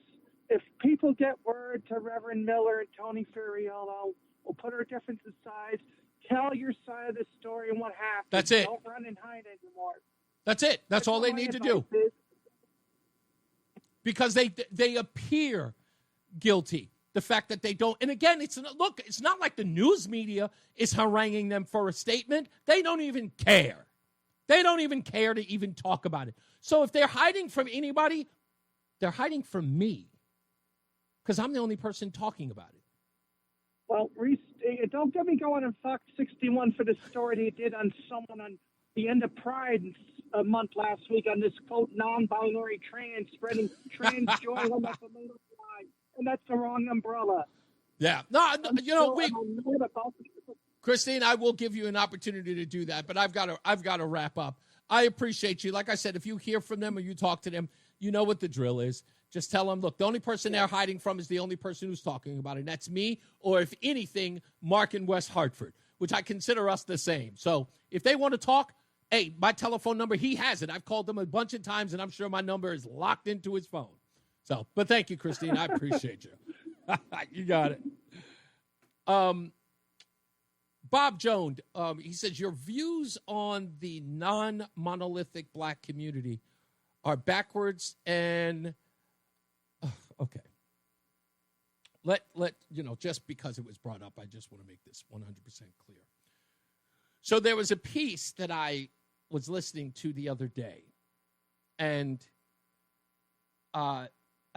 If people get word to Reverend Miller and Tony Ferriello, we'll put our differences aside, tell your side of the story and what happened. That's it. Don't run and hide anymore. That's it. That's all they need to do. Because they appear guilty. The fact that they don't, and again, it's not like the news media is haranguing them for a statement. They don't even care. They don't even care to even talk about it. So if they're hiding from anybody, they're hiding from me because I'm the only person talking about it. Well, Reese, don't get me going on Fox 61 for the story they did on someone on the end of Pride month last week on this, quote, non-binary trans, spreading trans joy on the tomato line. And that's the wrong umbrella. Yeah. No, Christine, I will give you an opportunity to do that, but I've got to wrap up. I appreciate you. Like I said, if you hear from them or you talk to them, you know what the drill is. Just tell them, look, the only person they're hiding from is the only person who's talking about it. And that's me, or if anything, Mark in West Hartford, which I consider us the same. So if they want to talk, hey, my telephone number, he has it. I've called them a bunch of times, and I'm sure my number is locked into his phone. So, but thank you, Christine. I appreciate you. You got it. Bob Jones, he says, your views on the non-monolithic black community are backwards and, okay. Let just because it was brought up, I just want to make this 100% clear. So there was a piece that I was listening to the other day, and I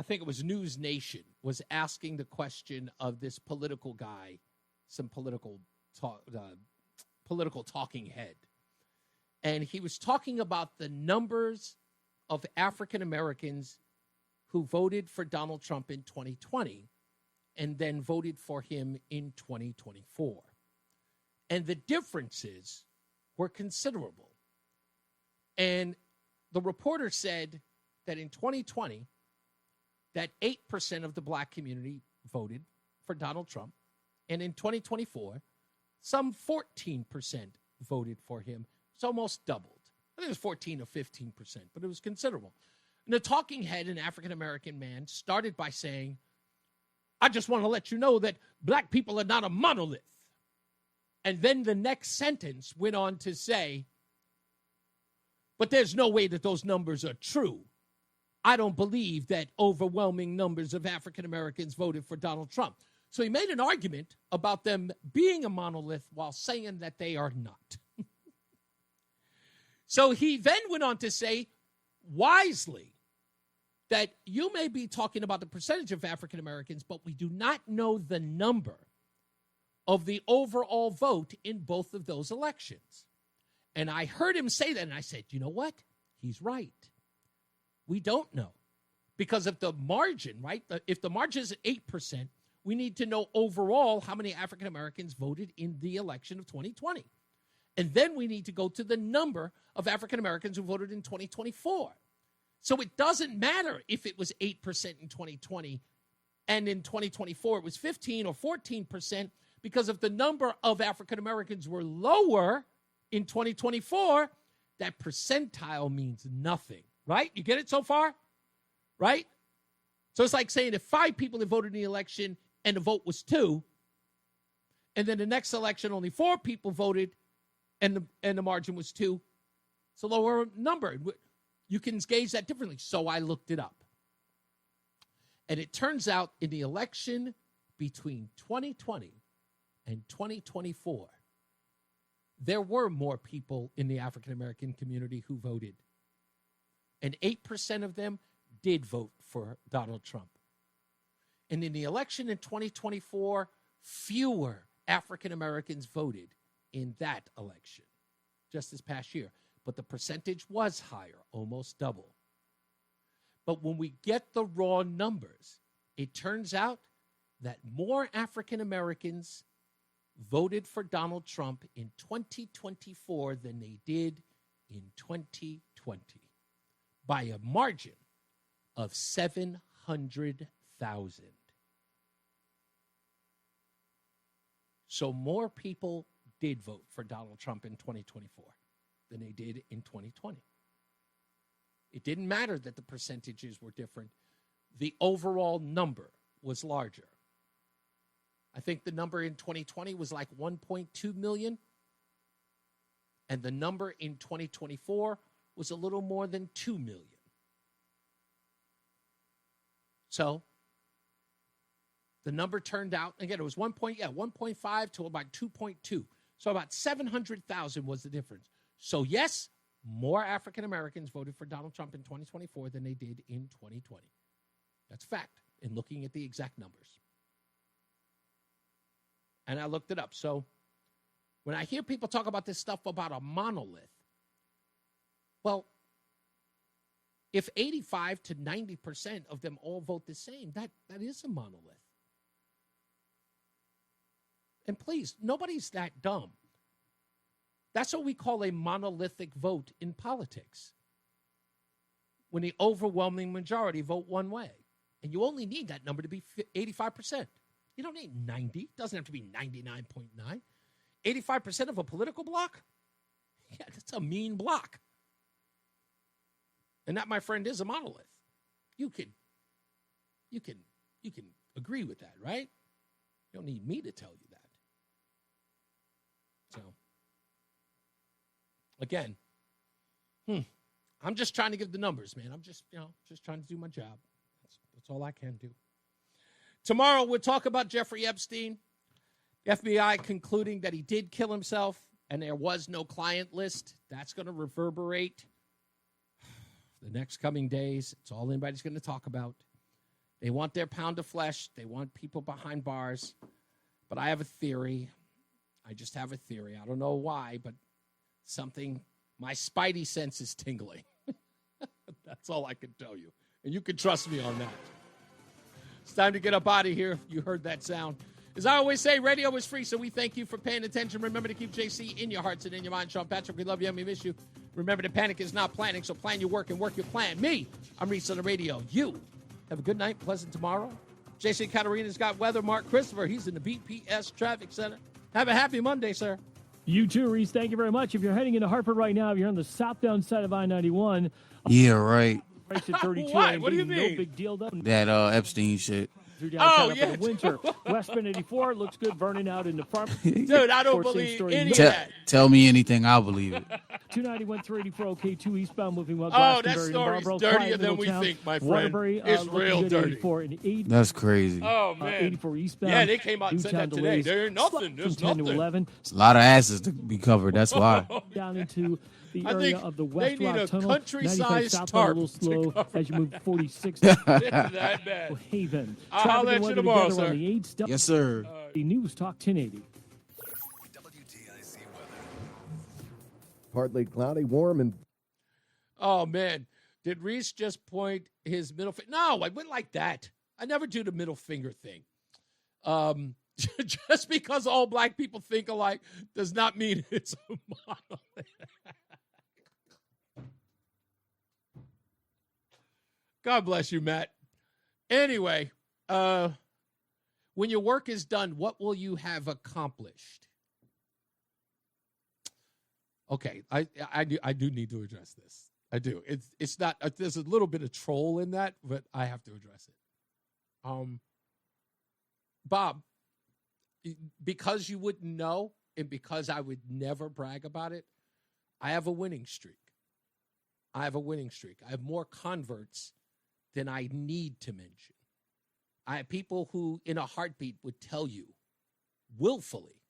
think it was News Nation was asking the question of this political guy, some political talking head. And he was talking about the numbers of African Americans who voted for Donald Trump in 2020 and then voted for him in 2024. And the differences were considerable. And the reporter said that in 2020, that 8% of the black community voted for Donald Trump. And in 2024, some 14% voted for him. It's almost doubled. I think it was 14 or 15%, but it was considerable. And the talking head, an African-American man, started by saying, I just want to let you know that black people are not a monolith. And then the next sentence went on to say, but there's no way that those numbers are true. I don't believe that overwhelming numbers of African Americans voted for Donald Trump. So he made an argument about them being a monolith while saying that they are not. So he then went on to say, wisely, that you may be talking about the percentage of African Americans, but we do not know the number of the overall vote in both of those elections. And I heard him say that, and I said, you know what? He's right. We don't know. Because if the margin, right, if the margin is 8%, we need to know overall how many African Americans voted in the election of 2020. And then we need to go to the number of African Americans who voted in 2024. So it doesn't matter if it was 8% in 2020 and in 2024 it was 15 or 14%, because if the number of African Americans were lower in 2024, that percentile means nothing, right? You get it so far? Right? So it's like saying if 5 people had voted in the election and the vote was 2, and then the next election only 4 people voted and the margin was 2, it's a lower number. You can gauge that differently. So I looked it up. And it turns out in the election between 2020 and 2024, there were more people in the African-American community who voted. And 8% of them did vote for Donald Trump. And in the election in 2024, fewer African-Americans voted in that election just this past year. But the percentage was higher, almost double. But when we get the raw numbers, it turns out that more African Americans voted for Donald Trump in 2024 than they did in 2020 by a margin of 700,000. So more people did vote for Donald Trump in 2024 than they did in 2020. It didn't matter that the percentages were different. The overall number was larger. I think the number in 2020 was like 1.2 million. And the number in 2024 was a little more than 2 million. So the number turned out, again, it was 1.5 to about 2.2. So about 700,000 was the difference. So yes, more African Americans voted for Donald Trump in 2024 than they did in 2020. That's a fact in looking at the exact numbers. And I looked it up. So when I hear people talk about this stuff about a monolith, well, if 85 to 90% of them all vote the same, that is a monolith. And please, nobody's that dumb. That's what we call a monolithic vote in politics. When the overwhelming majority vote one way. And you only need that number to be 85%. You don't need 90. It doesn't have to be 99.9. 85% of a political block? Yeah, that's a mean block. And that, my friend, is a monolith. You can agree with that, right? You don't need me to tell you that. So, again, I'm just trying to give the numbers, man. I'm just trying to do my job. That's all I can do. Tomorrow, we'll talk about Jeffrey Epstein. The FBI concluding that he did kill himself and there was no client list. That's going to reverberate the next coming days. It's all anybody's going to talk about. They want their pound of flesh. They want people behind bars. But I have a theory. I just have a theory. I don't know why, but my spidey sense is tingling. That's all I can tell you. And you can trust me on that. It's time to get up out of here. You heard that sound. As I always say, radio is free, so we thank you for paying attention. Remember to keep JC in your hearts and in your mind. Sean Patrick, we love you and we miss you. Remember that panic is not planning, so plan your work and work your plan. Me, I'm Reese on the radio. You, have a good night, pleasant tomorrow. JC Caterina's got weather. Mark Christopher, he's in the BPS Traffic Center. Have a happy Monday, sir. You too, Reese. Thank you very much. If you're heading into Hartford right now, if you're on the southbound side of I-91. Yeah, right. Price at 32. What? What do you No mean? big deal, though. That Epstein shit. Through downtown Oh, yeah. for the winter. West Bend 84 looks good. Vernon out in the farm. Dude, I don't believe any of that. Tell me anything, I'll believe it. 291 384 OK2 eastbound moving well. Oh, that Glastonbury to story's Marlboro. dirtier Quiet than little we town. think, my friend. Waterbury, It's looking real good, dirty. 84 and 80. That's crazy. Oh, man. 84 eastbound. Yeah, they came out and said Newtown that today. delays. There ain't nothing. From There's 10 to nothing. 11. A lot of asses to be covered. That's why. Down into the I area think of the they West need Rock a Tunnel. 95 country-sized southbound a tarp little slow to cover as you move 46. It's that bad. Haven. I'll Traffic holler and at you weather tomorrow, together on sir. the 8 stuff. Yes, sir. The News Talk 1080. Partly cloudy, warm, and Oh, man. Did Reese just point his middle finger? No, I went like that. I never do the middle finger thing. Just because all black people think alike does not mean it's a monolith. God bless you, Matt. Anyway, when your work is done, what will you have accomplished? Okay, I do need to address this. I do. It's not. There's a little bit of troll in that, but I have to address it. Bob, because you wouldn't know, and because I would never brag about it, I have a winning streak. I have more converts than I need to mention. I have people who, in a heartbeat, would tell you willfully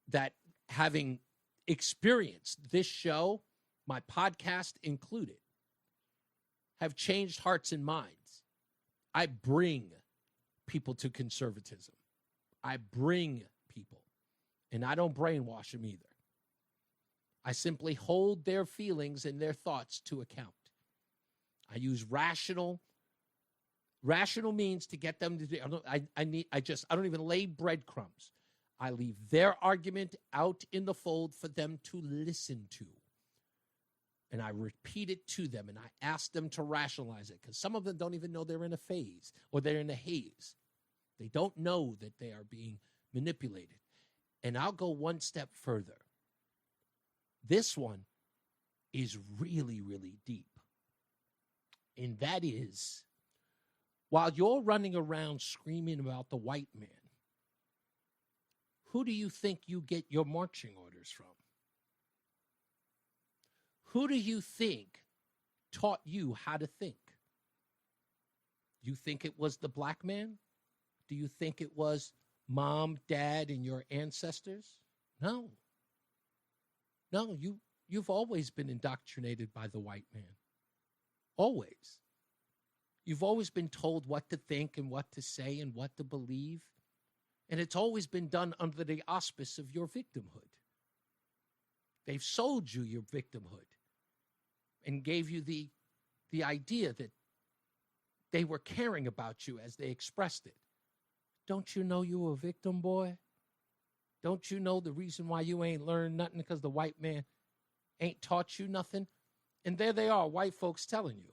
that having experienced this show, my podcast included, have changed hearts and minds. I bring people to conservatism. I bring people, and I don't brainwash them either. I simply hold their feelings and their thoughts to account. I use rational means to get them to do. I don't even lay breadcrumbs. I leave their argument out in the fold for them to listen to. And I repeat it to them, and I ask them to rationalize it, because some of them don't even know they're in a phase or they're in a haze. They don't know that they are being manipulated. And I'll go one step further. This one is really, really deep. And that is, while you're running around screaming about the white man, who do you think you get your marching orders from? Who do you think taught you how to think? Do you think it was the black man? Do you think it was mom, dad, and your ancestors? No. No, you've always been indoctrinated by the white man. Always. You've always been told what to think and what to say and what to believe. And it's always been done under the auspice of your victimhood. They've sold you your victimhood and gave you the idea that they were caring about you as they expressed it. Don't you know you were a victim, boy? Don't you know the reason why you ain't learned nothing because the white man ain't taught you nothing? And there they are, white folks telling you.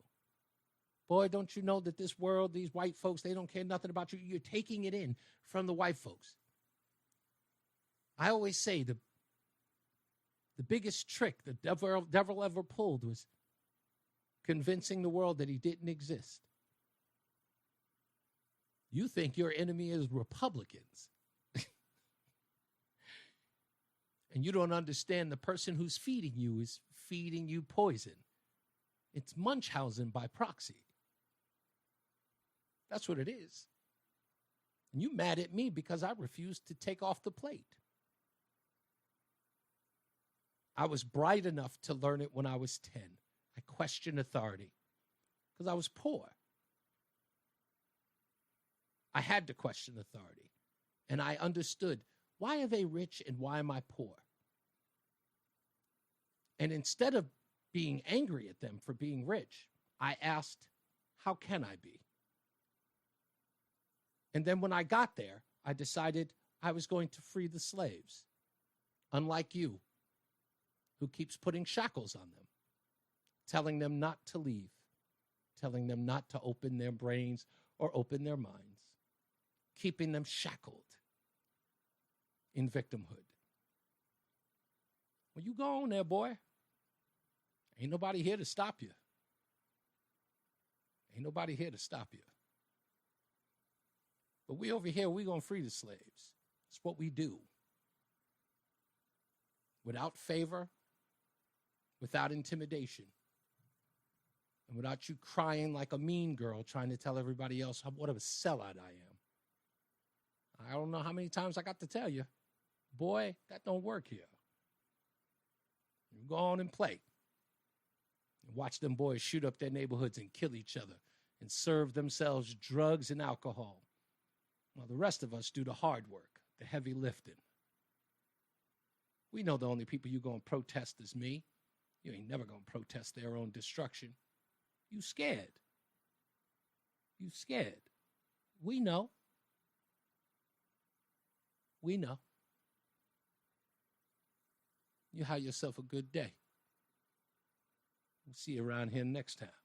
Boy, don't you know that this world, these white folks, they don't care nothing about you. You're taking it in from the white folks. I always say the biggest trick the devil ever pulled was convincing the world that he didn't exist. You think your enemy is Republicans. And you don't understand the person who's feeding you is feeding you poison. It's Munchausen by proxy. That's what it is. And you mad at me because I refused to take off the plate. I was bright enough to learn it when I was 10. I questioned authority because I was poor. I had to question authority. And I understood, why are they rich and why am I poor? And instead of being angry at them for being rich, I asked, how can I be? And then when I got there, I decided I was going to free the slaves, unlike you, who keeps putting shackles on them, telling them not to leave, telling them not to open their brains or open their minds, keeping them shackled in victimhood. Well, you go on there, boy. Ain't nobody here to stop you. Ain't nobody here to stop you. But we over here, we going to free the slaves. It's what we do. Without favor, without intimidation, and without you crying like a mean girl trying to tell everybody else what a sellout I am. I don't know how many times I got to tell you, boy, that don't work here. You go on and play. And watch them boys shoot up their neighborhoods and kill each other and serve themselves drugs and alcohol. While the rest of us do the hard work, the heavy lifting. We know the only people you're going to protest is me. You ain't never going to protest their own destruction. You scared. You scared. We know. We know. You have yourself a good day. We'll see you around here next time.